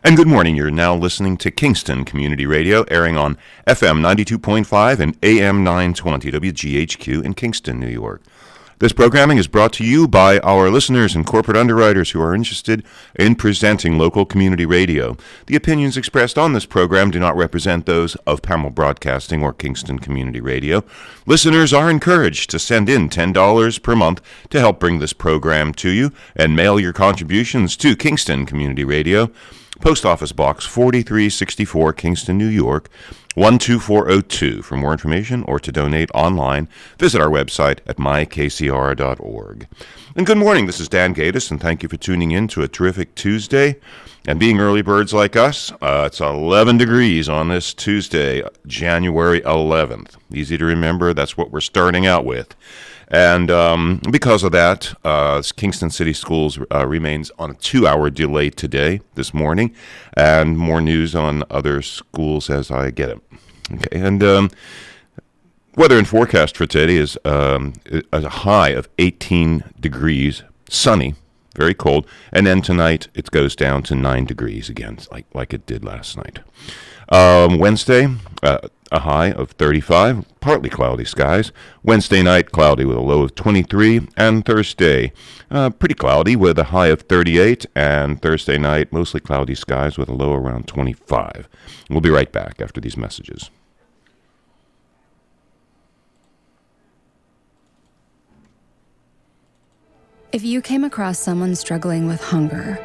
And good morning. You're now listening to Kingston Community Radio, airing on FM 92.5 and AM 920 WGHQ in Kingston, New York. This programming is brought to you by our listeners and corporate underwriters who are interested in presenting local community radio. The opinions expressed on this program do not represent those of Pamela Broadcasting or Kingston Community Radio. Listeners are encouraged to send in $10 per month to help bring this program to you and mail your contributions to Kingston Community Radio, Post Office Box 4364, Kingston, New York, 12402. For more information or to donate online, visit our website at mykcr.org. And good morning, this is Dan Gaddis, and thank you for tuning in to a terrific Tuesday. And being early birds like us, it's 11 degrees on this Tuesday, January 11th. Easy to remember, that's what we're starting out with. And because of that, Kingston City Schools remains on a 2-hour delay today, this morning, and more news on other schools as I get it. Okay, and weather and forecast for today is a high of 18 degrees, sunny, very cold, and then tonight it goes down to 9 degrees again, like it did last night. Wednesday, a high of 35, partly cloudy skies. Wednesday night, cloudy with a low of 23. And Thursday, pretty cloudy with a high of 38. And Thursday night, mostly cloudy skies with a low around 25. We'll be right back after these messages. If you came across someone struggling with hunger,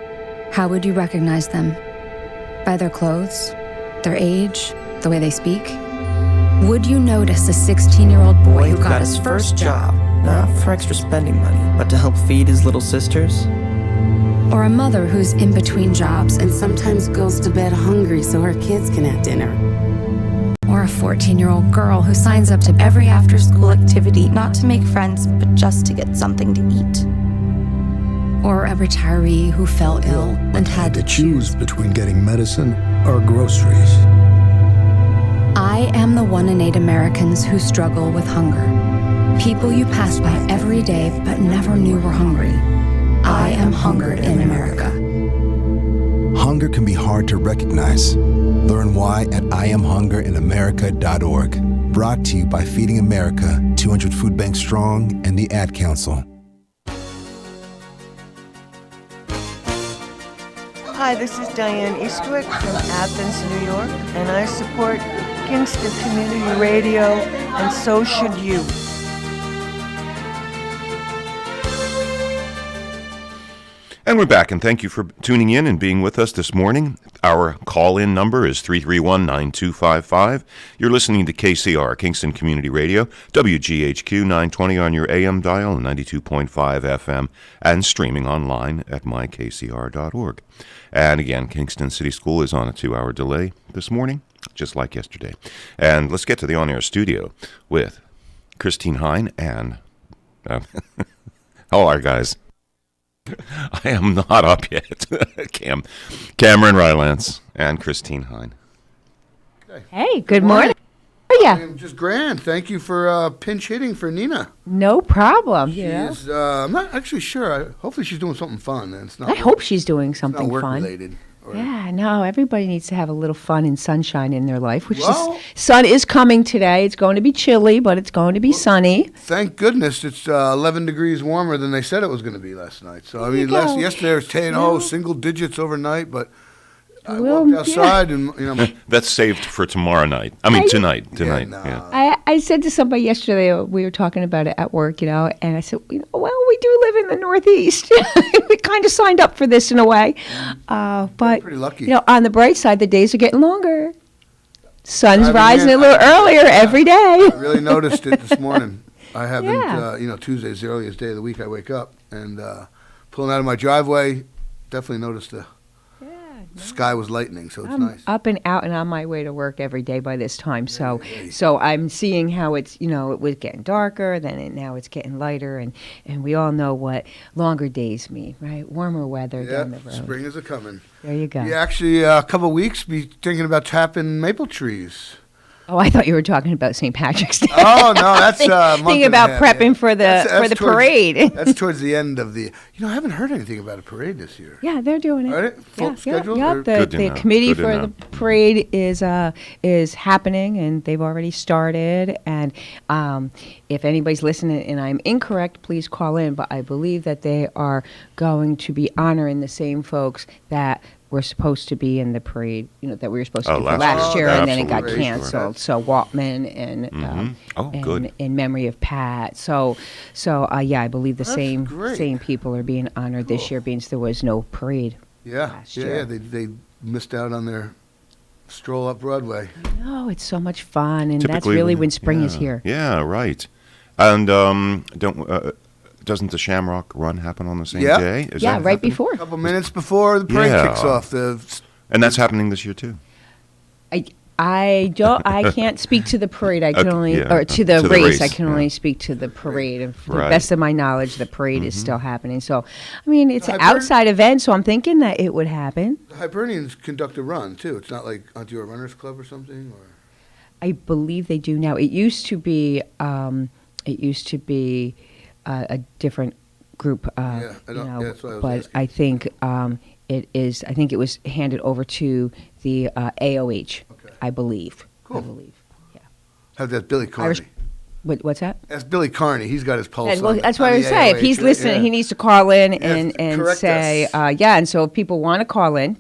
how would you recognize them? By their clothes? Their age? The way they speak? Would you notice a 16-year-old boy who got his first job, not for extra spending money, but to help feed his little sisters? or a mother who's in between jobs and sometimes goes to bed hungry so her kids can have dinner? Or a 14-year-old girl who signs up to every after-school activity not to make friends, but just to get something to eat? Or a retiree who fell ill and had to choose between getting medicine or groceries. I am the 1 in 8 Americans who struggle with hunger. People you pass by every day but never knew were hungry. I am hungered in America. Hunger can be hard to recognize. Learn why at IamHungerInAmerica.org. Brought to you by Feeding America, 200 Food Banks Strong, and the Ad Council. Hi, this is Diane Eastwick from Athens, New York, and I support Kingston Community Radio, and so should you. And we're back, and thank you for tuning in and being with us this morning. Our call-in number is 331-9255. You're listening to KCR, Kingston Community Radio, WGHQ 920 on your AM dial and 92.5 FM, and streaming online at mykcr.org. And again, Kingston City School is on a 2-hour delay this morning, just like yesterday. And let's get to the on-air studio with Christine Hine and... how are you guys? I am not up yet. Cameron Rylance and Christine Hine. Hey, good morning. How are you? I'm just grand. Thank you for pinch hitting for Nina. No problem. She's, I'm not actually sure. Hopefully she's doing something fun. And it's not I hope she's doing something work fun. Related. Yeah, no, everybody needs to have a little fun and sunshine in their life, sun is coming today. It's going to be chilly, but it's going to be sunny. Thank goodness it's 11 degrees warmer than they said it was going to be last night. So, I mean, yesterday it was 10, single digits overnight, but I walked outside and, you know. That's saved for tomorrow night. I mean, tonight. Yeah. I said to somebody yesterday, we were talking about it at work, and I said, well, we do live in the Northeast. We kind of signed up for this in a way. But, pretty lucky. On the bright side, the days are getting longer. Sun's rising a little earlier every day. I really noticed it this morning. I haven't, Tuesday's the earliest day of the week I wake up. And pulling out of my driveway, definitely noticed the sky was lightening, so it's nice. Up and out and on my way to work every day by this time. So I'm seeing how it's, it was getting darker, now it's getting lighter, and we all know what longer days mean, right? Warmer weather down the road. Spring is a-coming. There you go. Yeah, actually, a couple of weeks, be thinking about tapping maple trees. Oh, I thought you were talking about St. Patrick's Day. Oh no, that's Thinking month and about a half, prepping yeah. for the That's towards- parade. That's towards the end of the. I haven't heard anything about a parade this year. Yeah, they're doing it. Are they? Full schedule, Yeah, or- Good to the know. committee Good to for know. the parade is happening, and they've already started. And if anybody's listening and I'm incorrect, please call in. But I believe that they are going to be honoring the same folks that were supposed to be in the parade, that we were supposed to Oh, do for last last year. year, and then it got Absolutely, sure. canceled. So Waltman and Oh, good. in memory of Pat. So yeah, I believe the That's same great. same people are being honored this year, being there was no parade. Yeah, Last yeah, year. yeah. They missed out on their stroll up Broadway. No, it's so much fun, and that's Typically really when spring is yeah. here. Yeah, right. And doesn't the Shamrock Run happen on the same Yeah. day? Is Yeah, that right happening? before. A couple minutes before the parade Yeah. kicks off. And that's happening this year too. I can't speak to the parade. I can Okay, only, yeah. or to the To the race. I race, can yeah. only speak to the parade. And to the Right. best of my knowledge, the parade is still happening. So, I mean, it's an Hibernian- outside event, so I'm thinking that it would happen. The Hibernians conduct a run too. It's not like aren't you a runners club or something? Or I believe they do now. It used to be. A different group. Yeah, I don't- yeah, that's what I was but asking. I think it is. I think it was handed over to the AOH. Okay. I believe. Cool. I believe. Yeah. have that Billy Carney. Irish- What's that? That's Billy Carney. He's got his pulse. And, well, on that's on what I the would say. If AOH, he's right? listening, Yeah. he needs to call in Yes, and correct say, us. yeah. And so if people want to call in,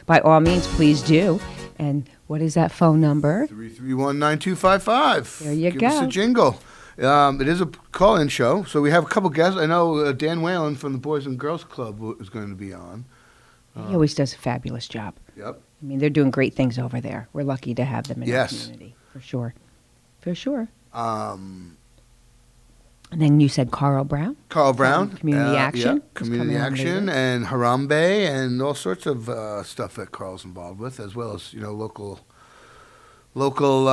by all means, please do. And what is that phone number? 331-9255. There you Give go. us a jingle. It is a call-in show, so we have a couple guests. I know Dan Whalen from the Boys and Girls Club is going to be on. He always does a fabulous job. Yep. I mean, they're doing great things over there. We're lucky to have them in Yes. our community, for sure. For sure. Um, And then you said Carl Brown? Carl Brown. Community Action Yeah, is Community coming on Action later. and Harambe and all sorts of stuff that Carl's involved with, as well as, local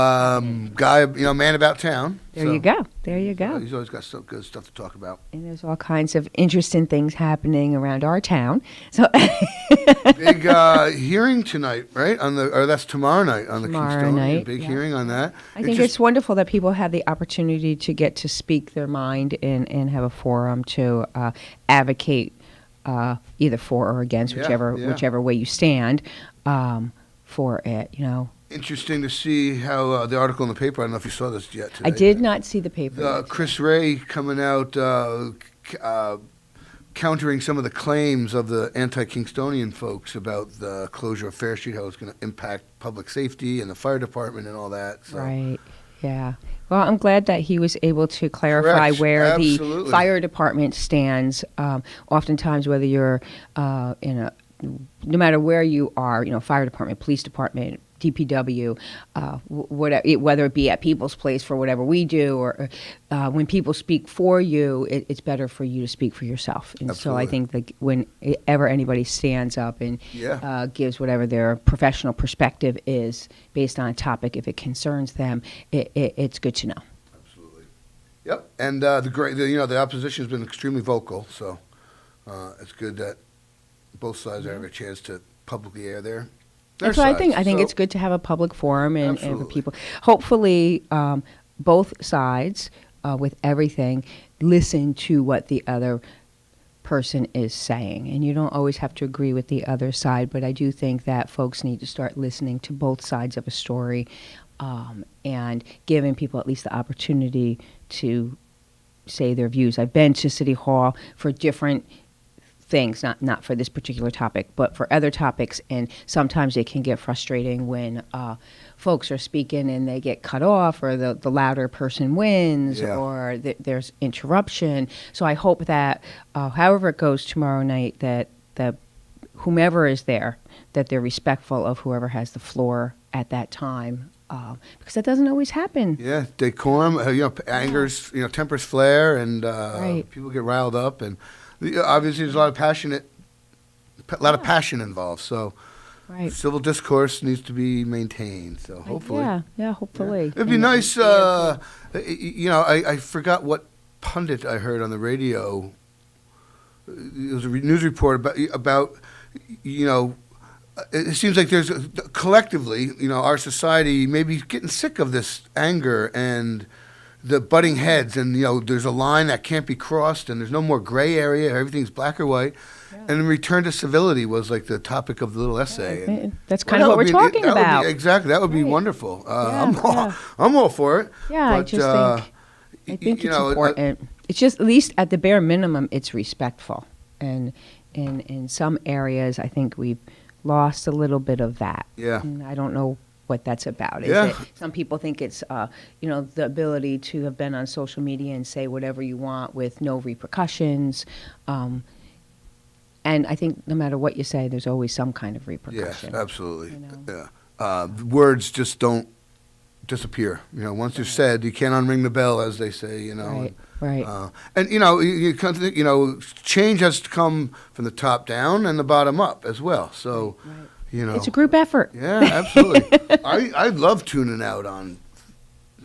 guy, man about town. There So, you go. There you go. He's always got some good stuff to talk about. And there's all kinds of interesting things happening around our town. So Big hearing tonight, right? Or that's tomorrow night on Tomorrow the Kingstonian. night, Big yeah. hearing on that. I think it's wonderful that people have the opportunity to get to speak their mind and have a forum to advocate either for or against, Yeah, yeah. whichever way you stand for it. interesting to see how the article in the paper. I don't know if you saw this yet today. I did not see the paper. yet. Chris Ray coming out countering some of the claims of the anti-Kingstonian folks about the closure of Fair Street, how it's going to impact public safety and the fire department and all that. So. Right. Yeah. Well, I'm glad that he was able to clarify Correct. where Absolutely. the fire department stands. Oftentimes, whether you're no matter where you are, fire department, police department, DPW, whether it be at people's place for whatever we do, or when people speak for you, it's better for you to speak for yourself. And so I Absolutely. think that whenever anybody stands up and Yeah. gives whatever their professional perspective is based on a topic, if it concerns them, it's good to know. Absolutely. Yep. And the opposition has been extremely vocal, so it's good that both sides have a chance to publicly air their That's what I think. sides. I think So- it's good to have a public forum and for Absolutely. people. Hopefully, both sides, with everything, listen to what the other person is saying. And you don't always have to agree with the other side, but I do think that folks need to start listening to both sides of a story and giving people at least the opportunity to say their views. I've been to City Hall for different things, not for this particular topic, but for other topics, and sometimes it can get frustrating when folks are speaking and they get cut off, or the louder person wins, Yeah. or there's interruption. So I hope that however it goes tomorrow night, that whomever is there, that they're respectful of whoever has the floor at that time, because that doesn't always happen. Yeah, decorum, angers, tempers flare, and Right. people get riled up, and obviously there's a lot of passion involved. So Right. civil discourse needs to be maintained. So hopefully, Yeah, hopefully. it'd be And nice. I forgot what pundit I heard on the radio. It was a news report about it seems like there's collectively, our society may be getting sick of this anger and the butting heads, and there's a line that can't be crossed, and there's no more gray area. Everything's black or white. Yeah. And return to civility was like the topic of the little essay. Yeah, that's kind of what we're talking about. Exactly, that would be wonderful. I'm all for it. Yeah, but, I just think it's important. It's just, at least at the bare minimum, it's respectful. And in some areas, I think we've lost a little bit of that. Yeah. And I don't know what that's about. Some people think it's, the ability to have been on social media and say whatever you want with no repercussions. And I think no matter what you say, there's always some kind of repercussion. Yes, absolutely. Yeah. Words just don't disappear. Once they're said, you can't unring the bell, as they say. Right. And you kind of think, change has to come from the top down and the bottom up as well. So, it's a group effort. Yeah, absolutely. I love tuning out on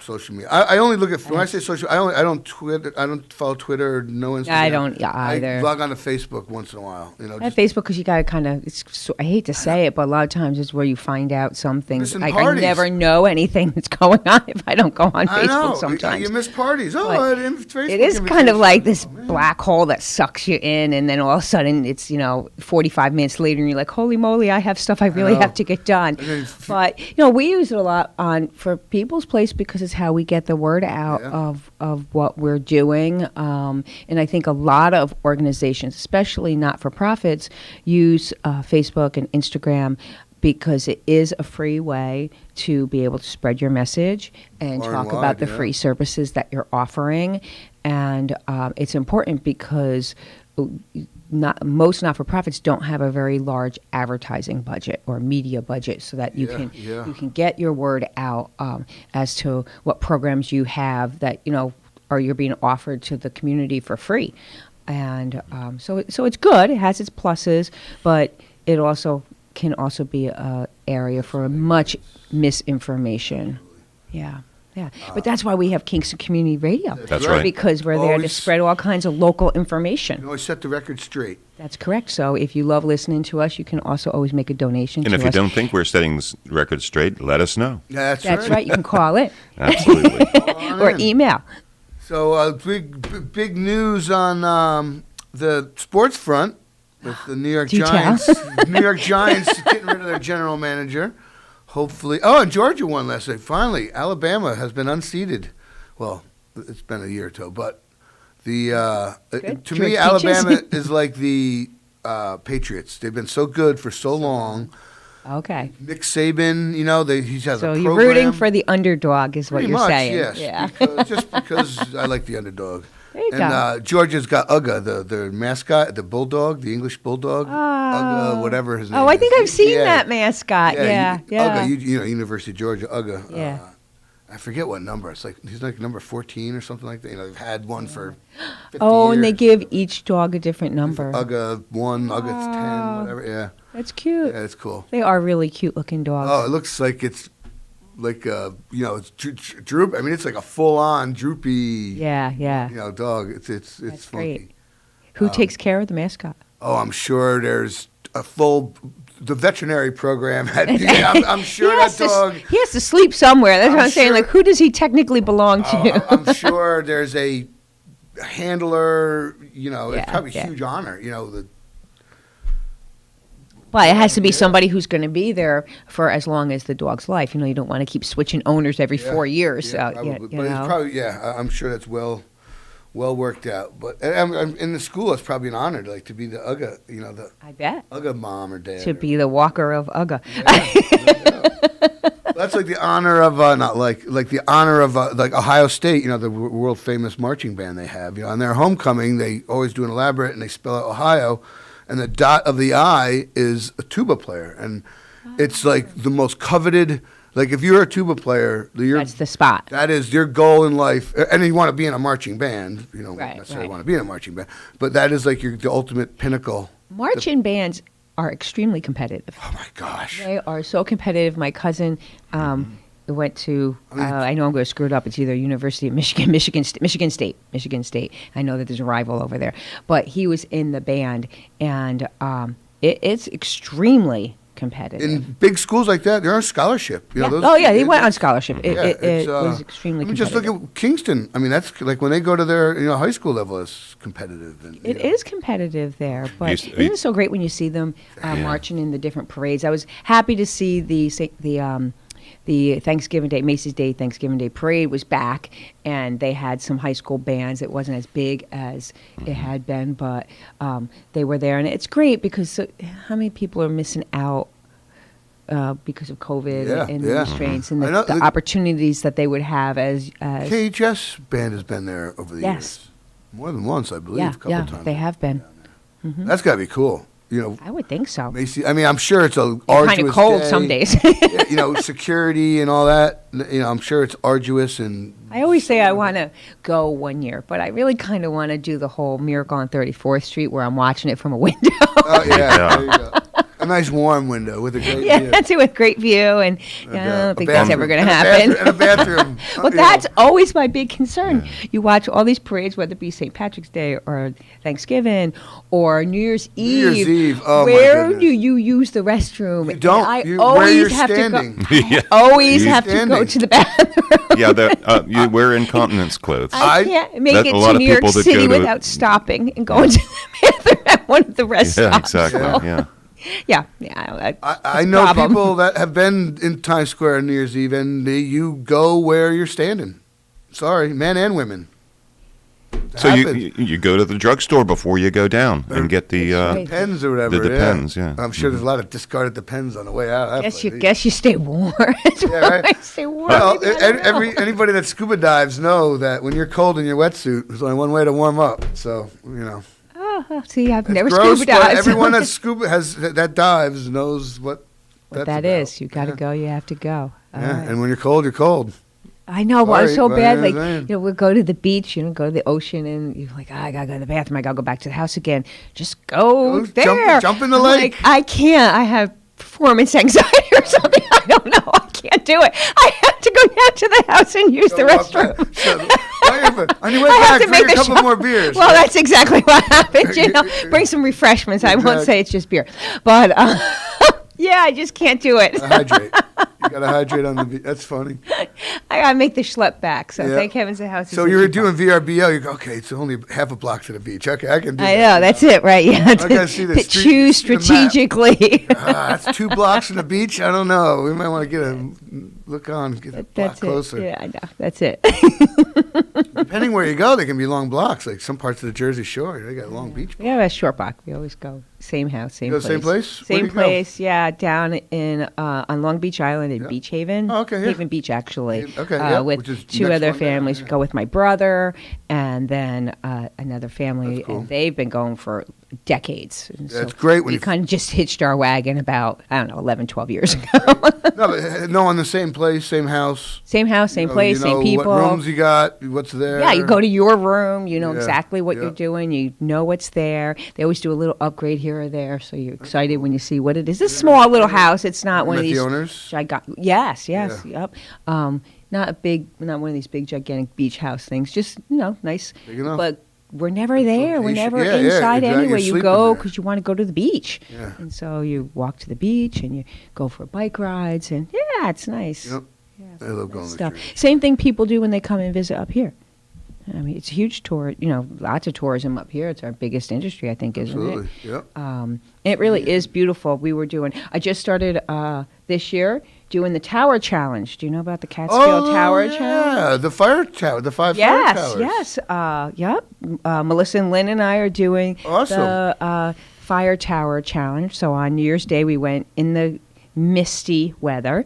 social media. I only look at, when I say social, I don't follow Twitter or no Instagram. I don't either. I log on to Facebook once in a while. I have Facebook because you got to kind of, I hate to say it, but a lot of times it's where you find out something. I never know anything that's going on if I don't go on Facebook sometimes. You miss parties. Facebook. It is kind of like this black hole that sucks you in, and then all of a sudden it's, 45 minutes later and you're like, holy moly, I have stuff I really have to get done. But, we use it a lot for People's Place because it's how we get the word out of what we're doing. And I think a lot of organizations, especially not-for-profits, use Facebook and Instagram because it is a free way to be able to spread your message and talk about the free services that you're offering. And it's important because most not-for-profits don't have a very large advertising budget or media budget, so that you can get your word out as to what programs you have that or you're being offered to the community for free. And so it's good. It has its pluses, but it also can also be an area for much misinformation. Yeah. But that's why we have Kingston Community Radio. That's right. Because we're there to spread all kinds of local information. You always set the record straight. That's correct. So if you love listening to us, you can also always make a donation to us. And if you don't think we're setting this record straight, let us know. That's right. You can call it. Absolutely. Or email. So big news on the sports front with the New York Giants. New York Giants getting rid of their general manager. Hopefully. Oh, and Georgia won last night. Finally, Alabama has been unseated. Well, it's been a year or so, but to me, Alabama is like the Patriots. They've been so good for so long. Okay. Nick Saban, he has a program. So you're rooting for the underdog, is what you're saying. Yes. Yeah. Just because I like the underdog. There you go. Georgia's got Uga, the mascot, the bulldog, the English bulldog. Uga, whatever his name is. Oh, I think I've seen that mascot. Yeah. Uga, University of Georgia, Uga. Yeah. I forget what number. It's like he's like number 14 or something like that. They've had one for 50 years. And they give each dog a different number. Uga 1, Uga 10, whatever. Yeah. That's cute. Yeah, it's cool. They are really cute looking dogs. Oh, it looks like it's like it's droop. I mean, it's like a full-on droopy. Yeah. Dog. It's That's funky. Great. Who takes care of the mascot? Oh, I'm sure there's the veterinary program. I'm sure that dog. He has to sleep somewhere. That's what I'm saying. Like, who does he technically belong to? I'm sure there's a handler. It's probably a huge honor. Well, it has to be somebody who's going to be there for as long as the dog's life. You don't want to keep switching owners every 4 years. Yeah, it's probably I'm sure that's well worked out. But in the school, it's probably an honor to be the Uga. I bet Uga mom or dad. To be the walker of Uga. That's like the honor of the honor of like Ohio State. The world famous marching band they have. On their homecoming, they always do an elaborate and they spell out Ohio. And the dot of the I is a tuba player. And it's like the most coveted, like if you're a tuba player, that's the spot. That is your goal in life. And you want to be in a marching band. You don't necessarily want to be in a marching band. But that is like the ultimate pinnacle. Marching bands are extremely competitive. Oh, my gosh. They are so competitive. My cousin went to, I know I'm going to screw it up. It's either University of Michigan, Michigan State. I know that there's a rival over there. But he was in the band, and it's extremely competitive. In big schools like that, they're on scholarship. You know, Yeah. those, He went on scholarship. It it's, was extremely I mean, competitive. just look at Kingston. I mean, that's like when they go to their high school level, it's competitive. And, It is competitive there, but Used to- isn't it so great when you see them marching in the different parades? I was happy to see the Thanksgiving Day, Macy's Day Thanksgiving Day parade was back, and they had some high school bands. It wasn't as big as it had been, but they were there, and it's great because how many people are missing out because of COVID and the restraints and the opportunities that they would have as KHS band has been there over the years. More than once, I believe. A couple times. They have been. That's got to be cool. I would think so. Macy, I mean, I'm sure it's a arduous Kind of cold day. some days. Security and all that. I'm sure it's arduous and. I always say I want to go one year, but I really kind of want to do the whole Miracle on 34th Street where I'm watching it from a window. Oh yeah, there you go. A nice warm window with a great view. That's it, with great view, and I don't think that's ever going to happen. And a bathroom. Well, that's always my big concern. You watch all these parades, whether it be St. Patrick's Day or Thanksgiving or New Year's Eve. New Year's Eve. Oh, my where goodness. do you use the restroom? You don't. I Where always you're have standing. to go. I always You're have to go standing. to the bathroom. Yeah, you wear incontinence clothes. I can't make That- it a lot to of New York people that City go to- without stopping and going to the bathroom at one of the rest Yeah, stops. exactly. Yeah. Yeah. I know people that have been in Times Square on New Year's Eve, and you go where you're standing. Sorry, men and women. So you go to the drugstore before you go down and get the Depends or whatever. the Depends, yeah. I'm sure there's a lot of discarded Depends on the way out. Guess you stay warm. right. Stay warm. Well, anybody that scuba dives know that when you're cold in your wetsuit, there's only one way to warm up. So Oh, see, I've never gross, scuba but dived. everyone that dives knows what What that's that about. is. You got to go. You have to go. All Yeah, right. and when you're cold, you're cold. I know, but I'm Sorry, so but bad. I'm Like, saying. we'll go to the beach, go to the ocean, and you're like, I gotta go to the bathroom. I gotta go back to the house again. Just go there. Jump in the I'm lake. like, I can't. I have performance anxiety or something. I don't know. I can't do it. I have to go down to the house and use the restroom. On your way I have back, to make drink a the couple shot. more beers. Well, that's exactly what happened. Bring some refreshments. I won't Exactly. say it's just beer, but yeah, I just can't do it. Hydrate. You gotta hydrate on the beach. That's funny. I gotta make the schlep back. So Yeah. thank heavens the house. So isn't you were too far. doing VRBO. You go, okay, it's only half a block to the beach. Okay, I can do I that. know, that's it, right? Yeah, gotta see the to street- choose see the map. strategically. That's 2 blocks from the beach. I don't know. We might want to get a block That's closer. it. Yeah, I know. That's it. Depending where you go, they can be long blocks. Like some parts of the Jersey Shore, they got long beach. We have a short block. We always go same house, same You go place. same place? Where do Same you go? place. Yeah, down in on Long Beach Island in Beach Haven. Oh, okay, yeah. Haven Beach, actually. Okay, yeah, with which is 2 next other one down, families. yeah. Go with my brother and then another family, That's cool. and they've been going for decades. And That's great when we you- kind of just hitched our wagon about 11, 12 years ago. No, in the same place, same house. Same house, same place, you same know people. What rooms you got? What's there? Yeah, you go to your room, you know Yeah, exactly what yeah. you're doing, you know what's there. They always do a little upgrade here or there, so you're excited when you see what it is. It's a small little house. It's not one Met of the these. owners? Yes, Yeah. yep. Not one of these big gigantic beach house things. Just nice. Big enough. But we're never there. We're Location. never Yeah, yeah, inside exactly. anyway. You're You sleeping go there. because you want to go to the beach, Yeah. and so you walk to the beach and you go for bike rides, and yeah, it's nice. Yep. Yeah, I love going to the stuff. Jersey. Same thing people do when they come and visit up here. I mean, it's a huge tour. Lots of tourism up here. It's our biggest industry, I think, isn't Absolutely. it? Yep. And it really is beautiful. I just started this year doing the Tower Challenge. Do you know about the Catskill Tower Challenge? Yeah, the fire tower, the 5 fire Yes, towers. yes. Yep. Melissa and Lynn and I are doing Awesome. the Fire Tower Challenge. So on New Year's Day, we went in the misty weather.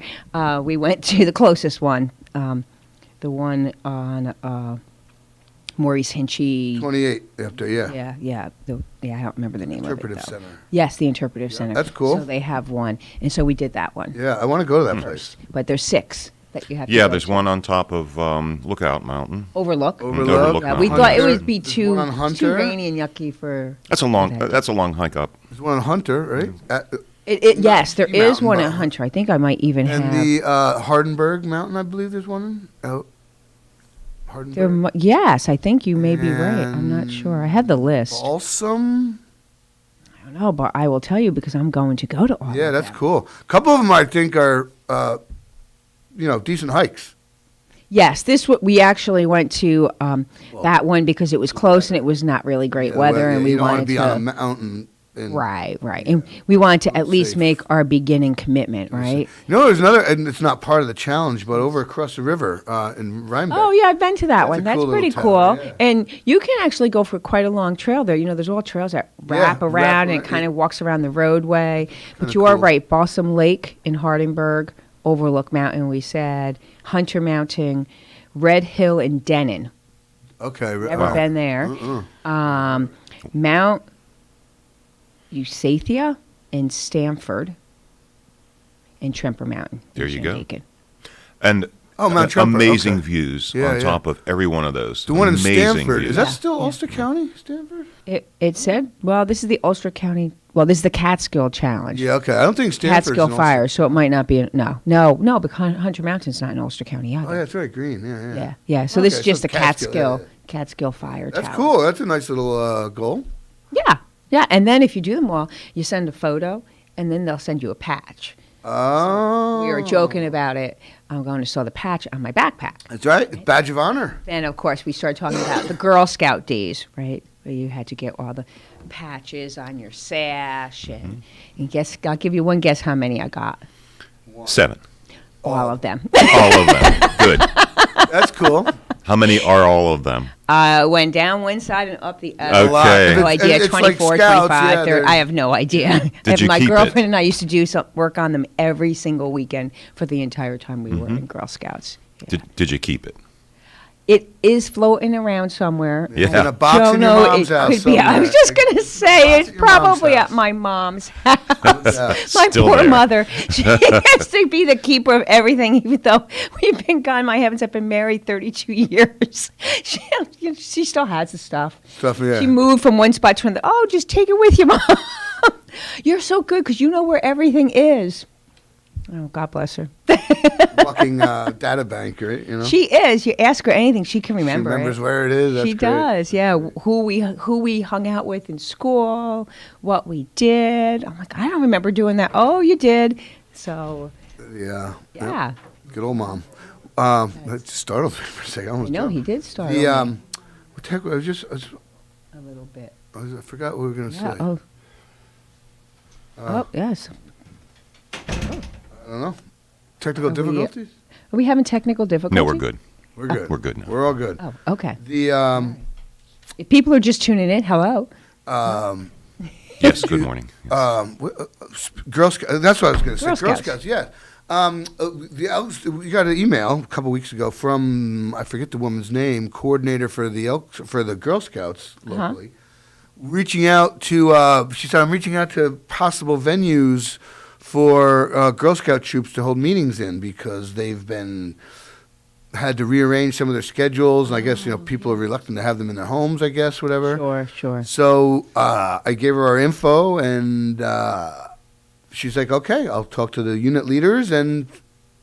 We went to the closest one, the one on Maurice Hinchy. 28 after, yeah. Yeah. I don't remember the name Interpretive of it. though. Center. Yes, the Interpretive Center. that's cool. So they have one, and so we did that one. Yeah, I want to go to that place. But there's 6 that you have to Yeah, go there's to. one on top of Lookout Mountain. Overlook. Overlook. Yeah, we Hunter. thought it would be There's too one on Hunter. rainy and yucky for. That's a long hike up. There's one on Hunter, right? Yes, there Ski is Mountain, one but- at Hunter. I think I might even And have. the Hardenberg Mountain, I believe there's one out. Hardenberg. Yes, I think you may be right. I'm not And sure. I have the list. Balsam. I don't don't know, but I will tell you because I'm going to go to all Yeah, of that's them. cool. A couple of them I think are, decent hikes. Yes, we actually went to that one because it was close and it was not really great weather, and we you don't want wanted to be on a mountain. And, right, and we wanted to at least safe. make our beginning commitment, right? There's another, and it's not part of the challenge, but over across the river in Rhinebeck. Oh yeah, I've been to that That's one. a That's cool pretty little cool. town, yeah. And you can actually go for quite a long trail there. There's all trails that wrap Yeah, around and wrap- kind of walks around the roadway. But Kinda you are cool. right. Balsam Lake in Hardenberg, Overlook Mountain, we said, Hunter Mountain, Red Hill, and Denon. Okay. Never been there. Mount Eustathia and Stamford, and Tremper Mountain. There you go. Shandaken. And Mount Trumper, amazing okay. views Yeah, on yeah. top of every one of those. The one in Amazing Stamford, views. is that still Ulster County, Stamford? It said, well, this is the Ulster County. Well, this is the Catskill Challenge. Yeah, okay. I don't think Stamford's Catskill in Ulster. Fire, so it might not be. No, because Hunter Mountain's not in Ulster County either. Oh, yeah, that's right, Green. Yeah. Yeah. So this is Okay, just so the Catskill yeah. Catskill Fire That's Challenge. cool. That's a nice little goal. Yeah. And then if you do them all, you send a photo, and then they'll send you a patch. Oh. We were joking about it. I'm going to sew the patch on my backpack. That's right. It's badge of honor. Then, of course, we started talking about the Girl Scout days, right? Where you had to get all the patches on your sash. And guess, I'll give you one guess how many I got. 7. All of them. All of them. Good. That's cool. How many are all of them? Went down one side and up the other. Okay. No idea. It's like 24, Scouts, 25. yeah, they're- I have no idea. Did you my keep girlfriend it? and I used to do some work on them every single weekend for the entire time we were in Girl Scouts. Yeah. Did you keep it? It is floating around somewhere. Yeah. In a box Don't in your know. mom's It house could be. I somewhere. was just gonna say Box it's at your mom's probably house. at my mom's house. Yeah. My Still poor there. mother. She has to be the keeper of everything, even though we've been gone. My heavens, I've been married 32 years. She still has the stuff. Yeah. She moved from one spot to another. Oh, just take it with you, Mom. You're so good because you know where everything is. Oh, God bless her. Walking data bank, right? She is. You ask her anything, she can remember. She remembers it. where it is. That's She great. does, yeah. Who we hung out with in school, what we did. I'm like, I don't remember doing that. Oh, you did. So, Yeah. yeah. Good old mom. That just startled me for a second. I almost No, jumped. he did start. The what the heck? I a little bit. I forgot what we were gonna Yeah. say. Oh, yes. I don't know. Technical Are we- difficulties. Are we having technical difficulties? No, we're good. We're good. We're good now. We're all good. Oh, okay. The If people are just tuning in, hello. Yes, good morning. Girl Scouts. That's what I was going to say. Girl Girl Scouts. Scouts. Yeah. We got an email a couple weeks ago from I forget the woman's name, coordinator for the Girl Scouts locally, reaching out to. She said, "I'm reaching out to possible venues for Girl Scout troops to hold meetings in because they've had to rearrange some of their schedules, and I guess people are reluctant to have them in their homes. I guess whatever. Sure. So I gave her our info, and she's like, "Okay, I'll talk to the unit leaders and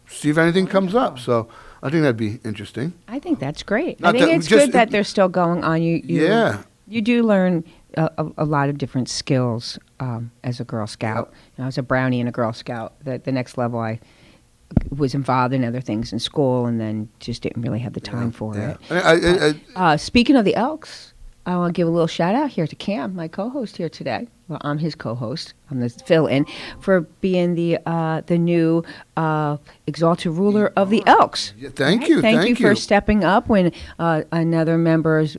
see if anything comes up." So I think that'd be interesting. I think that's great. Not I think that- it's just- good that they're still going on. Yeah. You do learn a lot of different skills as a Girl Scout. I was a Brownie and a Girl Scout. The next level, I was involved in other things in school, and then just didn't really have the time for it. Speaking of the Elks, I want to give a little shout out here to Cam, my co-host here today. Well, I'm his co-host. I'm the fill-in for being the new exalted ruler of the Elks. Yeah, thank you. Thank Thank you for stepping up when another member is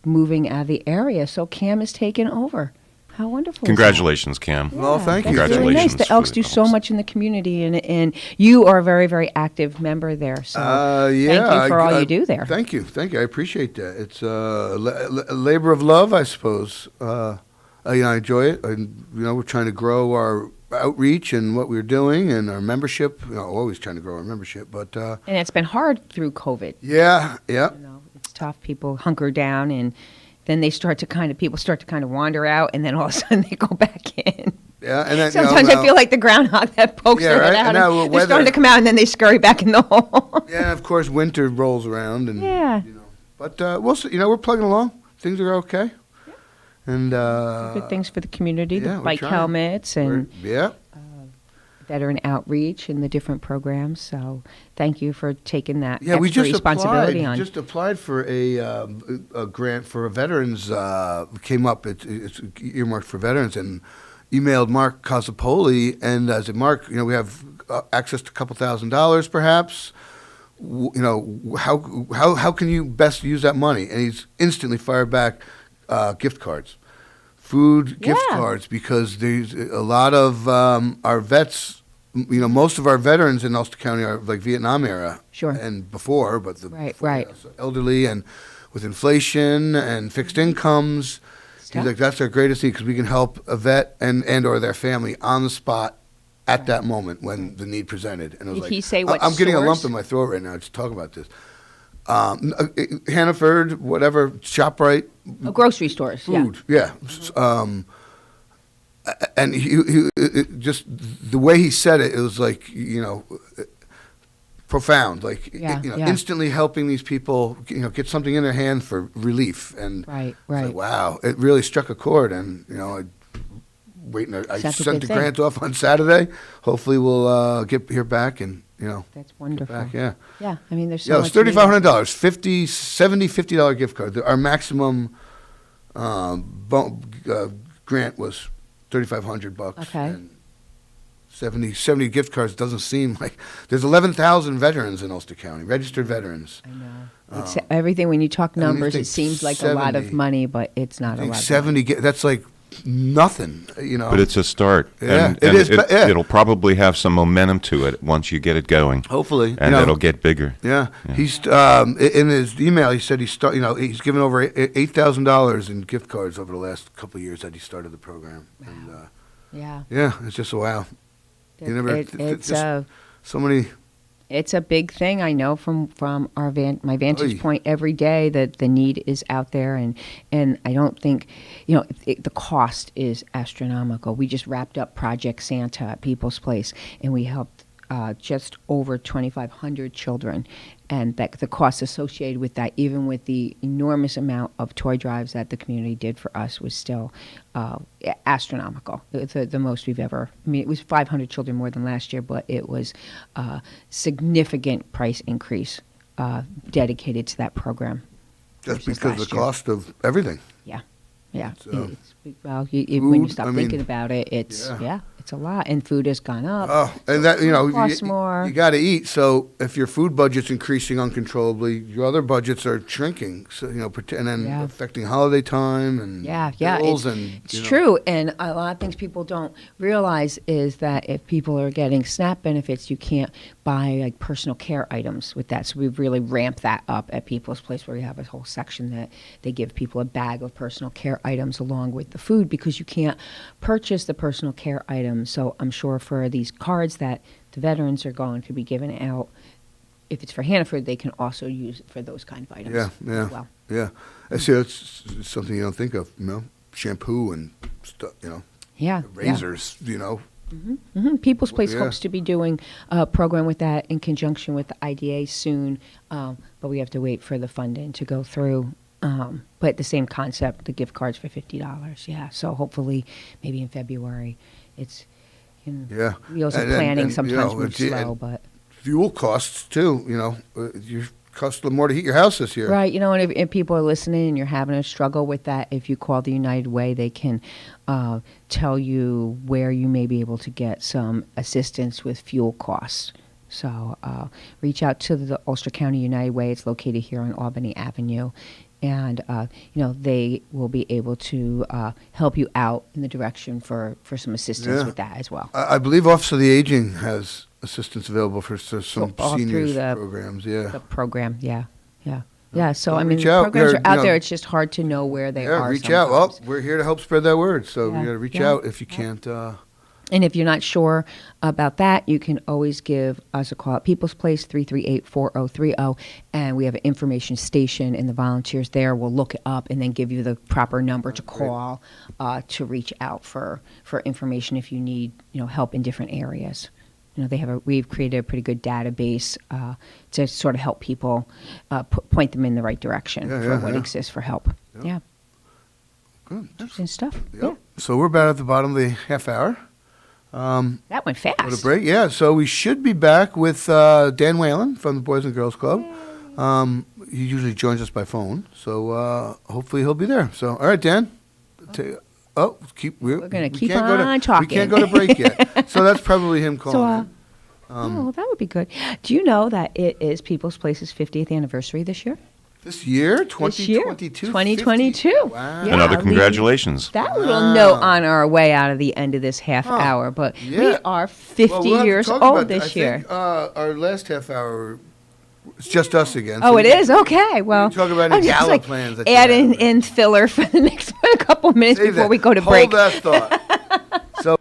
moving out of the area. So Cam is taking over. How wonderful! is that? Congratulations, Cam. Well, thank you. That's really nice. Congratulations The Elks for do the so Elks. much in the community, and you are a very, very active member there. So Yeah, thank you for all you do there. Thank you. I appreciate that. It's a labor of love, I suppose. I enjoy it. We're trying to grow our outreach and what we're doing and our membership. Always trying to grow our membership, but And it's been hard through COVID. yeah. It's tough. People hunker down, and then people start to kind of wander out, and then all of a sudden they go back in. Yeah, and then, Sometimes I feel like the groundhog that pokes Yeah, their head right. out. And now And weather- they're starting to come out, and then they scurry back in the hole. yeah, and of course winter rolls around, and Yeah. but we'll see. We're plugging along. Things are okay, And Good things for the community, yeah, the we're bike trying. helmets and Yeah. veteran outreach and the different programs. So thank you for taking that Yeah, we extra just responsibility applied. on. Just applied for a grant for a veterans. Came up. It's earmarked for veterans, and emailed Mark Casapoli, and I said, Mark, we have access to a couple $1,000 perhaps. How can you best use that money? And he's instantly fired back gift cards, food gift Yeah. cards, because there's a lot of our vets. Most of our veterans in Ulster County are like Vietnam era, Sure. and before, but Right. So elderly, and with inflation and fixed incomes, he's like, that's our greatest need, because we can help a vet and or their family on the spot at that moment when the need presented. And I was Did he say what I'm getting a lump source? in my throat right now just talking about this. Hannaford, whatever, ShopRite, Grocery stores, food, yeah. And he just the way he said it, it was like, profound, like, Yeah. instantly helping these people, get something in their hand for relief. And Right, it's right. like, wow, it really struck a chord. And, I That's a sent good the thing. grant off on Saturday. Hopefully we'll get here back and, That's wonderful. back, yeah. Yeah, I mean, there's so Yeah, it much was need. $3,500, $50 gift card. Our maximum grant was $3,500. Okay. And 70 gift cards doesn't seem like there's 11,000 veterans in Ulster County, registered veterans. I know. It's everything, when you talk and when you numbers, it think seems like a lot of 70, money, but it's not I a think lot of 70. That's like nothing. But it's a start. Yeah, and, it and is, but, yeah. It'll probably have some momentum to it once you get it going. Hopefully, And it'll get bigger. Yeah, he's in his email. He said he's given over $8,000 in gift cards over the last couple of years that he started the program. And Yeah. yeah, it's just wow. You never It's just so many. It's a big thing. I know from my vantage Oy. point every day that the need is out there, and I don't think, the cost is astronomical. We just wrapped up Project Santa at People's Place, and we helped just over 2,500 children, and that the costs associated with that, even with the enormous amount of toy drives that the community did for us, was still astronomical. It's the most we've ever. I mean, it was 500 children more than last year, but it was a significant price increase dedicated to that program. Just versus because of last the year. cost of everything. Yeah. So- When Food, you stop thinking about it, it's it's a lot, and food has gone up. Oh, and that costs more. you got to eat. So if your food budget's increasing uncontrollably, your other budgets are shrinking. So and then Yeah. affecting holiday time and bills it's true. And a lot of things people don't realize is that if people are getting SNAP benefits, you can't buy like personal care items with that. So we've really ramped that up at People's Place, where we have a whole section that they give people a bag of personal care items along with the food, because you can't purchase the personal care items. So I'm sure for these cards that the veterans are going to be giving out, if it's for Hannaford, they can also use it for those kind of items as well. Yeah. I see. It's something you don't think of. Shampoo and stuff. Yeah. Razors. People's Place Yeah. hopes to be doing a program with that in conjunction with the IDA soon, but we have to wait for the funding to go through. But the same concept, the gift cards for $50. Yeah, so hopefully maybe in February. It's Yeah. wheels of And- planning and, sometimes move it's- slow, and but fuel costs too. You cost a little more to heat your house this year. right. And if people are listening and you're having a struggle with that, if you call the United Way, they can tell you where you may be able to get some assistance with fuel costs. So reach out to the Ulster County United Way. It's located here on Albany Avenue. And, they will be able to help you out in the direction for some assistance Yeah. with that as well. I believe Office of the Aging has assistance available for some all through seniors the- programs. Yeah. The program, yeah. So, Well, I mean, reach the out. programs There, are out you know- there. It's just hard to know where they Yeah, are reach out. sometimes. Well, we're here to help spread that word. So Yeah, you got to reach yeah, out if you can't. And if you're not sure about that, you can always give us a call at People's Place, 338-4030, and we have an information station, and the volunteers there will look it up and then give you the proper number to call to reach out for information if you need help in different areas. We've created a pretty good database to sort of help people point them in the right direction for what exists for help. Yeah. Interesting stuff. Yep. Yeah. So we're about at the bottom of the half hour. That went fast. Go to break. Yeah, so we should be back with Dan Whalen from the Boys and Girls Club. He usually joins us by phone, so hopefully he'll be there. So, all right, Dan. We're going to keep can't on talking. We can't go to break yet. So that's probably him calling in. That would be good. Do you know that it is People's Place's 50th anniversary this year? This year? This year. 2022? 2022. 50? Wow. Yeah, Another congratulations. That little note on our way out of the end of this half hour, but we are 50 Well, we'll have to years talk old about that. this year. I think, our last half hour, it's just us again. Oh, it is? Okay. Well, talk about any just gala plans that you add have. in filler for the next couple minutes Save before that. we go to break. Hold that thought. So,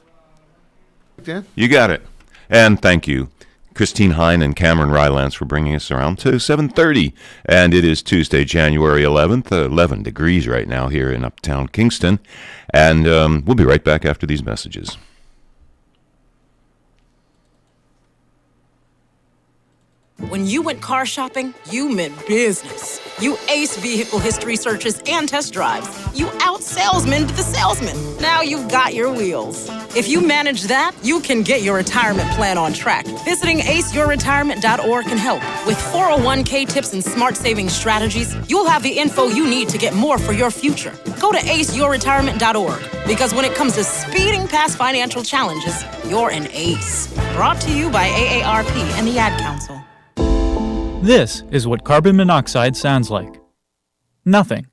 Dan? You got it. And thank you, Christine Hine and Cameron Rylance, for bringing us around to 7:30. And it is Tuesday, January 11th, 11 degrees right now here in uptown Kingston. And we'll be right back after these messages. When you went car shopping, you meant business. You aced vehicle history searches and test drives. You out-salesmaned the salesman. Now you've got your wheels. If you manage that, you can get your retirement plan on track. Visiting aceyourretirement.org can help. With 401k tips and smart saving strategies, you'll have the info you need to get more for your future. Go to aceyourretirement.org, because when it comes to speeding past financial challenges, you're an ace. Brought to you by AARP and the Ad Council. This is what carbon monoxide sounds like. Nothing.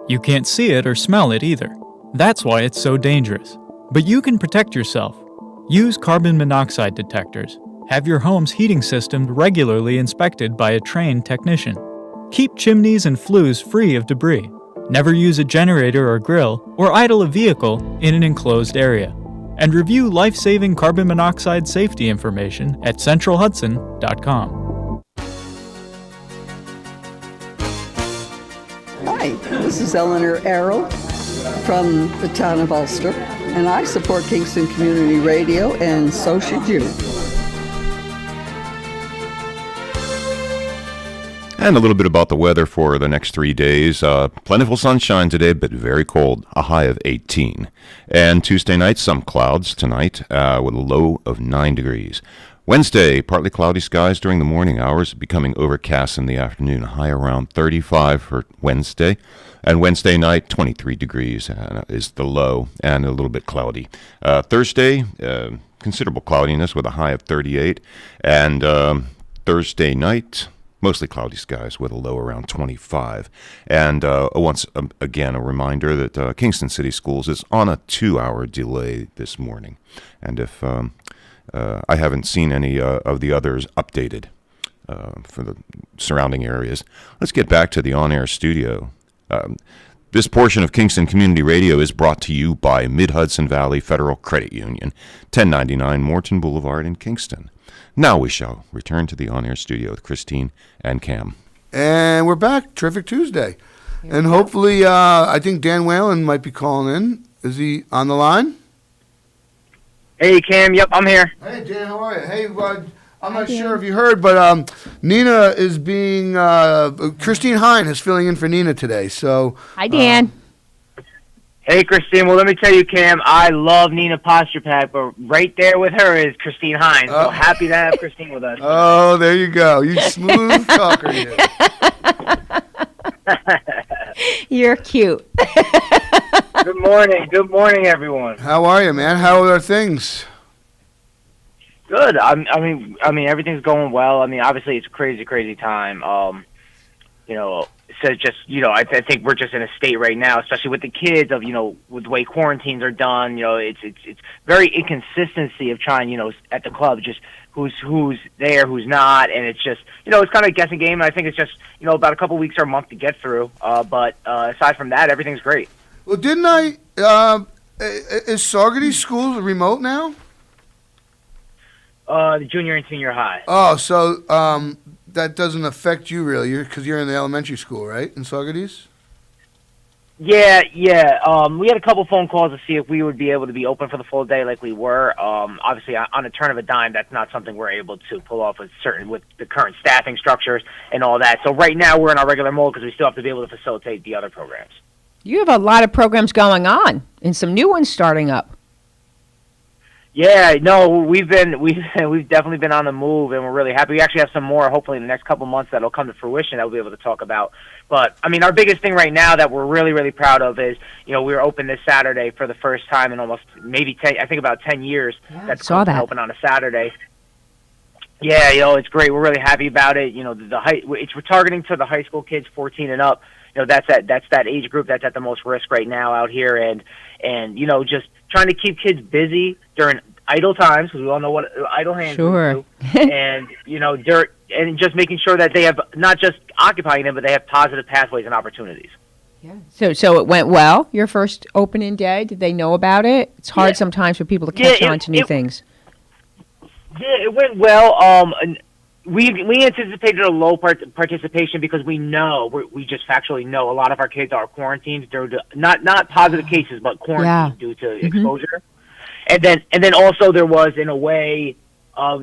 You can't see it or smell it either. That's why it's so dangerous. But you can protect yourself. Use carbon monoxide detectors. Have your home's heating system regularly inspected by a trained technician. Keep chimneys and flues free of debris. Never use a generator or grill or idle a vehicle in an enclosed area. And review life-saving carbon monoxide safety information at centralhudson.com. Hi, this is Eleanor Arrow from the town of Ulster, and I support Kingston Community Radio, and so should you. And a little bit about the weather for the next 3 days. Plentiful sunshine today, but very cold, a high of 18. And Tuesday night, some clouds tonight with a low of 9 degrees. Wednesday, partly cloudy skies during the morning hours, becoming overcast in the afternoon, a high around 35 for Wednesday. And Wednesday night, 23 degrees is the low, and a little bit cloudy. Thursday, considerable cloudiness with a high of 38. And Thursday night, mostly cloudy skies with a low around 25. And once again, a reminder that Kingston City Schools is on a 2-hour delay this morning. And if I haven't seen any of the others updated for the surrounding areas, let's get back to the on-air studio. This portion of Kingston Community Radio is brought to you by Mid-Hudson Valley Federal Credit Union, 1099 Morton Boulevard in Kingston. Now we shall return to the on-air studio with Christine and Cam. And we're back. Terrific Tuesday. And hopefully, I think Dan Whalen might be calling in. Is he on the line? Hey, Cam. Yep, I'm here. Hey, Dan, how are you? Hey, I'm not sure if you heard, but Nina is being, Christine Hine is filling in for Nina today. So, hi, Dan. Hey, Christine. Well, let me tell you, Cam, I love Nina Posterpak, but right there with her is Christine Hine. So happy to have Christine with us. Oh, there you go. You smooth talker, you. You're cute. Good morning. Good morning, everyone. How are you, man? How are things? Good. I mean, everything's going well. I mean, obviously, it's a crazy time. So just, I think we're just in a state right now, especially with the kids of, with the way quarantines are done, it's very inconsistency of trying, at the club, just who's there, who's not. And it's just, it's kind of a guessing game. And I think it's just, about a couple weeks or a month to get through. But aside from that, everything's great. Well, didn't is Saugerty School remote now? The junior and senior high. Oh, so that doesn't affect you really, because you're in the elementary school, right, in Saugerties? Yeah. We had a couple phone calls to see if we would be able to be open for the full day like we were. Obviously, on a turn of a dime, that's not something we're able to pull off with the current staffing structures and all that. So right now, we're in our regular mode because we still have to be able to facilitate the other programs. You have a lot of programs going on and some new ones starting up. Yeah, no, we've definitely been on the move, and we're really happy. We actually have some more, hopefully, in the next couple months that'll come to fruition that we'll be able to talk about. But I mean, our biggest thing right now that we're really, really proud of is, we were open this Saturday for the first time in almost maybe 10 years. Yeah, that's saw that. open on a Saturday. Yeah, it's great. We're really happy about it. We're targeting to the high school kids, 14 and up. That's that age group that's at the most risk right now out here, and just trying to keep kids busy during idle times, because we all know what idle hands do, and and just making sure that they have not just occupying them, but they have positive pathways and opportunities. Yeah. So it went well. Your first opening day. Did they know about it? It's hard sometimes for people to catch on to new things. Yeah, it went well. We anticipated a low participation because we just factually know a lot of our kids are quarantined due to not positive cases, but quarantined due to exposure. And then also there was, in a way,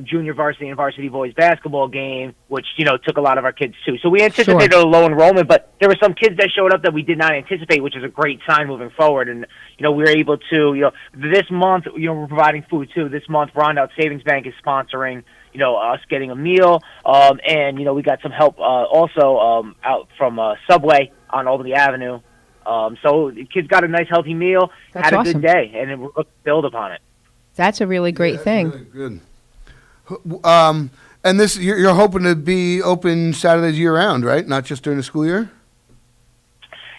junior varsity and varsity boys basketball game, which took a lot of our kids too. So we anticipated a low enrollment, but there were some kids that showed up that we did not anticipate, which is a great sign moving forward. And we were able to this month we're providing food too. This month Rondout Savings Bank is sponsoring us getting a meal, and we got some help also out from Subway on Albany Avenue. So the kids got a nice healthy meal, had a good day, and we'll build upon it. That's a really great thing. Really good. And this, you're hoping to be open Saturdays year round, right? Not just during the school year?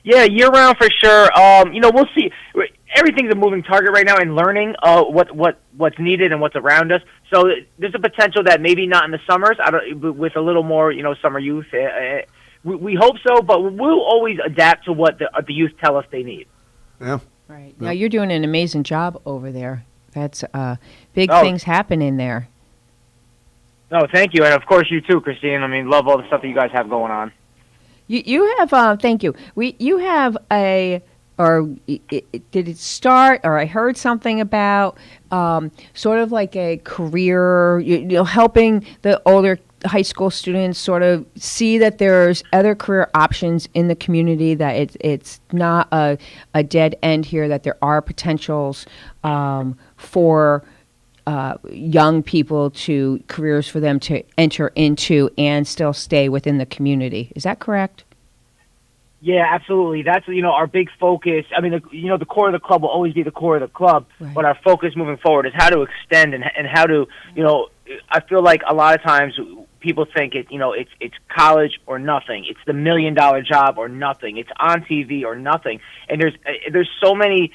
Yeah, year round for sure. We'll see. Everything's a moving target right now, and learning what's needed and what's around us. So there's a potential that maybe not in the summers, with a little more summer youth. We hope so, but we'll always adapt to what the youth tell us they need. Yeah. Right. Now you're doing an amazing job over there. That's big things happening there. No, thank you, and of course you too, Christine. I mean, love all the stuff that you guys have going on. You have thank you. You have did it start, or I heard something about sort of like a career, helping the older high school students sort of see that there's other career options in the community, that it's not a dead end here, that there are potentials for young people, to careers for them to enter into and still stay within the community. Is that correct? Yeah, absolutely. That's our big focus. I mean, the core of the club will always be the core of the club, but our focus moving forward is how to extend and how to I feel like a lot of times people think it's college or nothing. It's the $1 million job or nothing. It's on TV or nothing. And there's so many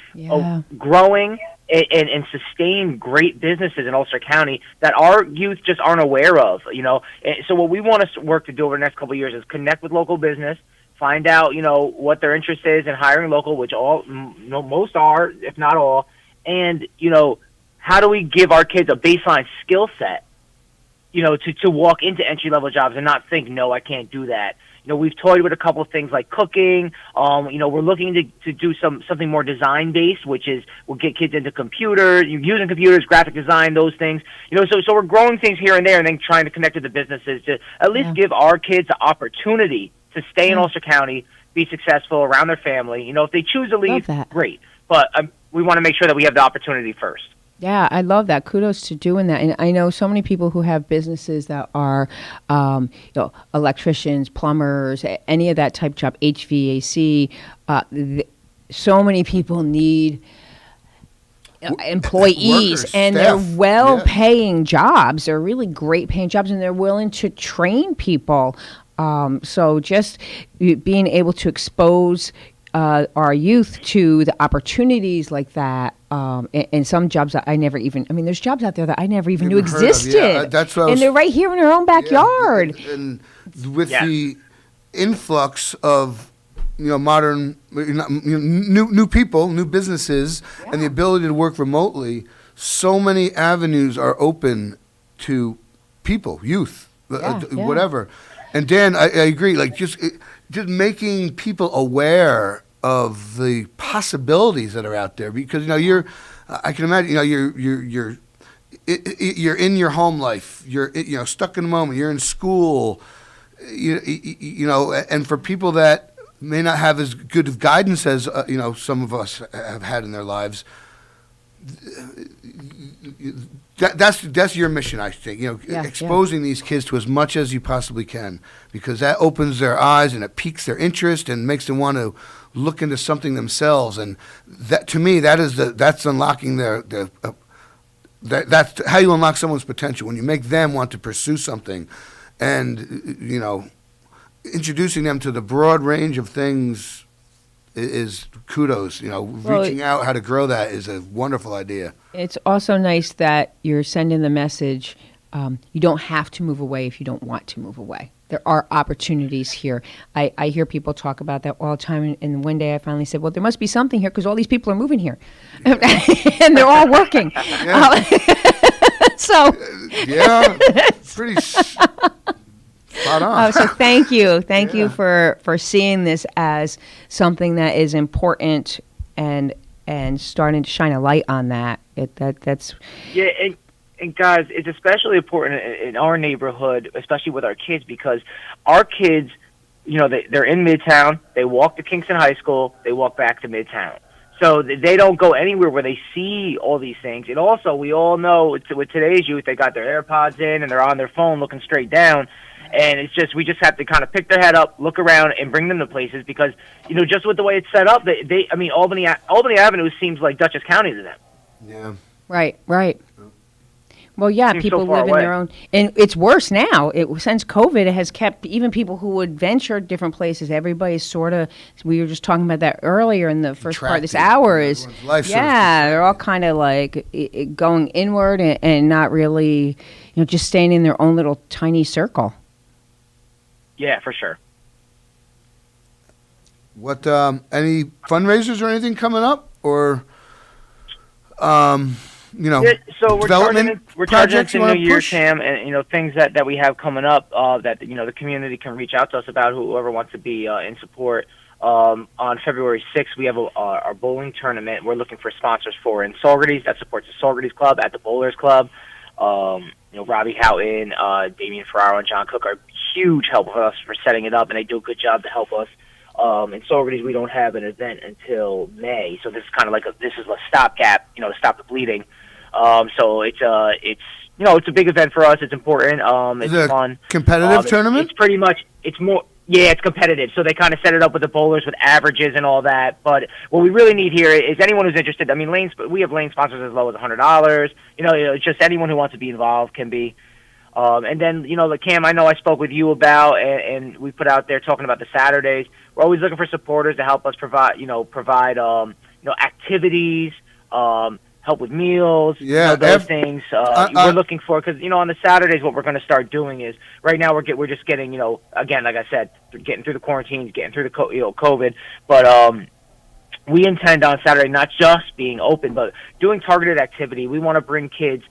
growing and sustained great businesses in Ulster County that our youth just aren't aware of. And so what we want to work to do over the next couple of years is connect with local business, find out what their interest is in hiring local, which most are, if not all, and how do we give our kids a baseline skill set, to walk into entry-level jobs and not think, no, I can't do that. We've toyed with a couple of things like cooking. We're looking to do something more design-based, which is we'll get kids into using computers, graphic design, those things. So we're growing things here and there, and then trying to connect with the businesses to at least give our kids the opportunity to stay in Ulster County, be successful around their family. If they choose to leave, great. But we want to make sure that we have the opportunity first. Yeah, I love that. Kudos to doing that. And I know so many people who have businesses that are, electricians, plumbers, any of that type job, HVAC. So many people need employees, workers, and staff. they're well-paying jobs. They're really great paying jobs, and they're willing to train people. So just being able to expose our youth to the opportunities like that, and some jobs that there's jobs out there that I never even knew existed. Yeah, that's what and they're right here in our own backyard. And with the influx of modern new people, new businesses, and the ability to work remotely, so many avenues are open to people, youth, whatever. And Dan, I agree. Like just making people aware of the possibilities that are out there, because I can imagine you're in your home life, you're stuck in the moment, you're in school, and for people that may not have as good of guidance as some of us have had in their lives. That's your mission, I think. Exposing these kids to as much as you possibly can, because that opens their eyes and it piques their interest and makes them want to look into something themselves. And that, to me, that's unlocking that's how you unlock someone's potential, when you make them want to pursue something, and introducing them to the broad range of things is kudos. Reaching out how to grow that is a wonderful idea. It's also nice that you're sending the message, you don't have to move away if you don't want to move away. There are opportunities here. I hear people talk about that all the time, and one day I finally said, well, there must be something here because all these people are moving here. And they're all working. Yeah. Pretty spot on. So thank you. Thank you for seeing this as something that is important and starting to shine a light on that. That's And guys, it's especially important in our neighborhood, especially with our kids, because our kids, they're in Midtown. They walk to Kingston High School. They walk back to Midtown. So they don't go anywhere where they see all these things. And also, we all know with today's youth, they got their AirPods in and they're on their phone looking straight down. And we just have to kind of pick their head up, look around, and bring them to places because, just with the way it's set up, Albany Avenue seems like Dutchess County to them. Yeah. Right. Well, yeah, people live in their own, and it's worse now. Since COVID, it has kept even people who would venture different places. Everybody's sort of. We were just talking about that earlier in the first part of this hour. They're all kind of like going inward and not really, just staying in their own little tiny circle. Yeah, for sure. What any fundraisers or anything coming up, or so we're targeting the New Year, push? Tam, and things that we have coming up that the community can reach out to us about. Whoever wants to be in support. On February 6th, we have our bowling tournament. We're looking for sponsors for in Saugerties that supports the Saugerties Club, at the Bowlers Club. Robbie Houghton, Damian Ferraro, and John Cook are huge help with us for setting it up, and they do a good job to help us. In Saugerties, we don't have an event until May, so this is kind of like this is a stopgap, to stop the bleeding. So it's a big event for us. It's important. It's fun. Competitive tournament? It's pretty much, it's competitive. So they kind of set it up with the bowlers with averages and all that. But what we really need here is anyone who's interested. I mean, we have lane sponsors as low as $100. Just anyone who wants to be involved can be. And then, the Cam, I know I spoke with you about, and we put out there talking about the Saturdays. We're always looking for supporters to help us provide activities, help with meals, those things. We're looking for, because, on the Saturdays, what we're going to start doing is, right now we're just getting, again, like I said, getting through the quarantines, getting through the COVID, but we intend on Saturday not just being open, but doing targeted activity. We want to bring kids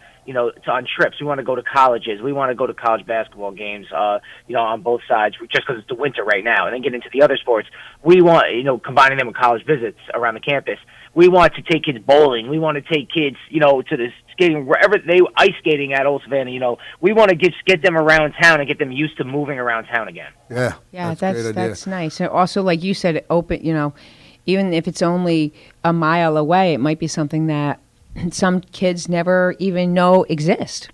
on trips. We want to go to colleges. We want to go to college basketball games, on both sides, just because it's the winter right now, and then get into the other sports. We want, combining them with college visits around the campus. We want to take kids bowling. We want to take kids, to the skating, wherever ice skating at Old Savannah. We want to get them around town and get them used to moving around town again. Yeah, that's nice. And also, like you said, open, even if it's only a mile away, it might be something that some kids never even know exist.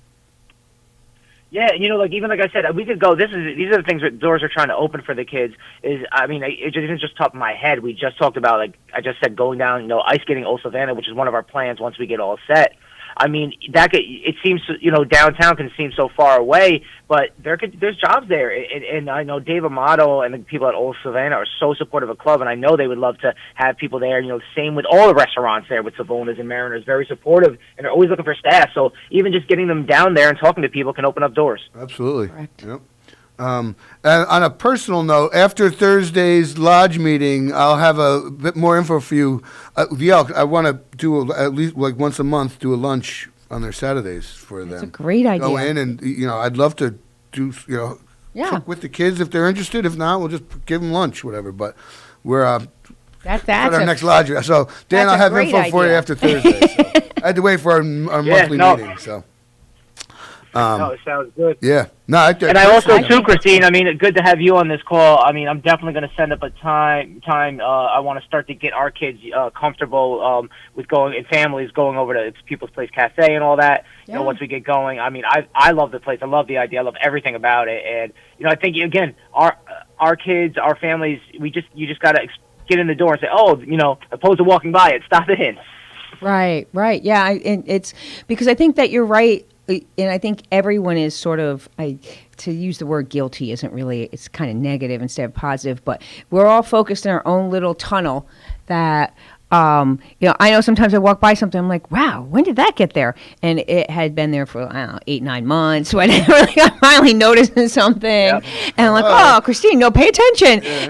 Yeah, even like I said, we could go. These are the things that doors are trying to open for the kids. It isn't just top of my head. We just talked about, like I just said, going down, ice skating Old Savannah, which is one of our plans once we get all set. I mean, it seems, downtown can seem so far away, but there's jobs there. And I know Dave Amato and the people at Old Savannah are so supportive of the club, and I know they would love to have people there. Same with all the restaurants there with Savona's and Mariners, very supportive, and they're always looking for staff. So even just getting them down there and talking to people can open up doors. Absolutely. Correct. Yep. And on a personal note, after Thursday's lodge meeting, I'll have a bit more info for you. I want to do at least like once a month, do a lunch on their Saturdays for them. That's a great idea. Go in and, I'd love to do, cook with the kids if they're interested. If not, we'll just give them lunch, whatever. But we're that's our next lodge. So, Dan, I'll have info for you after Thursday. So. I had to wait for our monthly meeting. So, No, it sounds good. Yeah. No, and I also too, Christine. I mean, good to have you on this call. I mean, I'm definitely going to send up a time. I want to start to get our kids comfortable with going and families going over to People's Place Cafe and all that. Yeah. You know, once we get going. I mean, I love the place. I love the idea. I love everything about it. And you know, I think again, our kids, our families, you just got to get in the door and say, oh, you know, opposed to walking by it, stop in. Right. Yeah, and it's because I think that you're right. And I think everyone is sort of, to use the word guilty isn't really, it's kind of negative instead of positive, but we're all focused in our own little tunnel that, you know, I know sometimes I walk by something, I'm like, wow, when did that get there? And it had been there for, I don't know, 8-9 months when I finally noticing something. Yep. And I'm like, oh, Christine, no, pay attention. Yeah.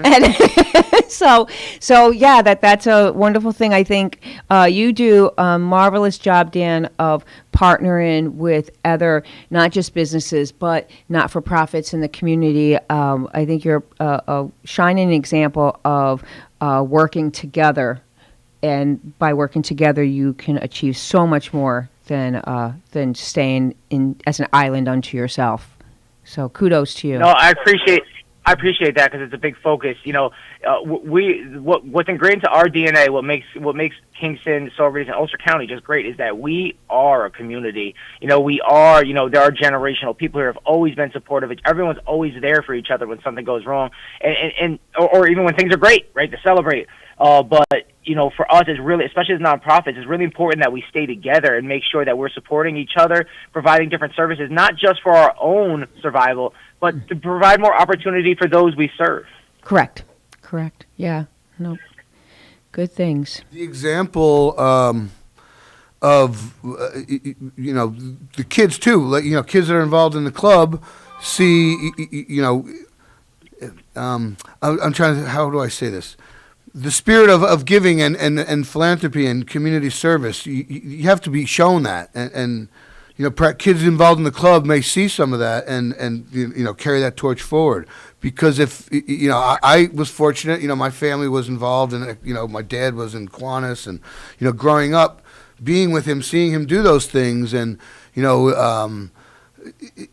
And so yeah, that's a wonderful thing. I think you do a marvelous job, Dan, of partnering with other, not just businesses, but not-for-profits in the community. I think you're a shining example of working together. And by working together, you can achieve so much more than staying in as an island unto yourself. So kudos to you. No, I appreciate that because it's a big focus. You know, what's ingrained to our DNA, what makes Kingston, Silver and Ulster County just great is that we are a community. You know, there are generational people who have always been supportive. Everyone's always there for each other when something goes wrong, or even when things are great, right, to celebrate. But you know, for us, it's really, especially as nonprofits, it's really important that we stay together and make sure that we're supporting each other, providing different services, not just for our own survival, but to provide more opportunity for those we serve. Correct. Yeah. No. Good things. The example of you know, the kids too, like, you know, kids that are involved in the club see, you know, I'm trying to, how do I say this? The spirit of giving and philanthropy and community service, you have to be shown that, and you know, kids involved in the club may see some of that and you know, carry that torch forward. Because if, you know, I was fortunate, you know, my family was involved, and you know, my dad was in Kiwanis, and you know, growing up, being with him, seeing him do those things, and you know,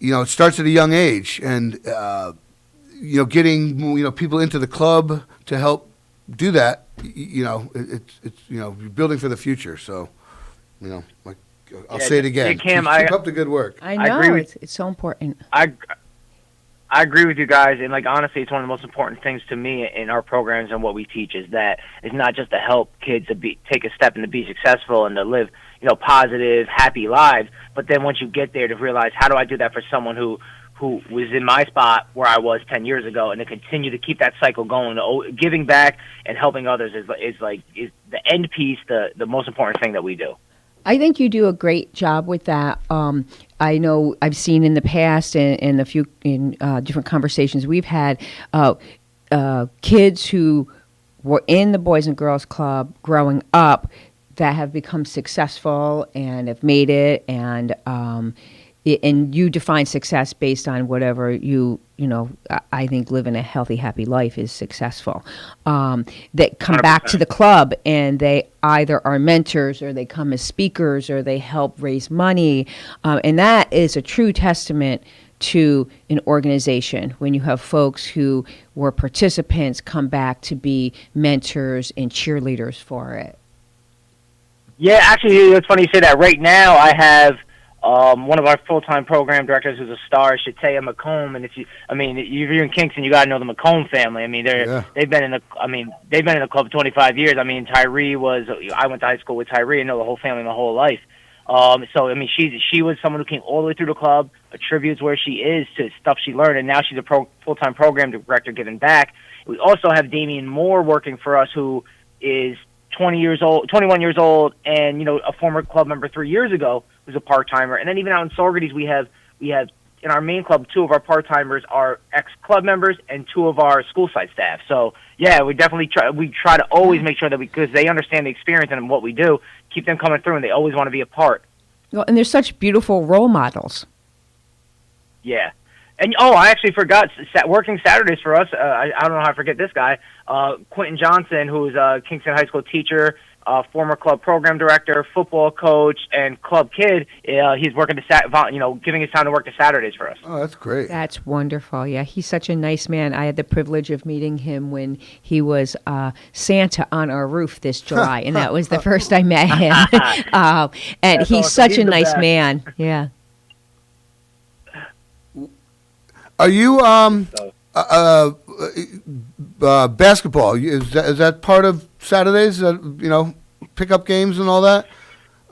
it starts at a young age, and you know, getting, you know, people into the club to help do that, you know, it's you know, you're building for the future. So, you know, like I'll say it again. Cam, keep up the good work. I know, it's so important. I agree with you guys, and like honestly, it's one of the most important things to me in our programs and what we teach is that it's not just to help kids to take a step and to be successful and to live, you know, positive, happy lives, but then once you get there, to realize, how do I do that for someone who was in my spot where I was 10 years ago, and to continue to keep that cycle going, giving back and helping others is the end piece, the most important thing that we do. I think you do a great job with that. I know I've seen in the past in different conversations we've had, kids who were in the Boys and Girls Club growing up that have become successful and have made it, and you define success based on whatever you know, I think living a healthy, happy life is successful. That come 100%. Back to the club, and they either are mentors, or they come as speakers, or they help raise money. And that is a true testament to an organization when you have folks who were participants come back to be mentors and cheerleaders for it. Yeah, actually, it's funny you say that. Right now, I have one of our full-time program directors who's a star, Shatea McComb, and if you're in Kingston, you got to know the McComb family. I mean, they've been in the club 25 years. I mean, I went to high school with Tyree and know the whole family my whole life. So I mean, she was someone who came all the way through the club, attributes where she is to stuff she learned, and now she's a full-time program director giving back. We also have Damian Moore working for us, who is 21 years old, and you know, a former club member 3 years ago, who's a part-timer. And then even out in Saugerties, we have in our main club, 2 of our part-timers are ex-club members and 2 of our school site staff. So yeah, we definitely try to always make sure that because they understand the experience and what we do, keep them coming through, and they always want to be a part. Well, and they're such beautiful role models. Yeah. And I actually forgot, working Saturdays for us, I don't know how I forget this guy, Quentin Johnson, who's a Kingston High School teacher, former club program director, football coach, and club kid. He's working giving his time to work the Saturdays for us. Oh, that's great. That's wonderful. Yeah, he's such a nice man. I had the privilege of meeting him when he was Santa on our roof this July, and that was the first I met him. And he's awesome. such He's a the nice best. man. Yeah. Are you basketball? Is that part of Saturdays? Pickup games and all that.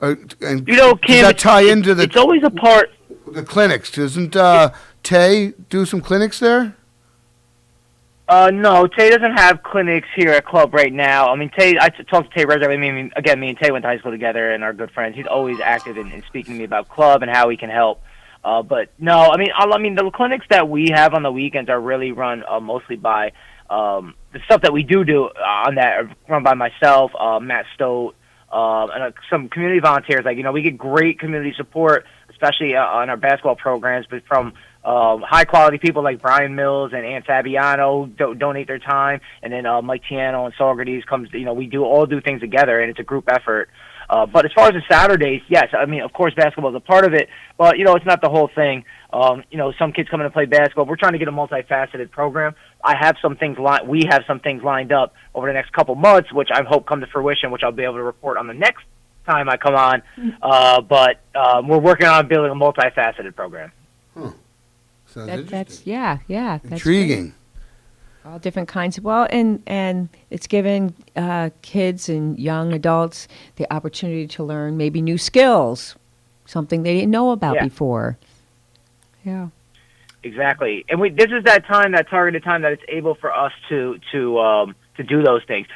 And Kim, does that tie into the? It's always a part. The clinics. Doesn't Tay do some clinics there? No, Tay doesn't have clinics here at club right now. I mean, I talk to Tay regularly. Me and Tay went to high school together and are good friends. He's always active in speaking to me about club and how he can help. But no, I mean, the clinics that we have on the weekends are really run mostly by the stuff that we do on that are run by myself, Matt Stote, and some community volunteers. We get great community support, especially on our basketball programs, but from high quality people like Brian Mills and Ann Fabiano donate their time, and then Mike Tiano and Socrates comes. We all do things together, and it's a group effort. But as far as the Saturdays, yes, I mean, of course, basketball is a part of it, but, it's not the whole thing. Some kids come in to play basketball. We're trying to get a multifaceted program. We have some things lined up over the next couple months, which I hope come to fruition, which I'll be able to report on the next time I come on. But we're working on building a multifaceted program. Sounds interesting. That's that's intriguing. Great. All different kinds. Well, and it's given kids and young adults the opportunity to learn maybe new skills, something they didn't know about before. Yeah. Exactly. And this is that targeted time that it's able for us to do those things.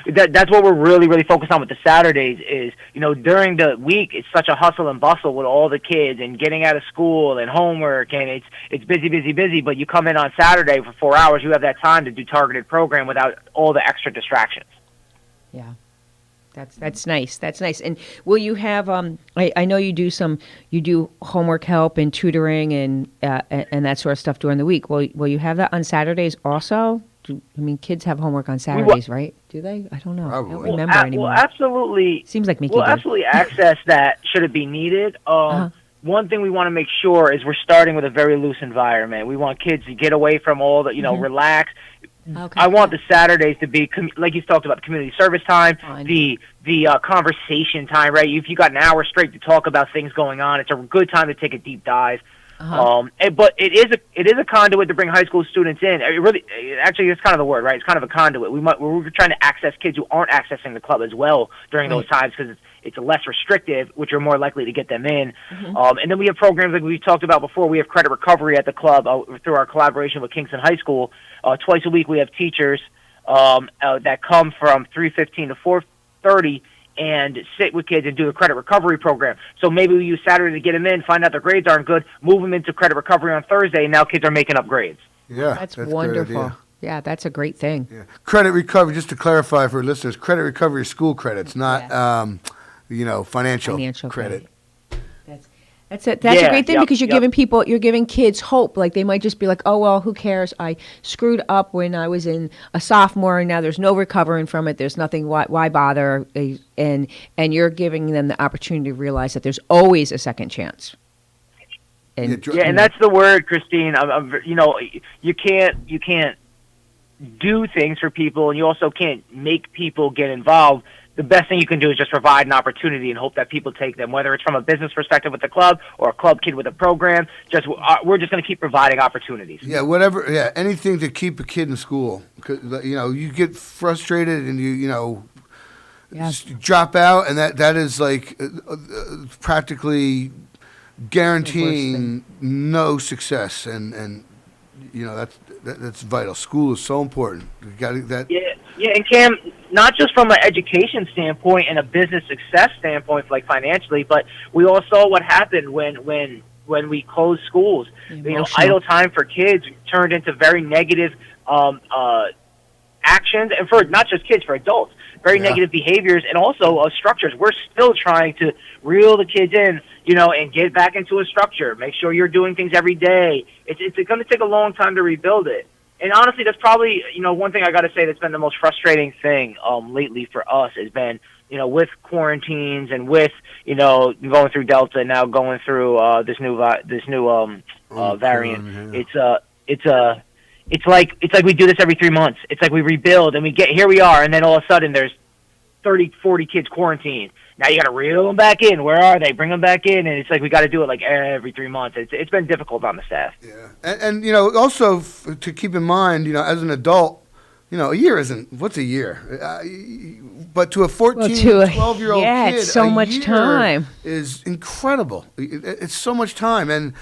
That's what we're really, really focused on with the Saturdays is, during the week, it's such a hustle and bustle with all the kids and getting out of school and homework, and it's busy, but you come in on Saturday for 4 hours, you have that time to do targeted program without all the extra distractions. Yeah. That's nice. That's nice. And will you have? I know you do homework help and tutoring and that sort of stuff during the week. Will you have that on Saturdays also? Kids have homework on Saturdays, right? Do they? I don't know. Probably. I don't remember anymore. Well, absolutely. Seems like Mickey We'll did. absolutely access that should it be needed. One thing we want to make sure is we're starting with a very loose environment. We want kids to get away from all the, relax. Okay. I want the Saturdays to be, like you talked about, the community service time, Fine. the conversation time, right? If you got an hour straight to talk about things going on, it's a good time to take a deep dive. But it is a conduit to bring high school students in. Actually, it's kind of the word, right? It's kind of a conduit. We're trying to access kids who aren't accessing the club as well during those times because it's less restrictive, which are more likely to get them in. And then we have programs like we talked about before. We have credit recovery at the club through our collaboration with Kingston High School. Twice a week we have teachers that come from 3:15 to 4:30 and sit with kids and do a credit recovery program. So maybe we use Saturday to get them in, find out their grades aren't good, move them into credit recovery on Thursday, and now kids are making up grades. Yeah, That's wonderful. Yeah, that's a great thing. Yeah. Credit recovery, just to clarify for listeners, credit recovery is school credits, not financial credit. That's a great thing because you're giving kids hope. Like they might just be like, oh well, who cares? I screwed up when I was in a sophomore, and now there's no recovering from it. There's nothing. Why bother? And you're giving them the opportunity to realize that there's always a second chance. And and that's the word, Christine. You can't do things for people, and you also can't make people get involved. The best thing you can do is just provide an opportunity and hope that people take them, whether it's from a business perspective with the club or a club kid with a program. We're just going to keep providing opportunities. Yeah, whatever. Yeah, anything to keep a kid in school. You get frustrated and you drop out, and that is like practically guaranteeing no success, and that's vital. School is so important. You got that. Yeah, and Cam, not just from an education standpoint and a business success standpoint, like financially, but we all saw what happened when we closed schools. Idle time for kids turned into very negative actions, and for not just kids, for adults, very negative behaviors, and also structures. We're still trying to reel the kids in, and get back into a structure. Make sure you're doing things every day. It's going to take a long time to rebuild it. And honestly, that's probably, one thing I got to say that's been the most frustrating thing lately for us has been with quarantines and with, going through Delta and now going through this new variant. Yeah. It's like we do this every 3 months. It's like we rebuild and here we are, and then all of a sudden there's 30, 40 kids quarantined. Now you got to reel them back in. Where are they? Bring them back in, and it's like we got to do it like every 3 months. It's been difficult on the staff. Yeah, and also to keep in mind, as an adult, a year isn't. What's a year? But to a 14, 12-year-old kid, it's so much year time is incredible. It's so much time, and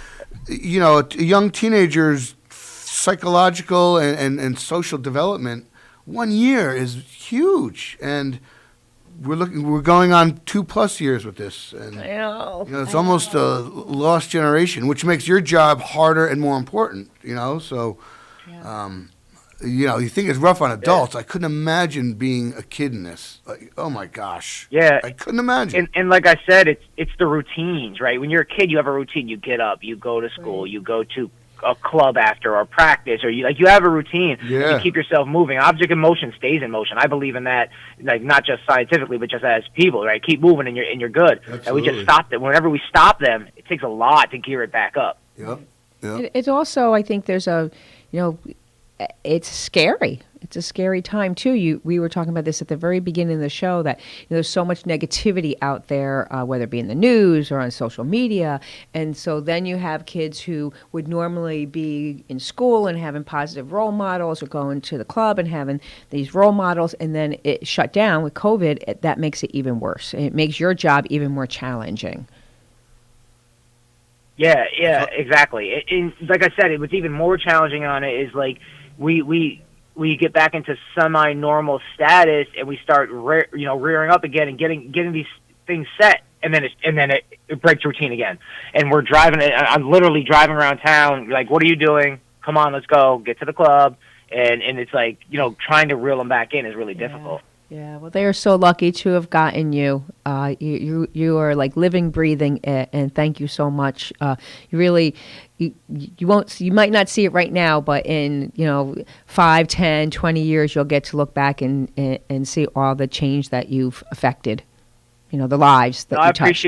a young teenager's psychological and social development. 1 year is huge, and we're going on 2+ years with this, and I know. It's almost a lost generation, which makes your job harder and more important. So. Yeah. You think it's rough on adults. I couldn't imagine being a kid in this. Like, oh my gosh. Yeah. I couldn't imagine. And like I said, it's the routines, right? When you're a kid, you have a routine. You get up, you go to school, you go to a club after or practice, or you have a routine. Yeah. You keep yourself moving. Object in motion stays in motion. I believe in that, like not just scientifically, but just as people, right? Keep moving and you're good. Absolutely. And we just stop them. Whenever we stop them, it takes a lot to gear it back up. Yep. It's also, I think there's it's scary. It's a scary time too. We were talking about this at the very beginning of the show that there's so much negativity out there, whether it be in the news or on social media, and so then you have kids who would normally be in school and having positive role models, or going to the club and having these role models, and then it shut down with COVID. That makes it even worse. It makes your job even more challenging. Yeah, exactly. And like I said, what's even more challenging on it is like we get back into semi-normal status, and we start rearing up again and getting these things set, and then it breaks routine again. And we're driving. I'm literally driving around town. Like, what are you doing? Come on, let's go. Get to the club. And it's like trying to reel them back in is really difficult. Yeah, well, they are so lucky to have gotten you. You are like living, breathing, and thank you so much. You really, you might not see it right now, but in 5, 10, 20 years, you'll get to look back and see all the change that you've affected. The lives that you touched.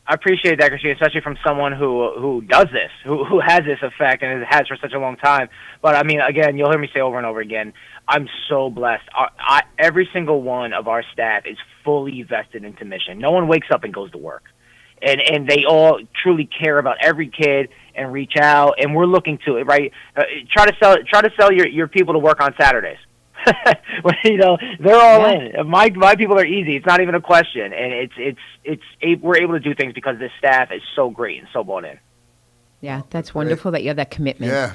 I appreciate that, Christine, especially from someone who does this, who has this effect and has for such a long time. But I mean, again, you'll hear me say over and over again, I'm so blessed. Every single one of our staff is fully vested into mission. No one wakes up and goes to work. And they all truly care about every kid and reach out, and we're looking to it, right? Try to sell your people to work on Saturdays. They're all in. My people are easy. It's not even a question, and we're able to do things because this staff is so great and so bought in. Yeah, that's wonderful that you have that commitment. Yeah,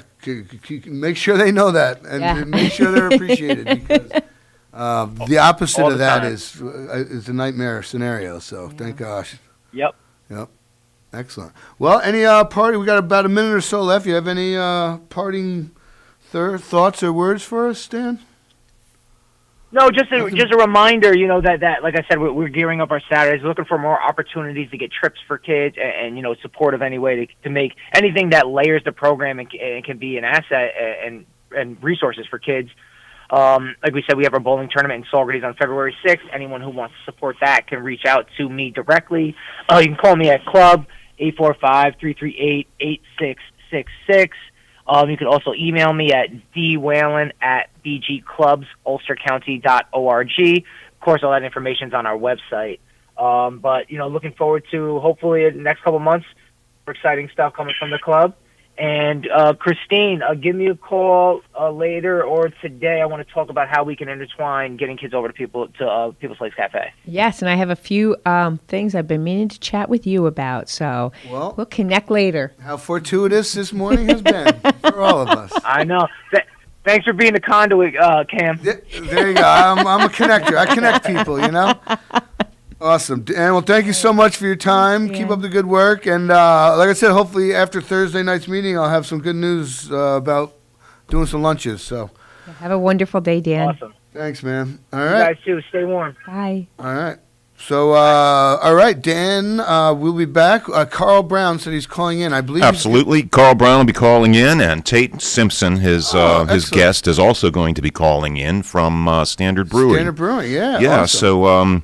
make sure they know that, and make sure they're appreciated, because the opposite of that is a nightmare scenario. So thank gosh. Yep. Excellent. Well, any party? We got about a minute or so left. You have any parting thoughts or words for us, Stan? No, just a reminder, that like I said, we're gearing up our Saturdays, looking for more opportunities to get trips for kids, and supportive any way to make anything that layers the program and can be an asset and resources for kids. Like we said, we have our bowling tournament in Saugerties on February 6th. Anyone who wants to support that can reach out to me directly. You can call me at Club 845-338-8666. You can also email me at dwhalen@bgclubsulstercounty.org. Of course, all that information is on our website. But looking forward to hopefully in the next couple months, exciting stuff coming from the club. And Christine, give me a call later or today. I want to talk about how we can intertwine getting kids over to People's Place Cafe. Yes, and I have a few things I've been meaning to chat with you about. So we'll connect later. How fortuitous this morning has been for all of us. I know. Thanks for being the conduit, Cam. There you go. I'm a connector. I connect people, Awesome. And well, thank you so much for your time. Keep up the good work. And like I said, hopefully after Thursday night's meeting, I'll have some good news about doing some lunches. So have a wonderful day, Dan. Awesome. Thanks, man. All You right. guys too. Stay warm. Bye. All right. So, all right, Dan, we'll be back. Carl Brown said he's calling in. I believe. Absolutely. Carl Brown will be calling in, and Tate Simpson, his guest, is also going to be calling in from Standard Brewing. Standard Brewing, yeah. Yeah, awesome. so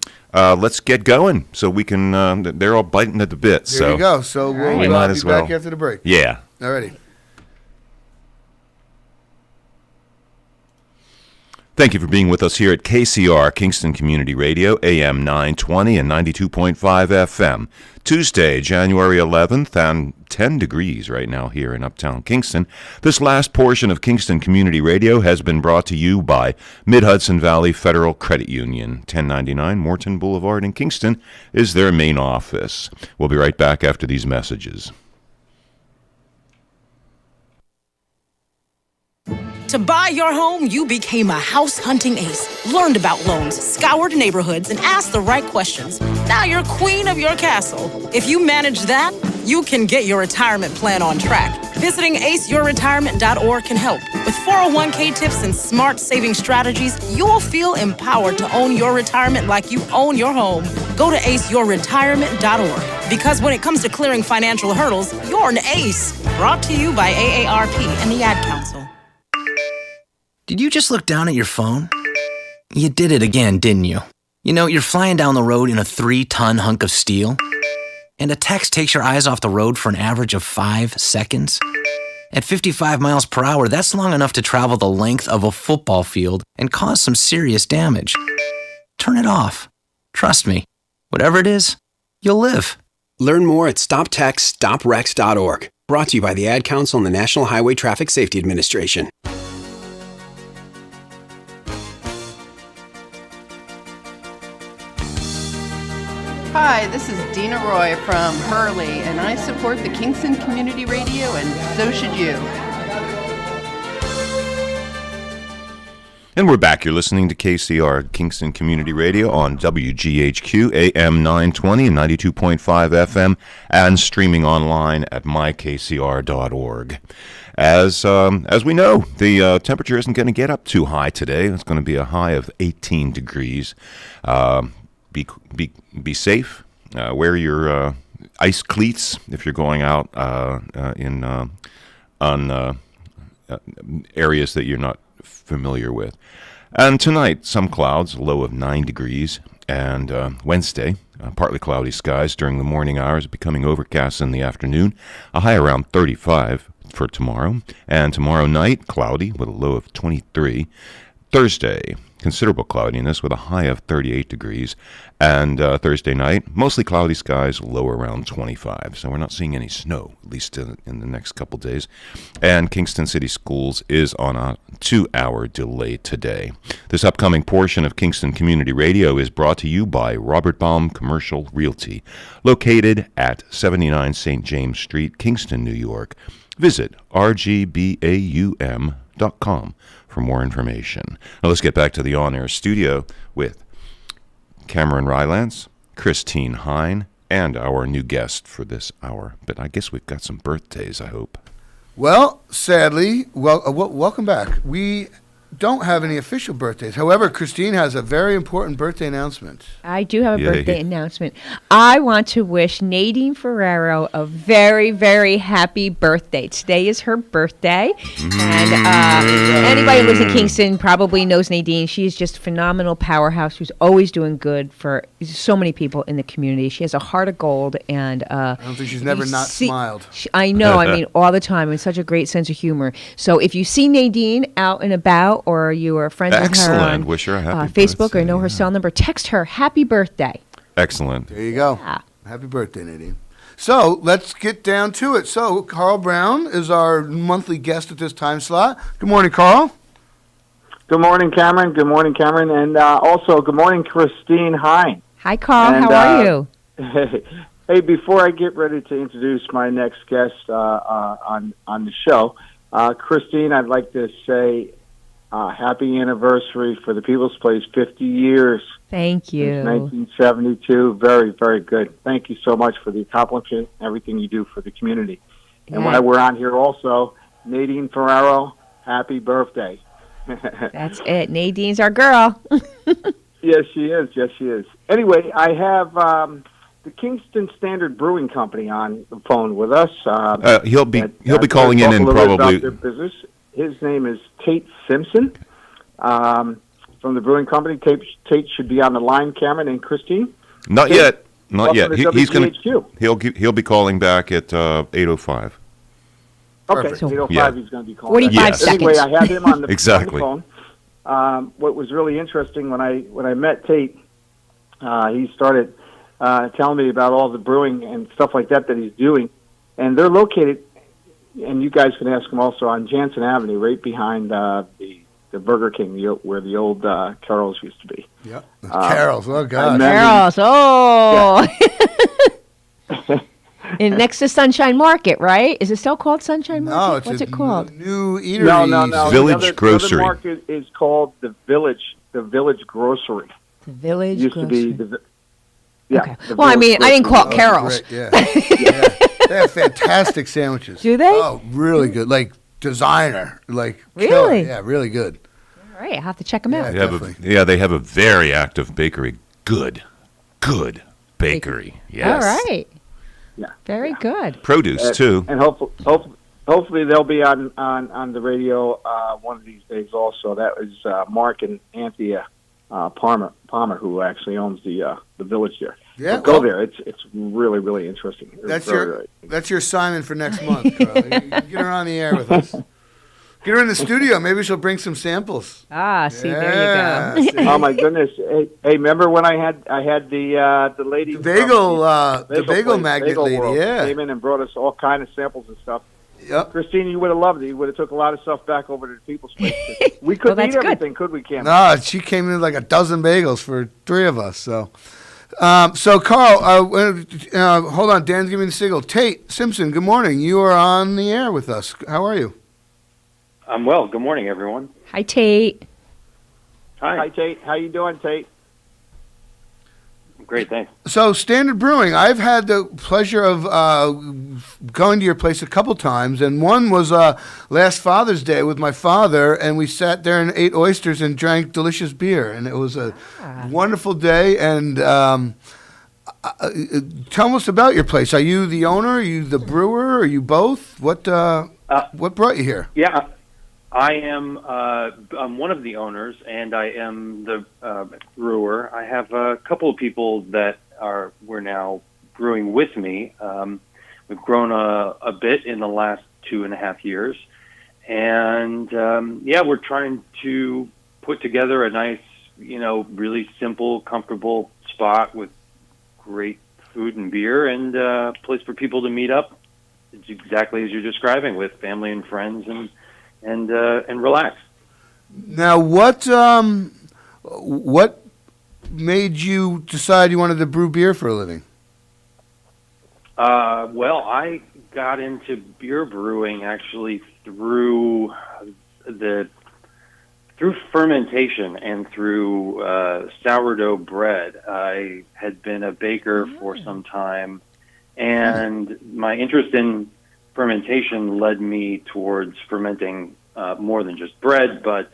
let's get going so we can, they're all biting at the bit. There you go. So we'll we might be as well. back after the break. Yeah. All righty. Thank you for being with us here at KCR, Kingston Community Radio, AM 920 and 92.5 FM. Tuesday, January 11th, and 10 degrees right now here in Uptown Kingston. This last portion of Kingston Community Radio has been brought to you by Mid-Hudson Valley Federal Credit Union. 1099 Morton Boulevard in Kingston is their main office. We'll be right back after these messages. To buy your home, you became a house hunting ace, learned about loans, scoured neighborhoods, and asked the right questions. Now you're queen of your castle. If you manage that, you can get your retirement plan on track. Visiting aceyourretirement.org can help. With 401k tips and smart saving strategies, you'll feel empowered to own your retirement like you own your home. Go to aceyourretirement.org. Because when it comes to clearing financial hurdles, you're an ace. Brought to you by AARP and the Ad Council. Did you just look down at your phone? You did it again, didn't you? You know, you're flying down the road in a 3-ton hunk of steel, and a text takes your eyes off the road for an average of 5 seconds. At 55 miles per hour, that's long enough to travel the length of a football field and cause some serious damage. Turn it off. Trust me, whatever it is, you'll live. Learn more at stoptextsstopwrecks.org. Brought to you by the Ad Council and the National Highway Traffic Safety Administration. Hi, this is Dina Roy from Hurley, and I support the Kingston Community Radio, and so should you. And we're back. You're listening to KCR, Kingston Community Radio, on WGHQ, AM 920 and 92.5 FM, and streaming online at mykcr.org. As we know, the temperature isn't going to get up too high today. It's going to be a high of 18 degrees. Be safe. Wear your ice cleats if you're going out on areas that you're not familiar with. And tonight, some clouds, a low of 9 degrees. And Wednesday, partly cloudy skies during the morning hours, becoming overcast in the afternoon. A high around 35 for tomorrow. And tomorrow night, cloudy with a low of 23. Thursday, considerable cloudiness with a high of 38 degrees. And Thursday night, mostly cloudy skies, low around 25. So we're not seeing any snow, at least in the next couple days. And Kingston City Schools is on a 2-hour delay today. This upcoming portion of Kingston Community Radio is brought to you by Robert Baum Commercial Realty, located at 79 St. James Street, Kingston, New York. Visit rgbaum.com for more information. Now let's get back to the on-air studio with Cameron Rylance, Christine Hine, and our new guest for this hour. But I guess we've got some birthdays, I hope. Well, sadly, welcome back. We don't have any official birthdays. However, Christine has a very important birthday announcement. I do have a birthday announcement. I want to wish Nadine Ferrero a very, very happy birthday. Today is her birthday. And anybody who lives in Kingston probably knows Nadine. She is just a phenomenal powerhouse who's always doing good for so many people in the community. She has a heart of gold. And I don't think she's never not smiled. I know. I mean, all the time. And such a great sense of humor. So if you see Nadine out and about, or you are friends with her on wish her a happy Facebook birthday, or know her cell number, text her happy birthday. Excellent. There you go. Yeah. Happy birthday, Nadine. So let's get down to it. So Carl Brown is our monthly guest at this time slot. Good morning, Carl. Good morning, Cameron. Good morning, Cameron. And also, good morning, Christine Hine. Hi, Carl. How are you? Hey, before I get ready to introduce my next guest on the show, Christine, I'd like to say happy anniversary for the People's Place, 50 years. Thank you. Since 1972. Very, very good. Thank you so much for the accomplishment, everything you do for the community. Yeah. And while we're on here also, Nadine Ferrero, happy birthday. That's it. Nadine's our girl. Yes, she is. Yes, she is. Anyway, I have the Kingston Standard Brewing Company on the phone with us. He'll be calling in and probably. Their business. His name is Tate Simpson from the brewing company. Tate should be on the line. Cameron and Christine. Not Tate, yet. Not yet. He's going to. He'll be calling back at 8:05. Okay, Perfect. 8:05. Yeah. He's going to be calling. 45 back. seconds. Anyway, I had him on the, Exactly. on the phone. What was really interesting when I met Tate, he started telling me about all the brewing and stuff like that he's doing, and they're located. And you guys can ask him also on Jansen Avenue, right behind the Burger King, where the old Carol's used to be. Yep, Carol's. Oh God, Carol's. Oh. Yeah. And next to Sunshine Market, right? Is it still called Sunshine Market? No, it's What's it called? New eatery. No. Village Grocery. The other market is called the Village Grocery. The Village Used Grocery. to be yeah. Okay. Well, I mean, I didn't call it Carol's. Great, yeah. They have fantastic sandwiches. Do they? Oh, really good. Like designer. Like Really? killer. Yeah, really good. All right, I have to check them out. They have a very active bakery. Good bakery. Yes. All right. Yeah. Very good. Produce too. And hopefully they'll be on the radio one of these days. Also, that was Mark and Anthea Palmer, who actually owns the village there. Yeah, so go there. It's really, really interesting. That's your assignment for next month, Carl. You get her on the air with us. Get her in the studio. Maybe she'll bring some samples. See, there you go. Oh my goodness! Hey, remember when I had the lady, the bagel magnet Bagel lady, World yeah, came in and brought us all kind of samples and stuff. Yep. Christine, you would have loved it. You would have took a lot of stuff back over to the People's Place. We couldn't eat everything, could we, Cam? No, she came in like a dozen bagels for 3 of us. So Carl, hold on. Dan's giving me the signal. Tate Simpson, good morning. You are on the air with us. How are you? I'm well. Good morning, everyone. Hi, Tate. Hi, Tate. How you doing, Tate? Great, thanks. So, Standard Brewing, I've had the pleasure of going to your place a couple times, and one was last Father's Day with my father, and we sat there and ate oysters and drank delicious beer, and it was a wonderful day. And tell us about your place. Are you the owner? Are you the brewer? Are you both? What brought you here? Yeah, I am. I'm one of the owners, and I am the brewer. I have a couple of people that we're now brewing with me. We've grown a bit in the last 2.5 years, and we're trying to put together a nice, really simple, comfortable spot with great food and beer, and a place for people to meet up. It's exactly as you're describing, with family and friends and relax. Now, what made you decide you wanted to brew beer for a living? Well, I got into beer brewing actually through fermentation and through sourdough bread. I had been a baker for some time, and my interest in fermentation led me towards fermenting more than just bread, but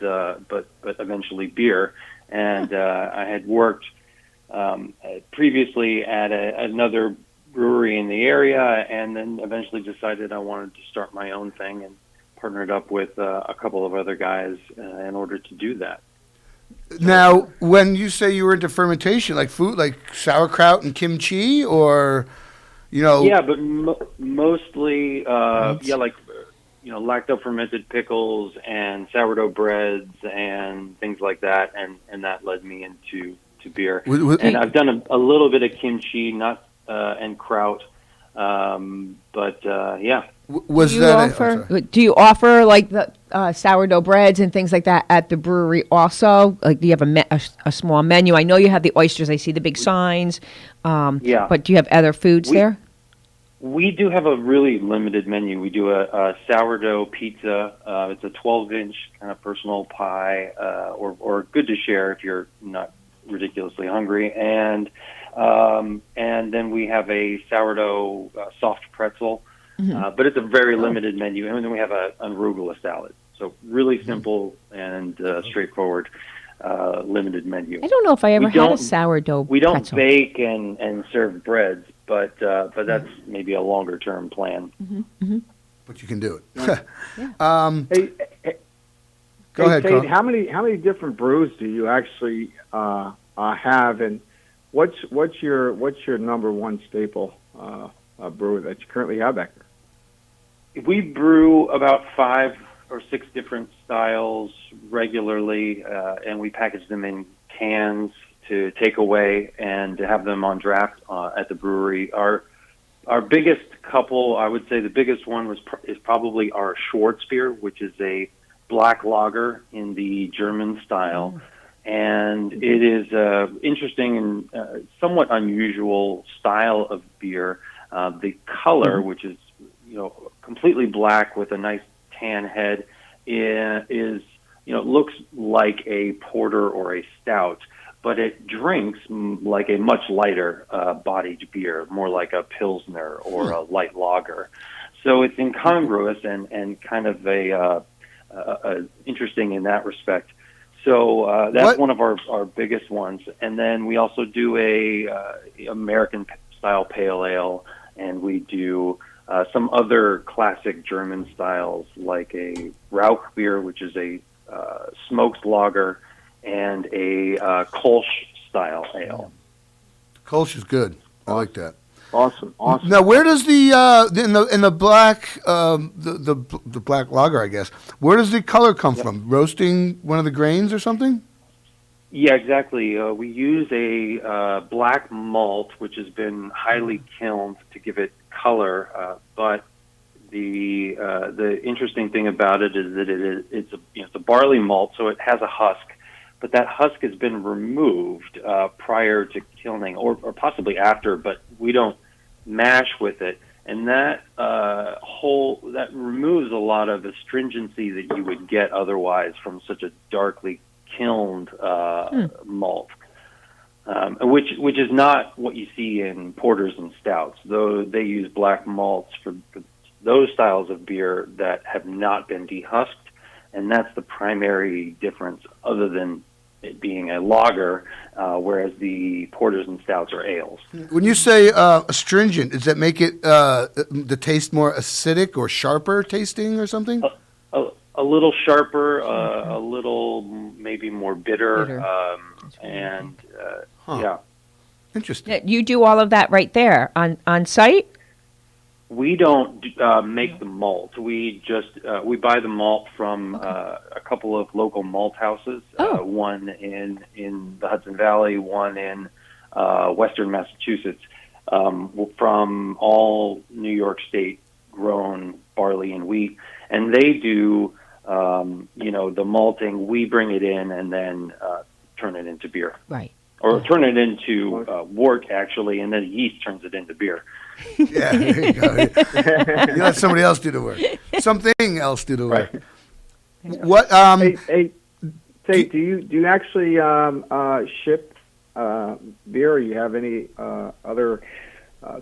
eventually beer. And I had worked previously at another brewery in the area, and then eventually decided I wanted to start my own thing, and partnered up with a couple of other guys in order to do that. Now, when you say you were into fermentation, like food, like sauerkraut and kimchi, or Yeah, but mostly, like lacto-fermented pickles and sourdough breads and things like that, and that led me into beer. And I've done a little bit of kimchi, and kraut, but yeah. Do you offer like the sourdough breads and things like that at the brewery also? Like, do you have a small menu? I know you have the oysters. I see the big signs. Yeah. But do you have other foods there? We do have a really limited menu. We do a sourdough pizza. It's a 12-inch kind of personal pie, or good to share if you're not ridiculously hungry. And then we have a sourdough soft pretzel. But it's a very limited menu. And then we have an arugula salad. So really simple and straightforward. limited menu. I don't know if I ever We had a don't- sourdough We don't pretzel. bake and serve breads, but that's maybe a longer term plan. But you can do it. Go ahead, Tate, Carl. how many different brews do you actually have, and what's your number one staple brew that you currently have back there? We brew about 5 or 6 different styles regularly, and we package them in cans to take away and to have them on draft at the brewery. Our biggest couple, I would say the biggest one is probably our Schwartz Beer, which is a black lager in the German style. And it is interesting and somewhat unusual style of beer. The color, which is completely black with a nice tan head, is looks like a porter or a stout, but it drinks like a much lighter bodied beer, more like a pilsner or a light lager. So it's incongruous and kind of a interesting in that respect. So that's one of our biggest ones. And then we also do a American style pale ale, and we do some other classic German styles like a Rauch beer, which is a smoked lager, and a Kolsch style ale. Kolsch is good. I like that. Awesome. Now, where does in the black the black lager, I guess, where does the color come from? Roasting one of the grains or something? Yeah, exactly. We use a black malt, which has been highly kilned to give it color. But the interesting thing about it is that it's a barley malt, so it has a husk. But that husk has been removed prior to kilning, or possibly after. But we don't mash with it, and that that removes a lot of astringency that you would get otherwise from such a darkly kilned malt, which is not what you see in porters and stouts. Though they use black malts for those styles of beer that have not been dehusked, and that's the primary difference, other than it being a lager, whereas the porters and stouts are ales. When you say astringent, does that make it the taste more acidic or sharper tasting or something? A little sharper, a little maybe more bitter. And yeah. Interesting. You do all of that right there on site? We don't make the malt. We just we buy the malt from a couple of local malt houses. One in the Hudson Valley, one in Western Massachusetts, from all New York State grown barley and wheat, and they do the malting. We bring it in and then turn it into beer. Right. Or turn it into wort, actually, and then yeast turns it into beer. Yeah, there you go. You let somebody else do the work. Something else do the work. Right. What? Hey, Tate, do you actually ship beer? Or you have any other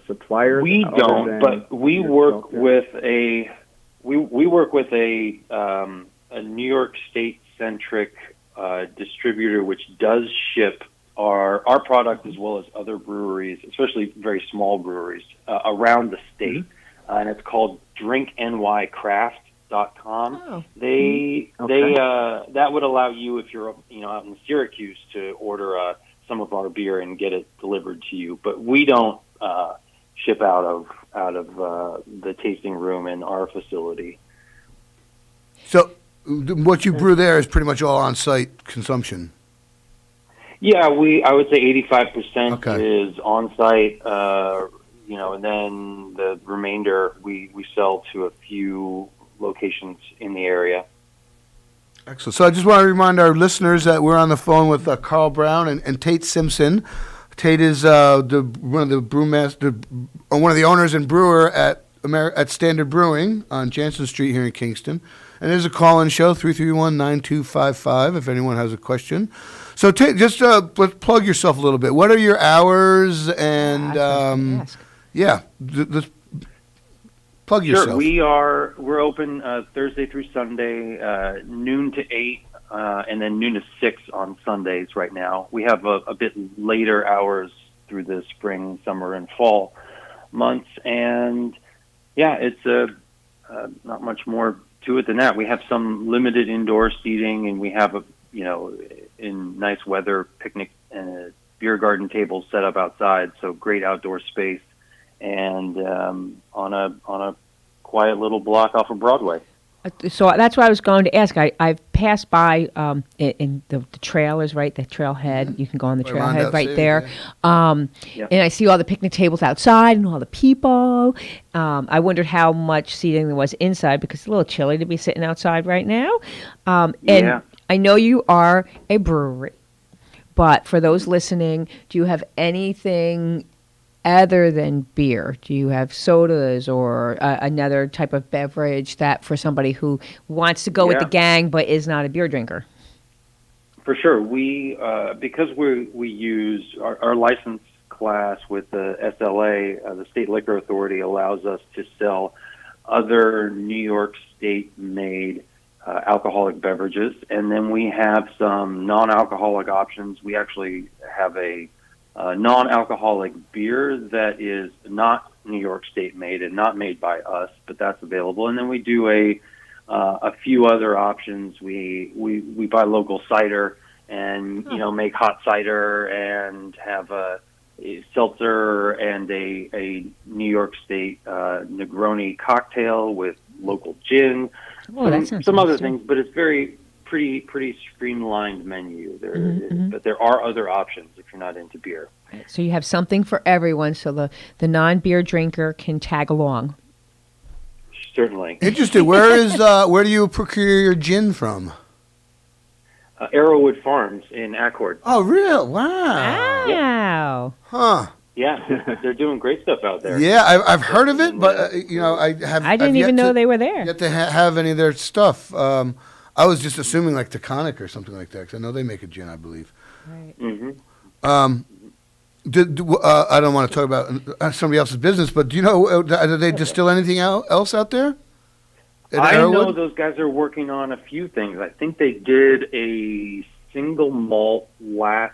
suppliers? We don't, but we work with a we work with a New York State centric distributor which does ship our product as well as other breweries, especially very small breweries around the state, and it's called drinknycraft.com. Oh. They that would allow you, if you're out in Syracuse, to order some of our beer and get it delivered to you. But we don't ship out of the tasting room in our facility. So, what you brew there is pretty much all on-site consumption. Yeah, I would say 85% is on site, and then the remainder we sell to a few locations in the area. Excellent. So I just want to remind our listeners that we're on the phone with Carl Brown and Tate Simpson. Tate is one of the owners and brewer at Standard Brewing on Jansen Street here in Kingston. And there's a call-in show, 331-9255, if anyone has a question. So just plug yourself a little bit. What are your hours? And let's plug yourself. Sure, we're open Thursday through Sunday, noon to 8 and then noon to 6 on Sundays right now. We have a bit later hours through the spring, summer, and fall months. And, yeah, it's not much more to it than that. We have some limited indoor seating, and we have, in nice weather, picnic and beer garden tables set up outside, so great outdoor space, and on a quiet little block off of Broadway. So that's what I was going to ask. I've passed by in the trailers, right? The trailhead. You can go on the trailhead right there. And I see all the picnic tables outside and all the people. I wondered how much seating there was inside because it's a little chilly to be sitting outside right now. And I know you are a brewery, but for those listening, do you have anything other than beer? Do you have sodas or another type of beverage that for somebody who wants to go with the gang but is not a beer drinker? For sure. We because we use our license class with the SLA, the State Liquor Authority, allows us to sell other New York State-made alcoholic beverages, and then we have some non-alcoholic options. We actually have a non-alcoholic beer that is not New York State made and not made by us, but that's available. And then we do a few other options. We buy local cider and make hot cider and have a seltzer and a New York State Negroni cocktail with local gin. Oh, that sounds some other things, but it's pretty streamlined menu there, but there are other options if you're not into beer. So you have something for everyone, so the non-beer drinker can tag along. Certainly. Interesting. Where do you procure your gin from? Arrowwood Farms in Accord. Oh, real? Wow. Wow. Huh. Yeah, they're doing great stuff out there. Yeah, I've heard of it, but I didn't even know they were there. Yet to have any of their stuff. I was just assuming like Taconic or something like that because I know they make a gin, I believe. Right. Mm-hmm. I don't want to talk about somebody else's business, but do you know, do they distill anything else out there? I know those guys are working on a few things. I think they did a single malt a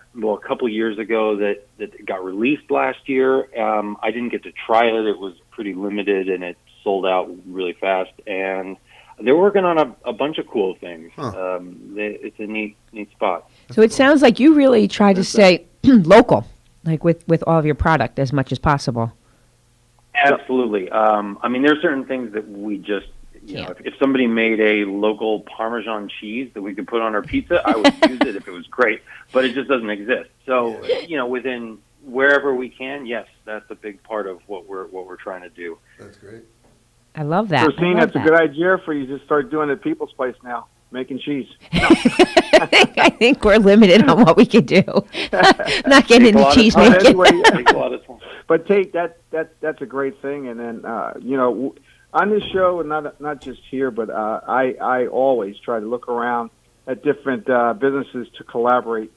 couple years ago that got released last year. I didn't get to try it. It was pretty limited, and it sold out really fast. And they're working on a bunch of cool things. Huh. It's a neat spot. So it sounds like you really try to stay local, like with all of your product as much as possible. Absolutely. I mean, there are certain things that we just, if somebody made a local Parmesan cheese that we could put on our pizza, I would use it if it was great, but it just doesn't exist. So, within wherever we can, yes, that's a big part of what we're trying to do. That's great. I love that. Christine, that's a good idea for you to start doing it at People's Place now, making cheese. I think we're limited on what we can do. Not getting into cheese making. Anyway, but Tate, that's a great thing. And then on this show, and not just here, but I always try to look around at different businesses to collaborate,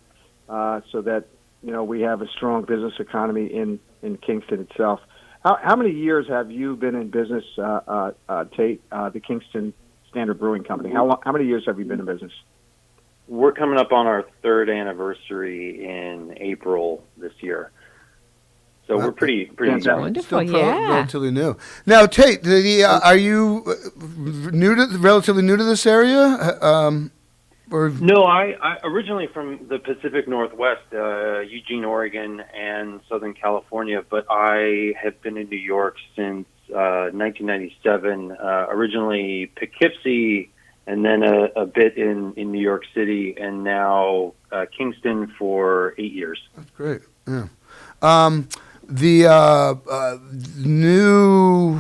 so that we have a strong business economy in Kingston itself. How many years have you been in business, Tate, the Kingston Standard Brewing Company? How many years have you been in business? We're coming up on our third anniversary in April this year. So we're pretty wonderful. Still relatively new. Now, Tate, are you relatively new to this area? No, I originally from the Pacific Northwest, Eugene, Oregon, and Southern California, but I have been in New York since 1997. Originally Poughkeepsie, and then a bit in New York City, and now Kingston for 8 years. That's great. Yeah. The new,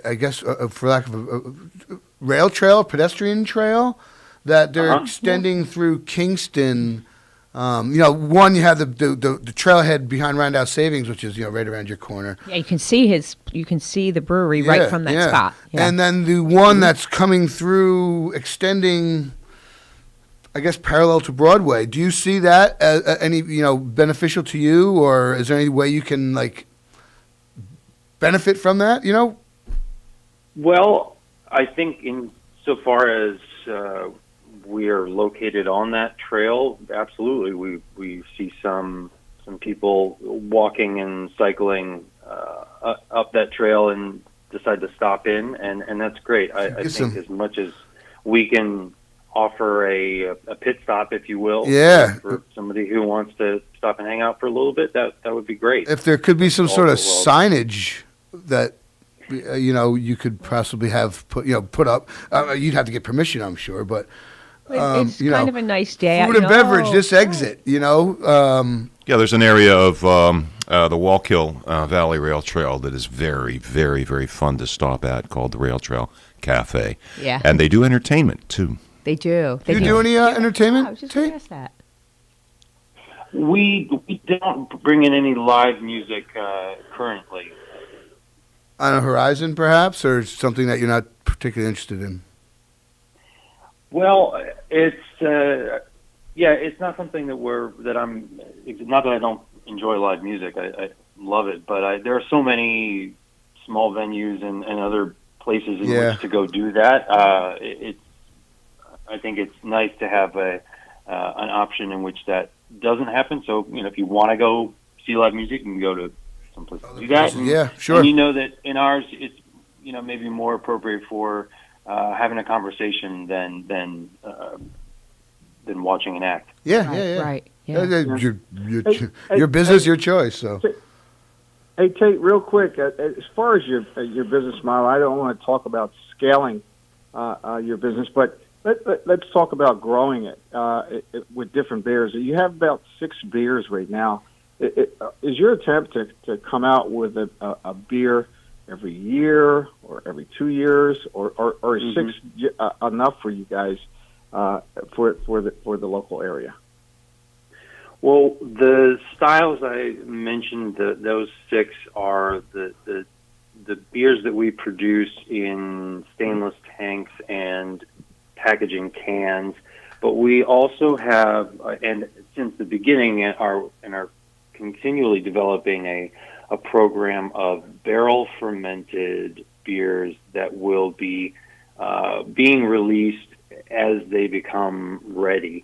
I guess, for lack of a rail trail, pedestrian trail that they're extending through Kingston. One, you have the trailhead behind Randall Savings, which is right around your corner. Yeah, you can see the brewery right from that spot. Yeah. And then the one that's coming through, extending, I guess, parallel to Broadway. Do you see that as any beneficial to you, or is there any way you can benefit from that? Well, I think in so far as we are located on that trail, absolutely, we see some people walking and cycling up that trail and decide to stop in, and that's great. I think as much as we can offer a pit stop, if you will, for somebody who wants to stop and hang out for a little bit, that would be great. If there could be some sort of signage that you could possibly have put up, you'd have to get permission, I'm sure, but it's kind of a nice day. Food and beverage, this exit, Yeah, there's an area of the Wallkill Valley Rail Trail that is very, very, very fun to stop at, called the Rail Trail Cafe. Yeah. And they do entertainment, too. They do. Do you do any entertainment? I was just going to ask that. We don't bring in any live music currently. On a horizon, perhaps, or something that you're not particularly interested in? Well, it's it's not something that I'm. Not that I don't enjoy live music. I love it, but there are so many small venues and other places in which to go do that. I think it's nice to have an option in which that doesn't happen. So if you want to go see live music, you can go to someplace to do that. Yeah, sure. And you know that in ours, it's maybe more appropriate for having a conversation than watching an act. Right. Yeah. Your business, your choice. So. Hey, Tate, real quick, as far as your business model, I don't want to talk about scaling your business, but let's talk about growing it with different beers. You have about 6 beers right now. Is your attempt to come out with a beer every year or every 2 years, or is 6 enough for you guys for the local area? Well, the styles I mentioned, those 6 are the beers that we produce in stainless tanks and packaging cans. But we also have, and since the beginning, are continually developing a program of barrel fermented beers that will be being released as they become ready.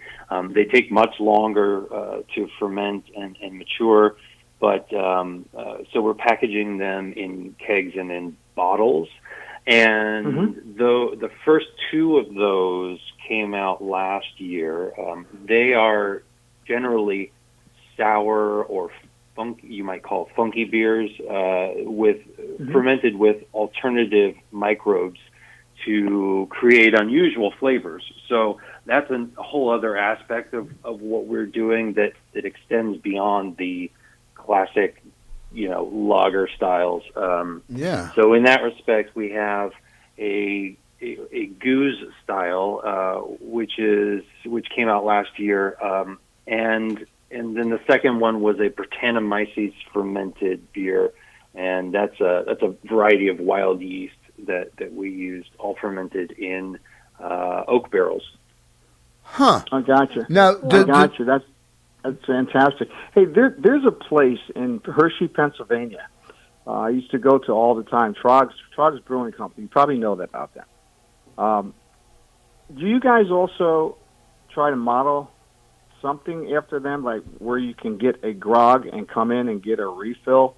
They take much longer to ferment and mature, but so we're packaging them in kegs and in bottles. And though the first 2 of those came out last year, they are generally sour or funky, you might call funky beers, fermented with alternative microbes to create unusual flavors. So that's a whole other aspect of what we're doing that extends beyond the classic, lager styles. So in that respect, we have a goose style, which came out last year, and then the second one was a Brettanomyces fermented beer, and that's a variety of wild yeast that we used, all fermented in oak barrels. Huh. I gotcha. Now, I gotcha. That's fantastic. Hey, there's a place in Hershey, Pennsylvania. I used to go to all the time. Trog's Brewing Company. You probably know about that. Do you guys also try to model something after them, like where you can get a grog and come in and get a refill?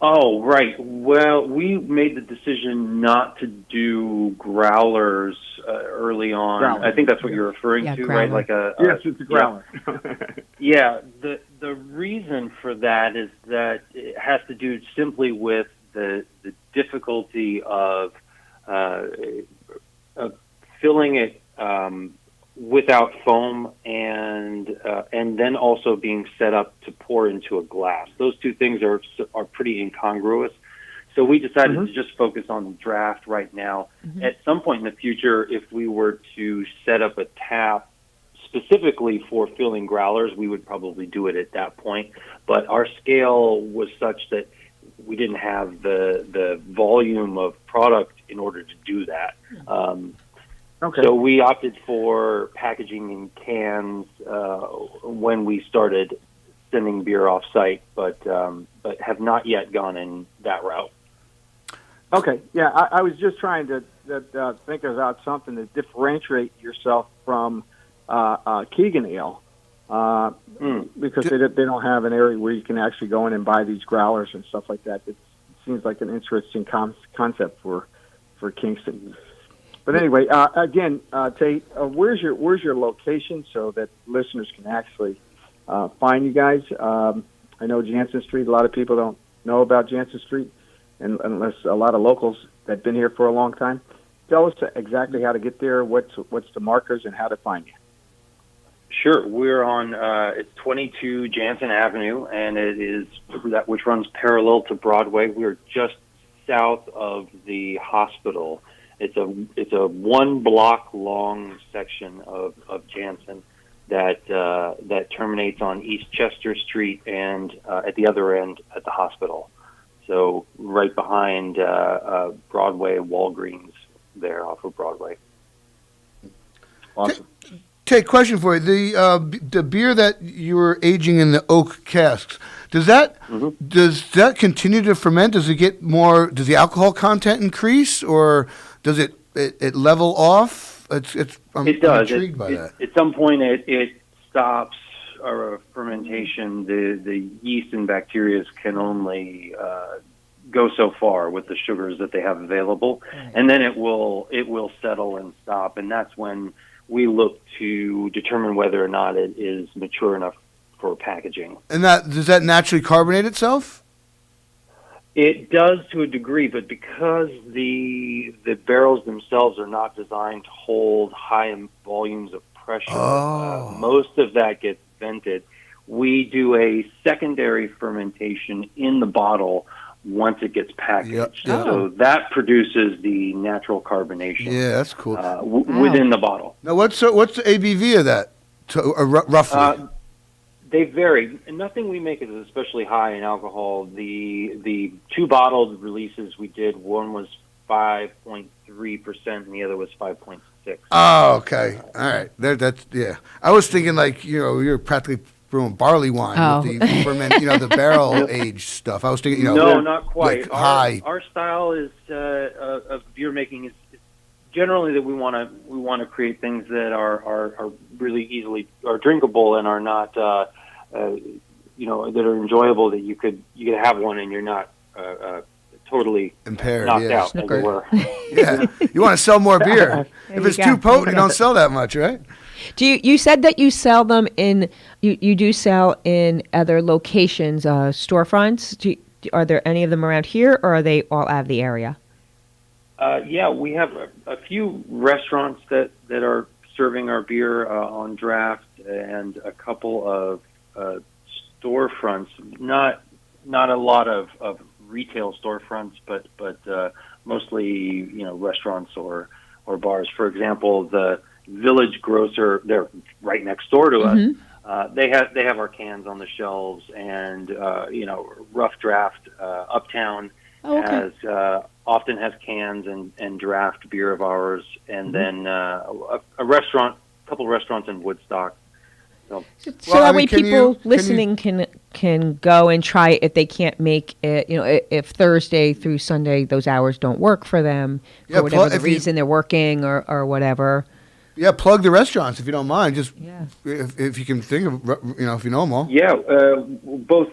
Oh, right. Well, we made the decision not to do growlers early on. Growler. I think that's what you're referring to, growler. right? Like yes, it's a growler. Yeah. The reason for that is that it has to do simply with the difficulty of filling it without foam and then also being set up to pour into a glass. Those two things are pretty incongruous. So we decided to just focus on draft right now. At some point in the future, if we were to set up a tap specifically for filling growlers, we would probably do it at that point. But our scale was such that we didn't have the volume of product in order to do that. Okay. So we opted for packaging in cans when we started sending beer off site, but have not yet gone in that route. Okay. Yeah, I was just trying to that think about something to differentiate yourself from Keegan Ale, because they don't have an area where you can actually go in and buy these growlers and stuff like that. It seems like an interesting concept for Kingston. But anyway, again, Tate, where's your location so that listeners can actually find you guys? I know Jansen Street. A lot of people don't know about Jansen Street, and unless a lot of locals that've been here for a long time. Tell us exactly how to get there. What's the markers and how to find you? Sure, we're on it's 22 Jansen Avenue, and it is that which runs parallel to Broadway. We're just south of the hospital. It's a 1 block long section of Jansen that terminates on East Chester Street and at the other end at the hospital. So right behind Broadway, Walgreens, there off of Broadway. Awesome. Tate, question for you: the beer that you were aging in the oak casks, does that continue to ferment? Does it get more? Does the alcohol content increase, or does it level off? I'm intrigued by that. At some point, it stops fermentation. The yeast and bacteria can only go so far with the sugars that they have available, and then it will settle and stop, and that's when we look to determine whether or not it is mature enough for packaging. And does that naturally carbonate itself? It does to a degree, but because the barrels themselves are not designed to hold high volumes of pressure, most of that gets vented. We do a secondary fermentation in the bottle once it gets packaged. So that produces the natural carbonation. Yeah, that's cool. Within the bottle. Now, what's the ABV of that, roughly? They vary. And nothing we make is especially high in alcohol. The 2 bottled releases we did, one was 5.3% and the other was 5.6. Oh, okay. All right. That's I was thinking you're practically brewing barley wine with the ferment, the barrel aged stuff. I was thinking, no, not quite. High. Our style is of beer making is generally that we want to create things that are really easily are drinkable and are not that are enjoyable, that you could have one and you're not totally impaired, knocked out, as it were. Yeah, you want to sell more beer. If it's too potent, you don't sell that much, right? You said that you sell them you do sell in other locations, storefronts. Are there any of them around here, or are they all out of the area? Yeah, we have a few restaurants that are serving our beer on draft, and a couple of storefronts. Not a lot of retail storefronts, but mostly restaurants or bars. For example, the Village Grocer, they're right next door to us. They have our cans on the shelves, and Rough Draft Uptown often has cans and draft beer of ours, and then a couple restaurants in Woodstock. So that way people listening can go and try it if they can't make it. If Thursday through Sunday those hours don't work for them for whatever the reason they're working or whatever. Yeah, plug the restaurants if you don't mind. Just if you can think of, if you know them all. Yeah, both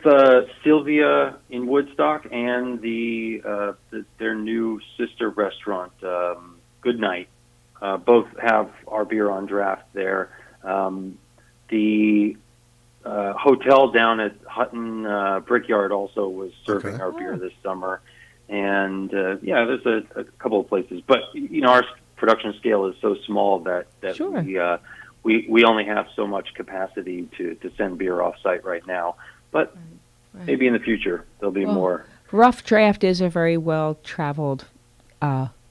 Sylvia in Woodstock and their new sister restaurant, Good Night, both have our beer on draft there. The hotel down at Hutton Brickyard also was serving our beer this summer, and there's a couple of places, but our production scale is so small that we only have so much capacity to send beer off site right now. But maybe in the future there'll be more. Rough Draft is a very well traveled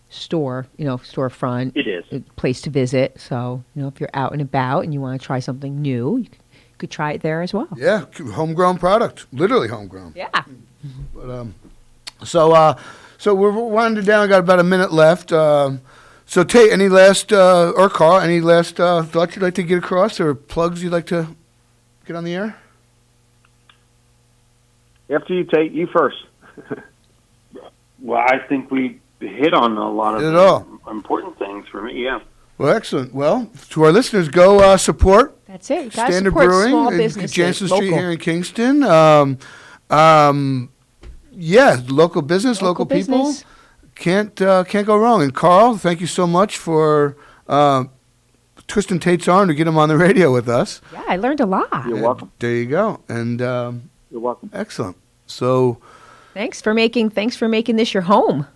store, storefront. It is a place to visit. So if you're out and about and you want to try something new, you could try it there as well. Yeah, homegrown product, literally homegrown. Yeah. But so we're winding down. Got about a minute left. So, Tate, any last, or Carl, any last thoughts you'd like to get across, or plugs you'd like to get on the air? After you, Tate, you first. Well, I think we hit on a lot of Hit it all. important things for me. Yeah. Well, excellent. Well, to our listeners, go support. That's it. Gotta Standard support Brewing small in businesses, Jansen Street local. here in Kingston. Yeah, local business, local people. business. Can't go wrong. And Carl, thank you so much for twisting Tate's arm to get him on the radio with us. Yeah, I learned a lot. You're welcome. There you go. And You're welcome. excellent. So Thanks for making this your home.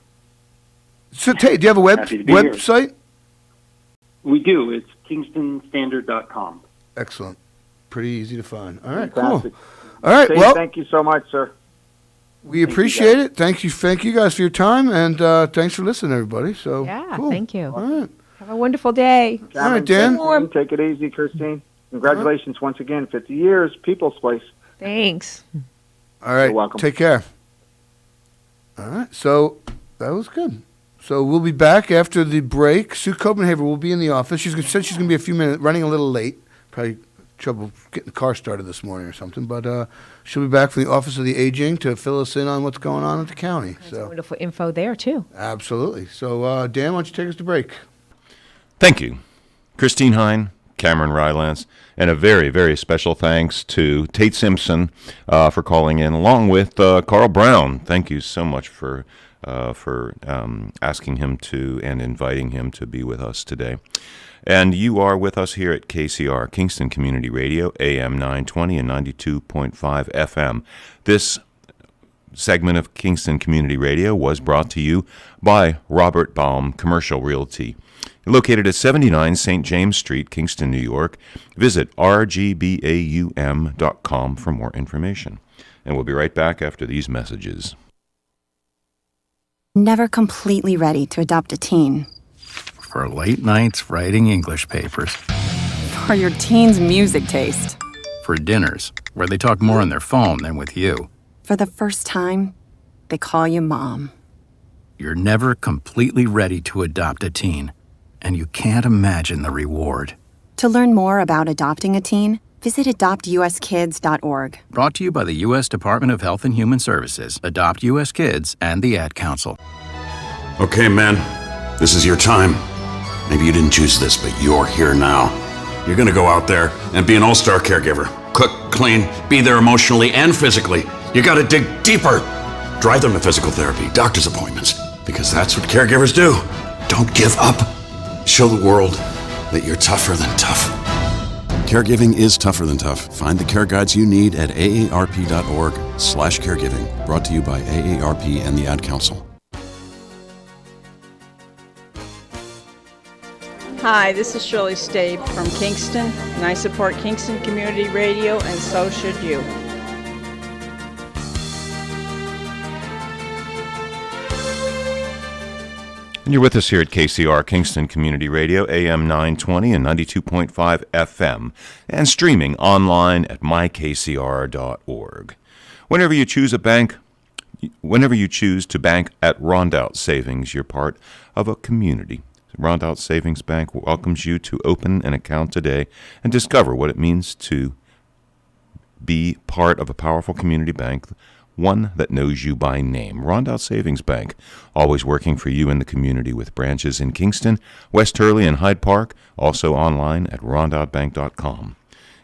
Tate, do you have a Happy to be here. website? We do. It's KingstonStandard.com. Excellent. Pretty easy to find. All right, Fantastic. cool. All right, Tate, well, thank you so much, sir. we appreciate it. Thank you guys for your time, and thanks for listening, everybody. So Yeah, cool. thank you. All right. Have a wonderful day. All right, Dan. Take it easy, Christine. Congratulations once again, 50 years, People's Place. Thanks. All right. You're welcome. Take care. All right. So that was good. So we'll be back after the break. Sue Copenhaver will be in the office. Said she's going to be a few minutes, running a little late. Probably trouble getting the car started this morning or something. But she'll be back from the Office of the Aging to fill us in on what's going on at the county. Some wonderful info there, too. Absolutely. So, Dan, why don't you take us to break? Thank you, Christine Hine, Cameron Rylance, and a very, very special thanks to Tate Simpson for calling in, along with Carl Brown. Thank you so much for asking him to and inviting him to be with us today. And you are with us here at KCR, Kingston Community Radio, AM 920 and 92.5 FM. This segment of Kingston Community Radio was brought to you by Robert Baum Commercial Realty. Located at 79 St. James Street, Kingston, New York. Visit rgbaum.com for more information. And we'll be right back after these messages. Never completely ready to adopt a teen. For late nights writing English papers. For your teen's music taste. For dinners where they talk more on their phone than with you. For the first time, they call you mom. You're never completely ready to adopt a teen, and you can't imagine the reward. To learn more about adopting a teen, visit adoptuskids.org. Brought to you by the U.S. Department of Health and Human Services, Adopt U.S. Kids, and the Ad Council. Okay, man, this is your time. Maybe you didn't choose this, but you're here now. You're gonna go out there and be an all-star caregiver. Cook, clean, be there emotionally and physically. You gotta dig deeper. Drive them to physical therapy, doctor's appointments, because that's what caregivers do. Don't give up. Show the world that you're tougher than tough. Caregiving is tougher than tough. Find the care guides you need at aarp.org/caregiving. Brought to you by AARP and the Ad Council. Hi, this is Shirley Stabe from Kingston, and I support Kingston Community Radio, and so should you. And you're with us here at KCR, Kingston Community Radio, AM 920 and 92.5 FM, and streaming online at mykcr.org. Whenever you choose to bank at Rondout Savings, you're part of a community. Rondout Savings Bank welcomes you to open an account today and discover what it means to be part of a powerful community bank, one that knows you by name. Rondout Savings Bank, always working for you in the community with branches in Kingston, West Hurley, and Hyde Park, also online at rondoutbank.com.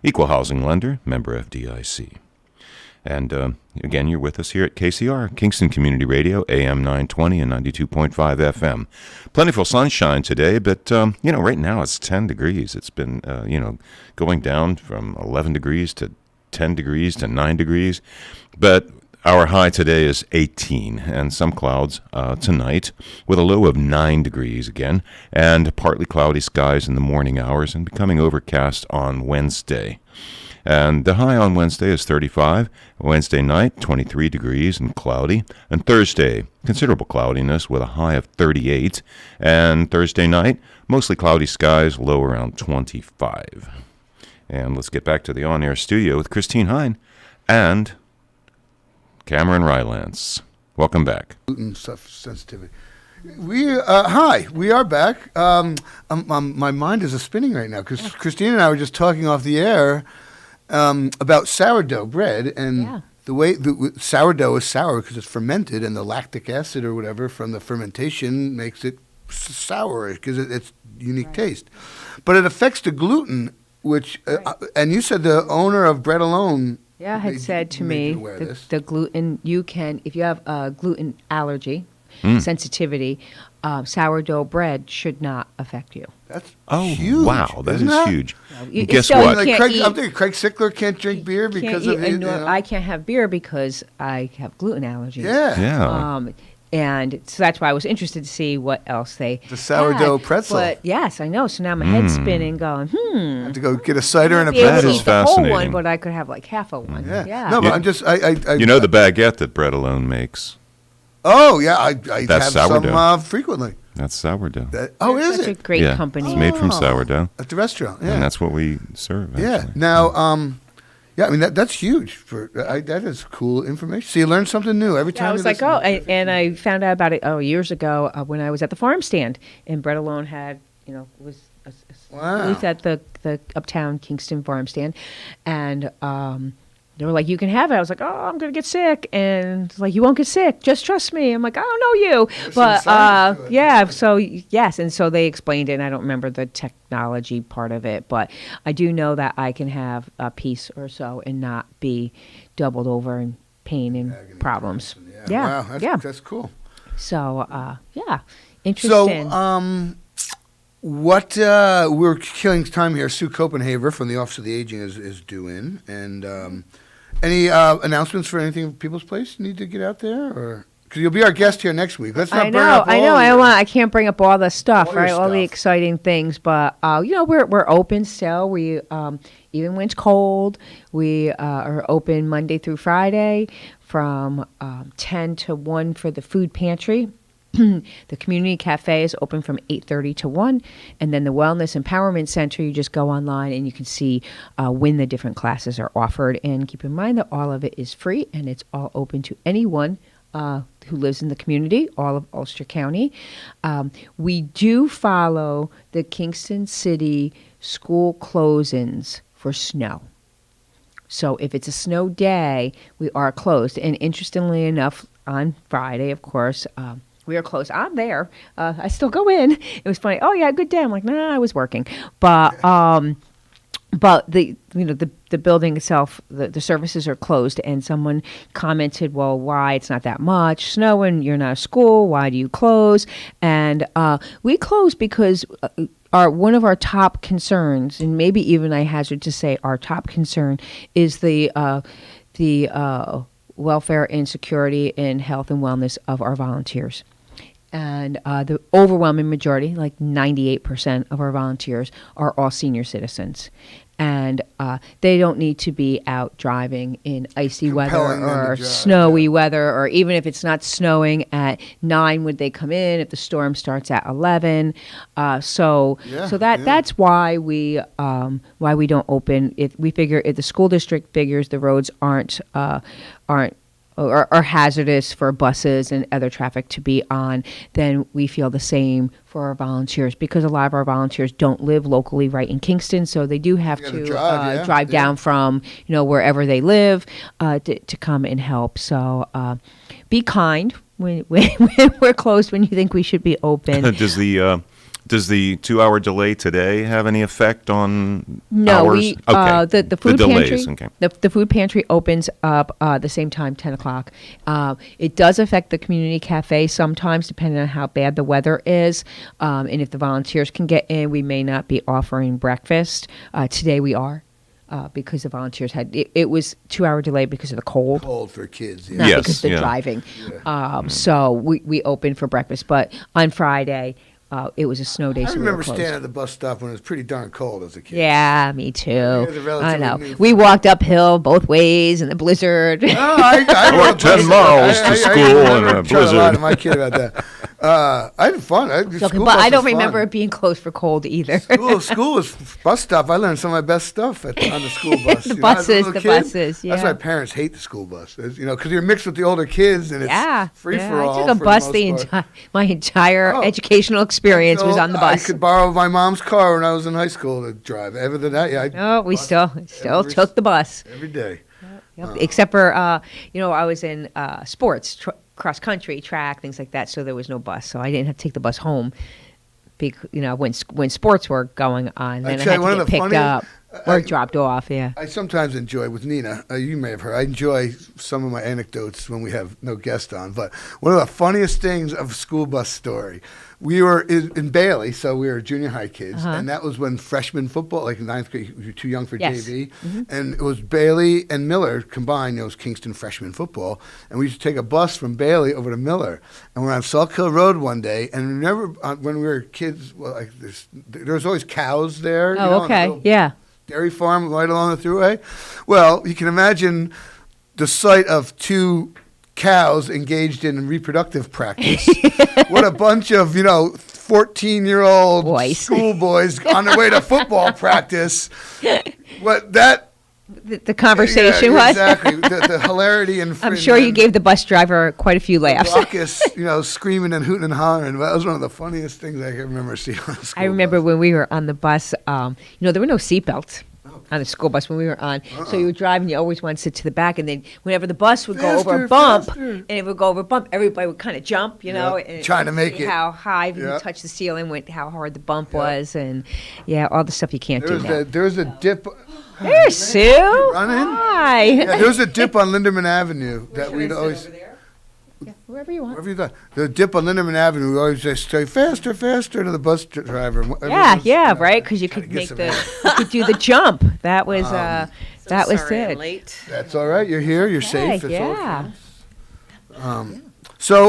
Equal housing lender, member FDIC. And again, you're with us here at KCR, Kingston Community Radio, AM 920 and 92.5 FM. Plentiful sunshine today, but, right now it's 10 degrees. It's been, going down from 11 degrees to 10 degrees to 9 degrees. But our high today is 18, and some clouds tonight, with a low of 9 degrees again, and partly cloudy skies in the morning hours, and becoming overcast on Wednesday. And the high on Wednesday is 35. Wednesday night, 23 degrees and cloudy. And Thursday, considerable cloudiness with a high of 38. And Thursday night, mostly cloudy skies, low around 25. And let's get back to the on-air studio with Christine Hine and Cameron Rylance. Welcome back. Gluten stuff sensitivity. We are back. My mind is spinning right now because Christine and I were just talking off the air about sourdough bread and the way the sourdough is sour because it's fermented, and the lactic acid or whatever from the fermentation makes it sour because it's unique taste. But it affects the gluten, which and you said the owner of Bread Alone. Yeah, had said to me the gluten, you can, if you have a gluten allergy, sensitivity, sourdough bread should not affect you. That's huge. Wow, that is huge. You- Guess so you what? can't I'm thinking Craig Sickler can't drink beer because of it. I can't have beer because I have gluten allergies. Yeah. And so that's why I was interested to see what else they The sourdough had. pretzel. But yes, I know. So now my head's spinning, going, I have to go get a cider and a be able pretzel. to eat the whole one, but I could have like half a one. Yeah. No, but I'm just I You know the baguette that Bread Alone makes? Oh yeah, I That's have sourdough. some frequently. That's sourdough. Is Such it? a great yeah, company. It's made from sourdough. At the restaurant, yeah. And that's what we serve. Yeah. actually. Now, yeah, I mean that's huge. That is cool information. So you learn something new every time. Yeah, I was you like, listen. and I found out about it years ago when I was at the farm stand, and Bread Alone had, was Wow. booth at the Uptown Kingston farm stand, and they were like, you can have it. I was like, oh, I'm gonna get sick, and it's like, you won't get sick. Just trust me. I'm like, I don't know you, but yeah. So yes, and so they explained it. And I don't remember the technology part of it, but I do know that I can have a piece or so and not be doubled over in pain and problems. Yeah, Wow, that's cool. So yeah, interesting. So what we're killing time here. Sue Copenhaver from the Office of the Aging is due in, and any announcements for anything of People's Place you need to get out there, or because you'll be our guest here next week. Let's not burn up all I can't bring up all the stuff, your right? All the stuff. exciting things, but we're open still. We even when it's cold, we are open Monday through Friday from 10 to 1 for the food pantry. The community cafe is open from 8:30 to 1, and then the Wellness Empowerment Center, you just go online and you can see when the different classes are offered. And keep in mind that all of it is free, and it's all open to anyone who lives in the community, all of Ulster County. We do follow the Kingston City school closings for snow. So if it's a snow day, we are closed. And interestingly enough, on Friday, of course, we are closed. I'm there. I still go in. It was funny. Oh yeah, good day. I'm like, nah, I was working. But the building itself, the services are closed. And someone commented, well, why? It's not that much snowing. You're not a school. Why do you close? And we close because one of our top concerns, and maybe even I hazard to say our top concern, is the welfare and security and health and wellness of our volunteers. And the overwhelming majority, like 98% of our volunteers, are all senior citizens. And they don't need to be out driving in icy weather or snowy weather, or even if it's not snowing at 9, would they come in if the storm starts at 11? That's why we don't open. If we figure, if the school district figures the roads aren't or hazardous for buses and other traffic to be on, then we feel the same for our volunteers, because a lot of our volunteers don't live locally right in Kingston, so they do have to drive down from wherever they live to come and help. So be kind when we're closed, when you think we should be open. Does the 2-hour delay today have any effect on No, hours? The food delays, pantry. The food pantry opens up the same time, 10 o'clock. It does affect the community cafe sometimes, depending on how bad the weather is, and if the volunteers can get in. We may not be offering breakfast. Today we are. Because the volunteers had it was 2-hour delay because of the cold. Cold for kids, not because of the driving. So we opened for breakfast, but on Friday. It was a snow day. I so remember we were closed. standing at the bus stop when it was pretty darn cold as a kid. Yeah, me too. I know. new We walked uphill both ways in the blizzard. I walked 10 miles to school in a blizzard. A lot to my kid about that. I had fun. But I don't remember it being closed for cold either. School was bus stop. I learned some of my best stuff on the school bus. The buses. Yeah. That's why parents hate the school bus. Because you're mixed with the older kids and it's free for all. I took a bus my entire educational experience was on the bus. I could borrow my mom's car when I was in high school to drive. Other than that, we still took the bus every day. Yep. Except for, I was in sports, cross country, track, things like that. So there was no bus. So I didn't have to take the bus home. When sports were going on, then I had to get picked up or dropped off. Yeah. I sometimes enjoy with Nina. You may have heard. I enjoy some of my anecdotes when we have no guest on. But one of the funniest things of a school bus story. We were in Bailey, so we were junior high kids, and that was when freshman football, like ninth grade, you were too young for JV, and it was Bailey and Miller combined. It was Kingston freshman football, and we used to take a bus from Bailey over to Miller, and we're on Salt Hill Road one day, and remember when we were kids, there was always cows there. Oh, okay, yeah. Dairy farm right along the thruway. Well, you can imagine the sight of two cows engaged in reproductive practice. What a bunch of 14-year-old schoolboys on their way to football practice. What that the conversation was exactly the hilarity and I'm sure you gave the bus driver quite a few laughs. Raucous, screaming and hooting and hollering. That was one of the funniest things I can remember seeing on a school I remember when we were on the bus. There were no seatbelts on the school bus when we were on. So you were driving, you always want to sit to the back, and then whenever the bus would go over a bump, and it would go over a bump, everybody would kind of jump, and trying to make it. How high you touch the ceiling, how hard the bump was, and all the stuff you can't do now. There was a dip. There's Sue. Running. Hi. Yeah, there was a dip on Linderman Avenue that we'd always. Yeah, wherever you want. Wherever you got. The dip on Linderman Avenue, we always just say faster, faster to the bus driver. Right, because you could you could do the jump. That was that was good. Late. That's all right. You're here. You're safe. It's yeah. Sue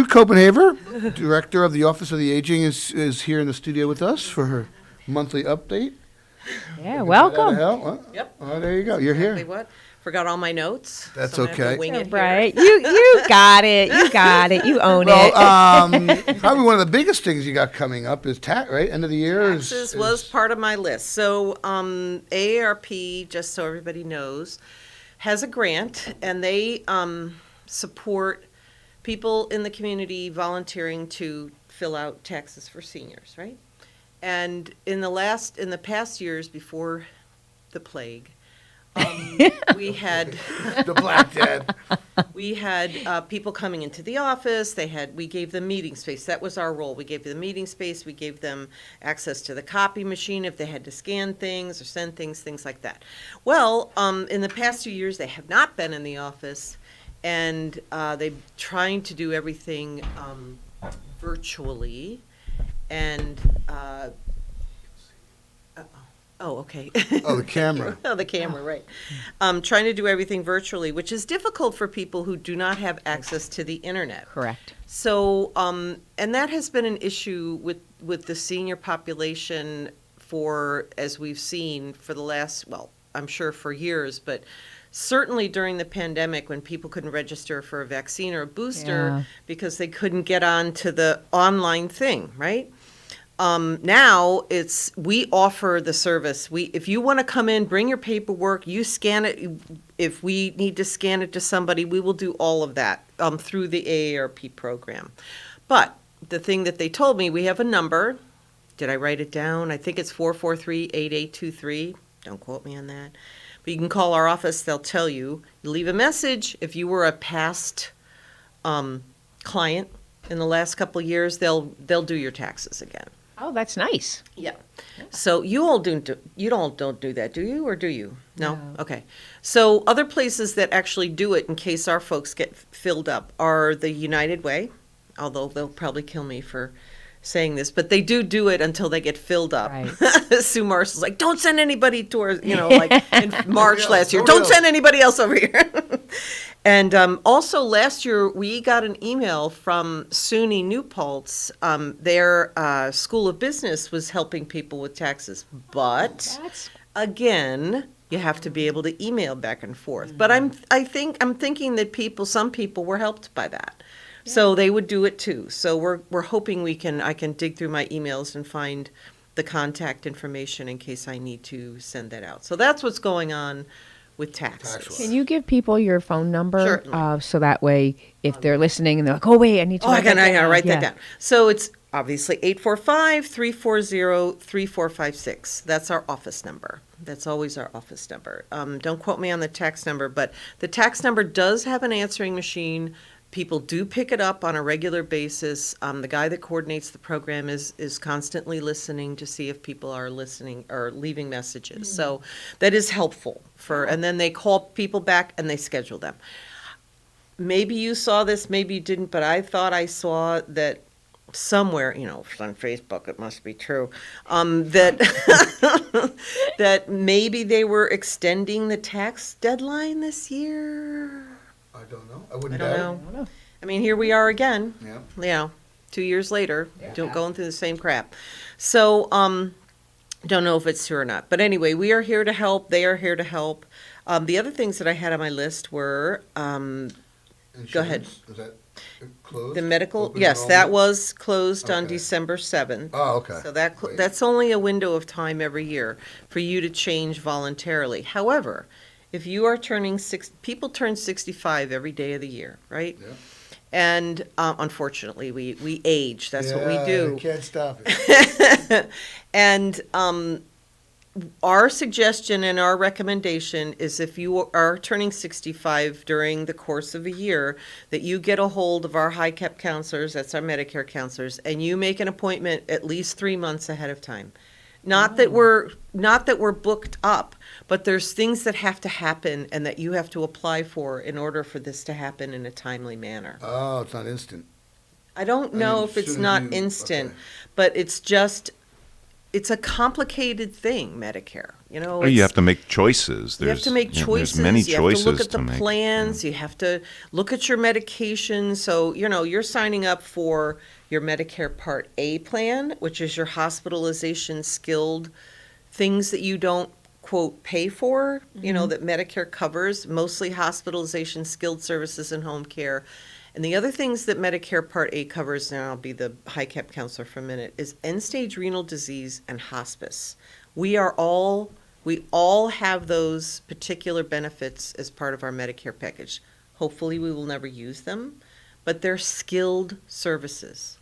Copenhaver, director of the Office of the Aging, is here in the studio with us for her monthly update. Yeah, welcome. Yep. Oh, there you go. You're here. What? Forgot all my notes. That's so I'm gonna have to wing it right. You got it. You got it. You own it. Probably one of the biggest things you got coming up is tax, right? End of the year. Taxes was part of my list. So AARP, just so everybody knows, has a grant, and they support people in the community volunteering to fill out taxes for seniors, right? And in the past years before the plague, we had the Black Death. We had people coming into the office. We gave them meeting space. That was our role. We gave them meeting space. We gave them access to the copy machine if they had to scan things or send things like that. Well, in the past 2 years, they have not been in the office, and they're trying to do everything virtually. And okay. Oh, the camera. The camera, right. Trying to do everything virtually, which is difficult for people who do not have access to the internet. Correct. So, and that has been an issue with the senior population as we've seen for the last, I'm sure for years, but certainly during the pandemic when people couldn't register for a vaccine or a booster because they couldn't get on to the online thing, right? Now we offer the service. If you want to come in, bring your paperwork, you scan it. If we need to scan it to somebody, we will do all of that through the AARP program. But the thing that they told me, we have a number. Did I write it down? I think it's 443-8823. Don't quote me on that. But you can call our office. They'll tell you. You leave a message. If you were a past client in the last couple of years, they'll do your taxes again. Oh, that's nice. Yeah. So you all don't do that, do you, or do you? No? Okay. So other places that actually do it in case our folks get filled up are the United Way, although they'll probably kill me for saying this, but they do it until they get filled up. Right. Sue Marshall's like, don't send anybody towards, like in March last year, don't send anybody else over here. And also last year, we got an email from SUNY New Paltz. Their School of Business was helping people with taxes. But again, you have to be able to email back and forth. But I'm thinking that some people were helped by that. Yeah. So they would do it too. So we're hoping I can dig through my emails and find the contact information in case I need to send that out. So that's what's going on with taxes. Can you give people your phone number? Sure. So that way, if they're listening and they're like, oh, wait, I need to I gotta write that down. So it's obviously 845-340-3456. That's our office number. That's always our office number. Don't quote me on the tax number, but the tax number does have an answering machine. People do pick it up on a regular basis. The guy that coordinates the program is constantly listening to see if people are listening or leaving messages. So that is helpful and then they call people back and they schedule them. Maybe you saw this, maybe you didn't, but I thought I saw that somewhere, it's on Facebook, it must be true, that that maybe they were extending the tax deadline this year. I don't know. I wouldn't I don't know. I mean, here we are again. Yeah. 2 years later, going through the same crap. So, don't know if it's true or not. But anyway, we are here to help. They are here to help. The other things that I had on my list were, go ahead. Is that closed? The medical, Open yes, that enrollment? was closed on Okay. December 7th. Oh, okay. So that's only a window of time every year for you to change voluntarily. However, if you are people turn 65 every day of the year, right? Yeah. And unfortunately, we age. That's what we Yeah, do. you can't stop it. And our suggestion and our recommendation is if you are turning 65 during the course of a year, that you get a hold of our high-cap counselors, that's our Medicare counselors, and you make an appointment at least 3 months ahead of time. Not that we're booked up, but there's things that have to happen and that you have to apply for in order for this to happen in a timely manner. Oh, it's not instant. I don't know if it's not instant, but it's a complicated thing, Medicare. You have to make choices. You have to make choices. There's many you choices have to look at the make. plans. You have to look at your medication. So, you're signing up for your Medicare Part A plan, which is your hospitalization skilled things that you don't, quote, pay for, that Medicare covers, mostly hospitalization, skilled services, and home care. And the other things that Medicare Part A covers, and I'll be the high-cap counselor for a minute, is end-stage renal disease and hospice. We all have those particular benefits as part of our Medicare package. Hopefully, we will never use them, but they're skilled services.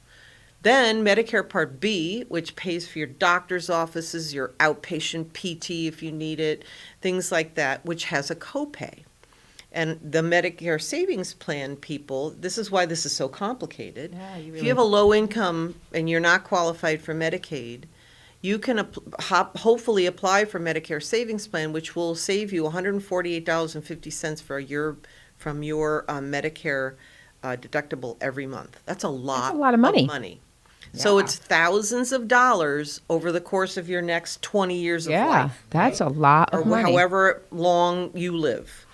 Then Medicare Part B, which pays for your doctor's offices, your outpatient PT if you need it, things like that, which has a copay. And the Medicare Savings Plan people, this is why this is so complicated. If you have a low income and you're not qualified for Medicaid, you can hopefully apply for Medicare Savings Plan, which will save you $148.50 from your Medicare deductible every month. That's a lot of money. So it's thousands of dollars over the course of your next 20 years of life. Yeah, that's a lot of money. Or however long you live.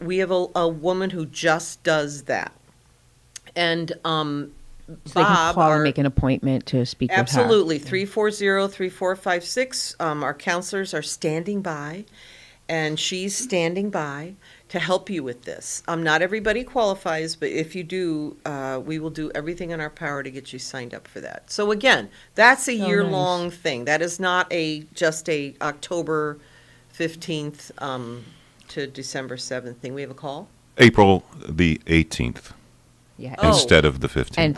We have a woman who just does that. And So they can call and make an appointment to speak with her. Absolutely. 340-3456. Our counselors are standing by, and she's standing by to help you with this. Not everybody qualifies, but if you do, we will do everything in our power to get you signed up for that. So again, that's a year-long thing. That is not just a October 15th to December 7th thing. We have a call? April the 18th. Yeah. Instead of the 15th. And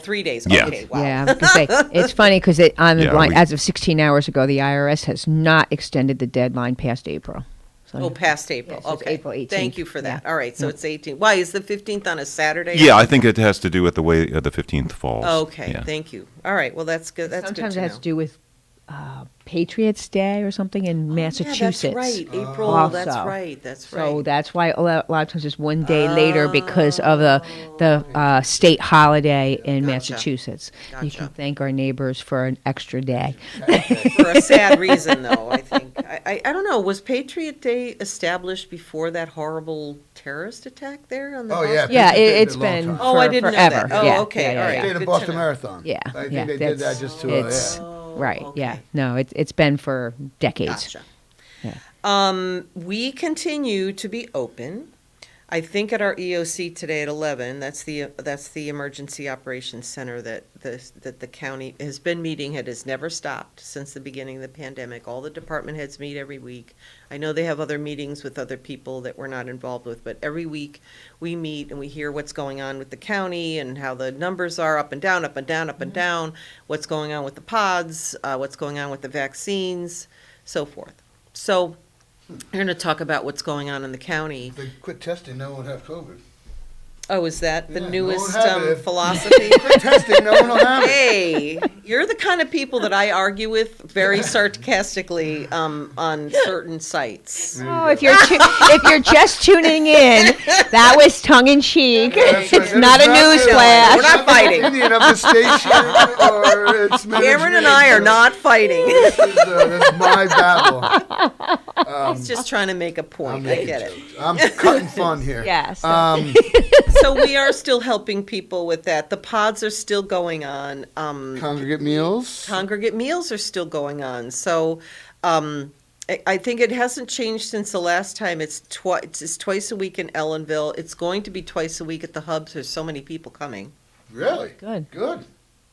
3 days. Yeah. Okay, wow. Yeah, I was gonna say it's funny because as of 16 hours ago, the IRS has not extended the deadline past April. So, past April. so it's Okay. April 18th. Thank you for that. Yeah. All right, so Yeah. it's 18th. Why, is the 15th on a Saturday? Yeah, I think it has to do with the way the 15th falls. Okay, Yeah. thank you. All right, well, that's good. That's Sometimes good it to has know. to do with Patriots Day or something in Massachusetts. Yeah, that's right. April, also. that's right. That's right. So that's why a lot of times it's one day later because of the state holiday in Massachusetts. You can thank our neighbors for an extra day. For a sad reason, though, I think. I don't know. Was Patriot Day established before that horrible terrorist attack there on the Oh, yeah. Boston? Yeah, Patriot Day it's did a long been time. Oh, I didn't know forever. that. Oh, Yeah, okay, yeah, all right. yeah. They did Good a to Boston know. Marathon. Yeah, I think yeah, they did that that's- just to, it's right. okay. Yeah, no, it's been for decades. Gotcha. Yeah. We continue to be open. I think at our EOC today at 11, that's the Emergency Operations Center that the county has been meeting. It has never stopped since the beginning of the pandemic. All the department heads meet every week. I know they have other meetings with other people that we're not involved with, but every week we meet and we hear what's going on with the county and how the numbers are up and down, up and down, up and down, what's going on with the pods, what's going on with the vaccines, so forth. So we're going to talk about what's going on in the county. If they quit testing, no one would have COVID. Oh, is that the Yeah, newest no one have it. philosophy? Quit testing, no one will have it. Hey, you're the kind of people that I argue with very sarcastically on certain sites. Oh, if you're just tuning in, that was tongue in cheek. It's not a news flash. We're not fighting. Opinion of the station, or its Cameron and I are not fighting. This is my battle. He's just trying to make a point. I get it. I'm cutting fun here. Yes. So we are still helping people with that. The pods are still going on. Congregate meals. Congregate meals are still going on. So I think it hasn't changed since the last time. It's twice a week in Ellenville. It's going to be twice a week at the hubs. There's so many people coming. Really? Good.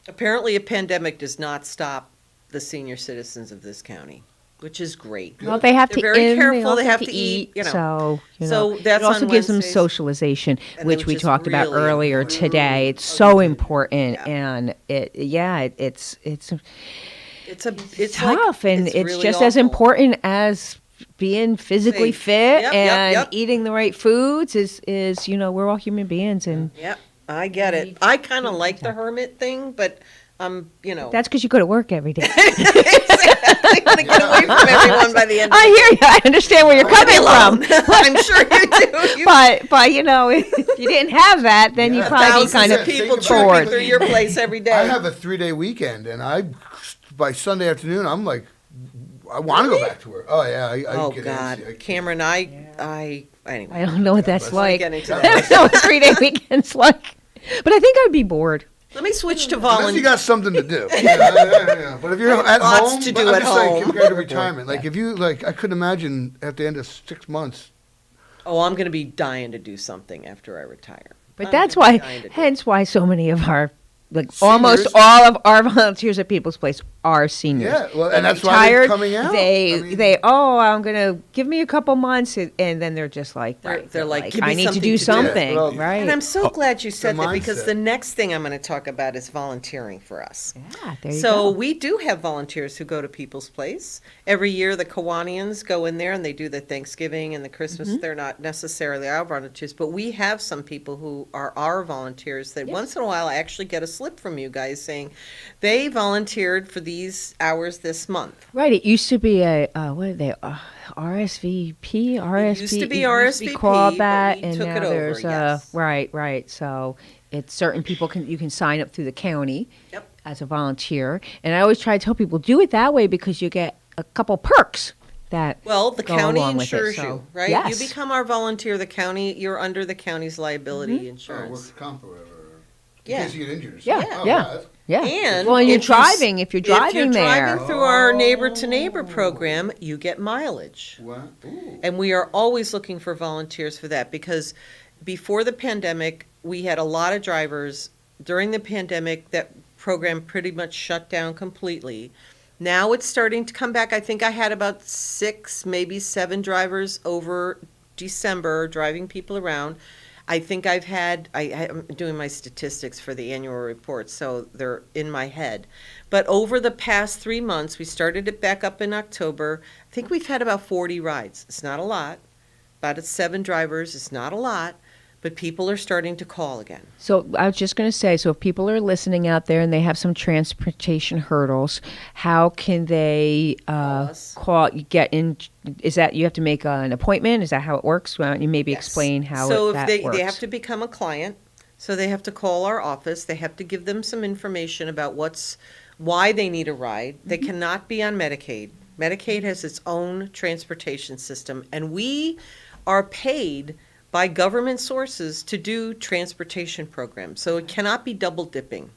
Apparently a pandemic does not stop the senior citizens of this county, which is great. Well, they have They're to very eat. careful. They They have also to eat. You know. So, So that's it also on gives them Wednesdays. socialization, And which we which is talked about really earlier important. today. It's so important, and it's It's tough, like, and it's it's really just as awful. important as being physically Safe. fit Yep, and eating the right foods. Is we're all human beings, and Yep, I get it. I kind of like the hermit thing, but that's because you go to work every day. I'm gonna get away from everyone by the end. I hear you. I understand where you're coming from. I'm sure you do. But if you didn't have that, then you probably be kind of people bored. trooping through your place every day. I have a 3-day weekend, and by Sunday afternoon, I'm like, I want to go back to work. Oh yeah, I Oh get God, antsy. Cameron, anyway. I don't know what that's like. Get into I that. don't know what 3-day weekend's like. But I think I'd be bored. Let me switch to Unless volunteer. you got something to do. Yeah. But if you're at Lots home, to but do I'm at just saying, home. compared to retirement, like if you I couldn't imagine at the end of 6 months. Oh, I'm going to be dying to do something after I retire. But I'm that's gonna be why, dying to do hence why so many of our, Seniors. almost all of our volunteers at People's Place are seniors. Yeah, well, and They're that's why they're retired. coming out. I'm gonna give me a couple months, and then they're just like, They're like, "Give me I need to something do to do." something, Yeah, well, right? And I'm so glad you said the that, because mindset. the next thing I'm going to talk about is volunteering for us. Yeah, there you So go. we do have volunteers who go to People's Place. Every year the Kiwanians go in there and they do the Thanksgiving and the Christmas. Mm-hmm. They're not necessarily our volunteers, but we have some people who are our volunteers that once in a while I actually get a slip from you guys saying they volunteered for these hours this month. Right. It used to be a what are they? RSVP. It used to be it used to RSVP, called but that, we and took now it over, there's yes. right. So it's certain people you can sign up through the county as a volunteer, and I always try to tell people do it that way because you get a couple perks. That Well, the go county along with it, insures so- you, right? Yes. You become our volunteer. The county, you're under the county's liability insurance. Workers' comp or whatever. In Yeah. case you get injured. or Yeah, something. Oh, yeah. that's- Yeah. And well, and you're if you s- driving. If you're driving there, driving through our neighbor to neighbor program, you get mileage. What? Ooh. And we are always looking for volunteers for that, because before the pandemic, we had a lot of drivers. During the pandemic, that program pretty much shut down completely. Now it's starting to come back. I think I had about 6, maybe 7 drivers over December driving people around. I think I'm doing my statistics for the annual report, so they're in my head. But over the past 3 months, we started it back up in October. I think we've had about 40 rides. It's not a lot. About 7 drivers. It's not a lot. But people are starting to call again. So I was just going to say, so if people are listening out there and they have some transportation hurdles, how can they call? Get in? Is that you have to make an appointment? Is that how it works? Why don't you maybe explain how So that if works? they have to become a client, so they have to call our office. They have to give them some information about why they need a ride. They cannot be on Medicaid. Medicaid has its own transportation system, and we are paid by government sources to do transportation programs. So it cannot be double dipping.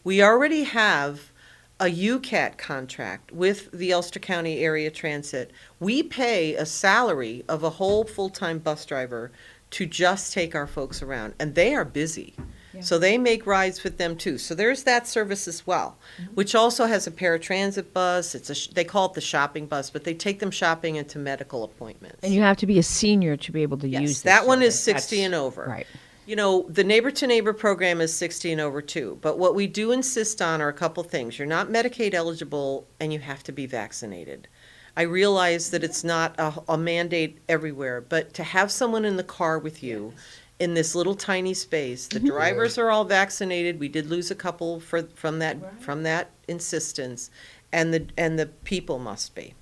We already have a UCAT contract with the Ulster County Area Transit. We pay a salary of a whole full-time bus driver to just take our folks around, and they are busy. So they make rides with them too. So there's that service as well, which also has a paratransit bus. They call it the shopping bus, but they take them shopping and to medical appointments. And you have to be a senior to be able to use this that one is service. 60 and over. Right. You know, the Neighbor to Neighbor program is 60 and over too. But what we do insist on are a couple things. You're not Medicaid eligible, and you have to be vaccinated. I realize that it's not a mandate everywhere, but to have someone in the car with you in this little tiny space, the drivers are all vaccinated. We did lose a couple from that insistence, and the people must be.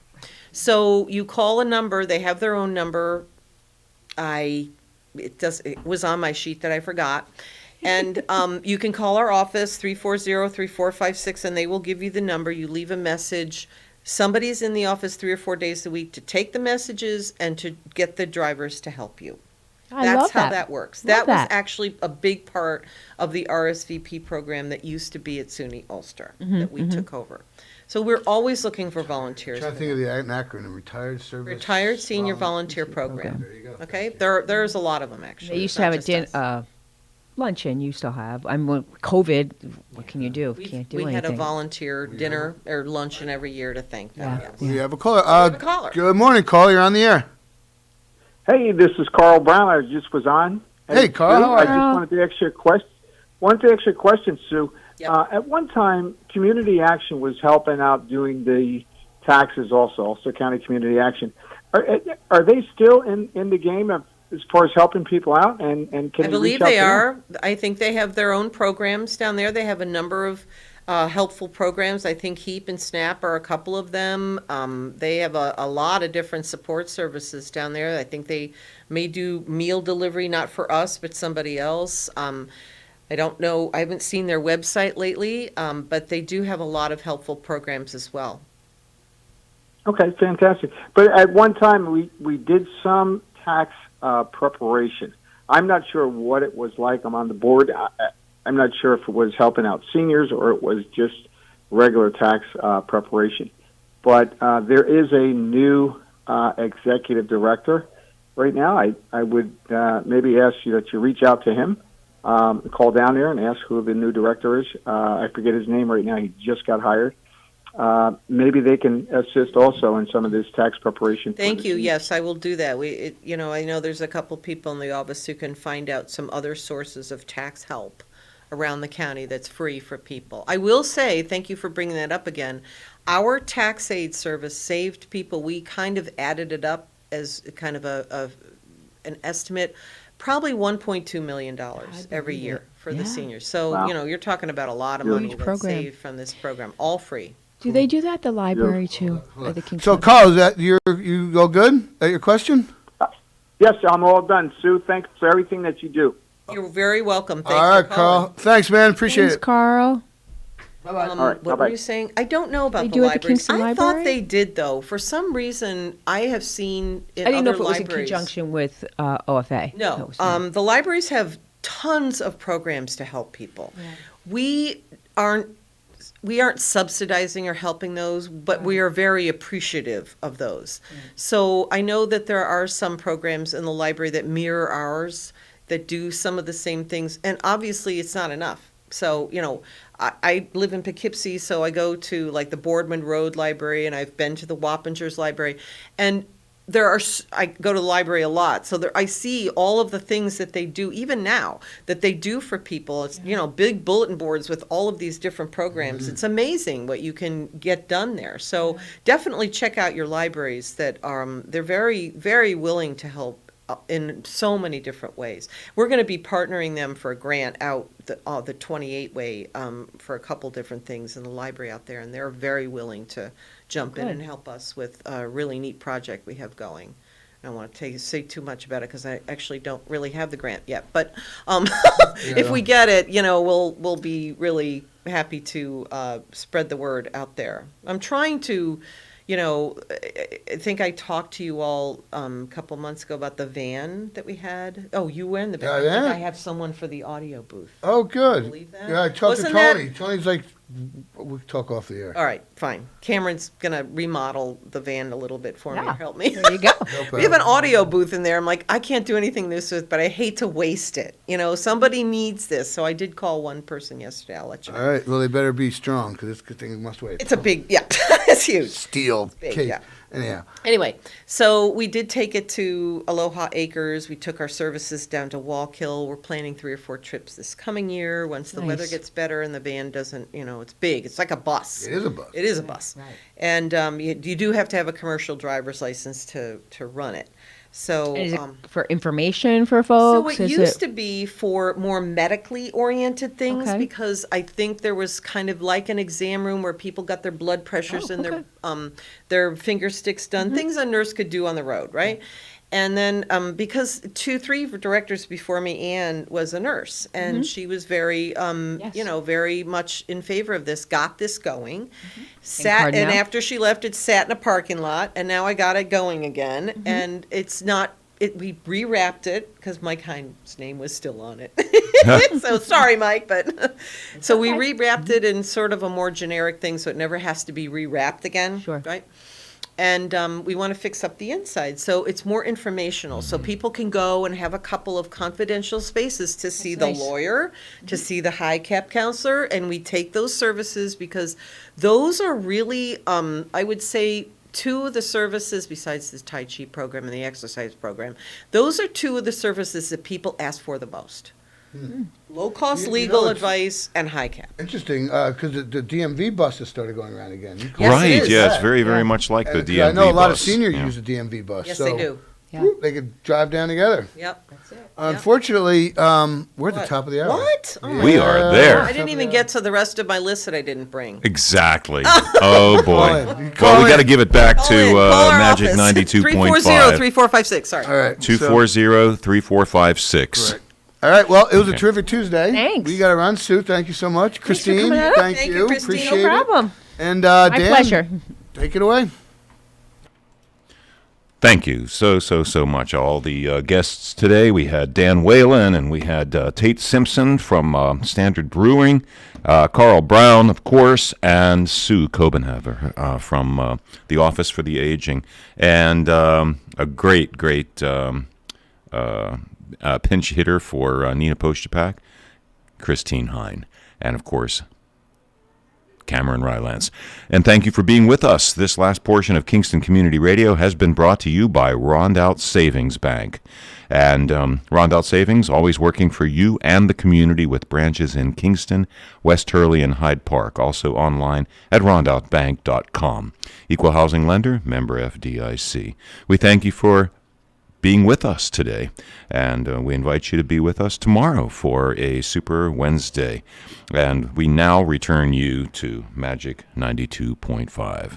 So you call a number. They have their own number. It was on my sheet that I forgot. And you can call our office, 340-3456, and they will give you the number. You leave a message. Somebody's in the office 3 or 4 days a week to take the messages and to get the drivers to help you. That's how that works. That was actually a big part of the RSVP program that used to be at SUNY Ulster that we took over. So we're always looking for volunteers. I'm trying to think of the acronym, Retired Senior Volunteer Program. There you go. Okay, there's a lot of them actually. They used to have a luncheon. You still have. I'm COVID. What can you do? Can't do anything. We had a volunteer dinner or luncheon every year to thank them. Yes. We have a caller. Good morning, caller. You're on the air. Hey, this is Carl Brown. I just was on. Hey, Carl. Sue, I just wanted to ask you a question. Sue. Yep. At one time, Community Action was helping out doing the taxes also, Ulster County Community Action. Are they still in the game as far as helping people out? And can I believe they are. I think they have their own programs down there. They have a number of helpful programs. I think HEAP and SNAP are a couple of them. They have a lot of different support services down there. I think they may do meal delivery, not for us, but somebody else. I don't know. I haven't seen their website lately, but they do have a lot of helpful programs as well. Okay, fantastic. But at one time, we did some tax preparation. I'm not sure what it was like. I'm on the board. I'm not sure if it was helping out seniors or it was just regular tax preparation. But there is a new executive director right now. I would maybe ask you that you reach out to him, call down there and ask who the new director is. I forget his name right now. He just got hired. Maybe they can assist also in some of this tax preparation. Thank you. Yes, I will do that. I know there's a couple people in the office who can find out some other sources of tax help around the county that's free for people. I will say, thank you for bringing that up again. Our tax aid service saved people. We kind of added it up as kind of an estimate, probably $1.2 million every year for the seniors. So, wow. You're talking about a lot of money that's saved from this program, all free. Do they do that at the library too? At the Kingston? So, Carl, is that you all good? At your question? Yes, I'm all done. Sue, thanks for everything that you do. You're very welcome. Thanks all right, for calling. Carl. Thanks, man. Appreciate it. Carl. Bye-bye. All right, what bye-bye. were you saying? I don't know about They the do at the libraries. Kingston I Library? thought they did, though. For some reason, I have seen in I didn't know other if it was in libraries. conjunction with OFA. No, the libraries have tons of programs to help people. We aren't subsidizing or helping those, but we are very appreciative of those. So I know that there are some programs in the library that mirror ours, that do some of the same things, and obviously it's not enough. So, I live in Poughkeepsie, so I go to like the Boardman Road Library, and I've been to the Wappingers Library, and I go to the library a lot, so I see all of the things that they do, even now, that they do for people. It's, big bulletin boards with all of these different programs. It's amazing what you can get done there. So definitely check out your libraries that they're very, very willing to help in so many different ways. We're going to be partnering them for a grant out the 28 way for a couple different things in the library out there, and they're very willing to jump in and help us with a really neat project we have going. I don't want to say too much about it because I actually don't really have the grant yet, but if we get it, we'll be really happy to spread the word out there. I'm trying to I think I talked to you all a couple months ago about the van that we had. Oh, you were in the van. I think I have someone for the audio booth. Oh, good. Believe that? Yeah, I talked to Tony. Tony's like We'll talk off the air. All right, fine. Cameron's going to remodel the van a little bit for me. Yeah. Help me. There you go. We have an audio booth in there. I'm like, I can't do anything this with, but I hate to waste it. You know, somebody needs this. So I did call one person yesterday. I'll let you know. All right. Well, they better be strong because this good thing must weigh. It's a big, yeah, it's huge. Steel. Big, case. yeah. Anyhow. Anyway, so we did take it to Aloha Acres. We took our services down to Wallkill. We're planning 3 or 4 trips this coming year once the weather Nice. gets better and the van doesn't, you know, it's big. It's like a bus. It is a bus. It is a bus. Right. And you do have to have a commercial driver's license to run it. So, Is it for information for folks? so it Is used to be for more medically oriented things Okay. because I think there was kind of like an exam room where people got their blood pressures and their finger sticks done, Mm-hmm. things a nurse could do on the road, right? And then because 2-3 directors before me, Anne was a nurse, and Mhm. she was very, Yes. you know, very much in favor of this. Got this going, Mm-hmm. sat, and Cardinal? after she left, it sat in a parking lot, and now I got it going again. Mm-hmm. And it's not. We rewrapped it because Mike Hines' name was still on it. So sorry, Mike, but so we rewrapped it in sort of a more generic thing, so it never has to be rewrapped again. Sure. Right. And we want to fix up the inside, so it's more informational, so people can go and have a couple of confidential spaces to see the nice. lawyer, to see the high cap counselor, and we take those services because those are really, I would say, 2 of the services besides the Tai Chi program and the exercise program. Those are 2 of the services that people ask for the most. Low cost You legal know, it's- advice and high cap. Interesting, because the DMV buses started going around again. You Yes, right, it is. yeah, it's very much like the And DMV I know a lot of bus, seniors yeah. use the DMV bus. Yes, so they do. whoop, they could drive down together. Yep. That's it. Unfortunately, we're at the What? top of the hour. What? Oh my We God. are there. I didn't even get to the rest of my list that I didn't bring. Exactly. Oh, boy. Call in. Well, we got to give it back Call to in. Call our Magic office. 92.5. 340-3456, sorry. All right. 240-3456. Correct. All right. Well, it was a Okay. terrific Tuesday. Thanks. We got to run, Sue. Thank you so much, for Christine. coming up. Thank you. Christine. Appreciate No problem. it. And My Dan, pleasure. take it away. Thank you so much. All the guests today. We had Dan Whalen and we had Tate Simpson from Standard Brewing, Carl Brown, of course, and Sue Copenhaver from the Office for the Aging, and a great pinch hitter for Nina Poshtapak, Christine Hine, and of course, Cameron Rylance. And thank you for being with us. This last portion of Kingston Community Radio has been brought to you by Rondout Savings Bank. And Rondout Savings, always working for you and the community with branches in Kingston, West Hurley, and Hyde Park. Also online at rondoutbank.com. Equal housing lender, member FDIC. We thank you for being with us today, and we invite you to be with us tomorrow for a Super Wednesday. And we now return you to Magic 92.5.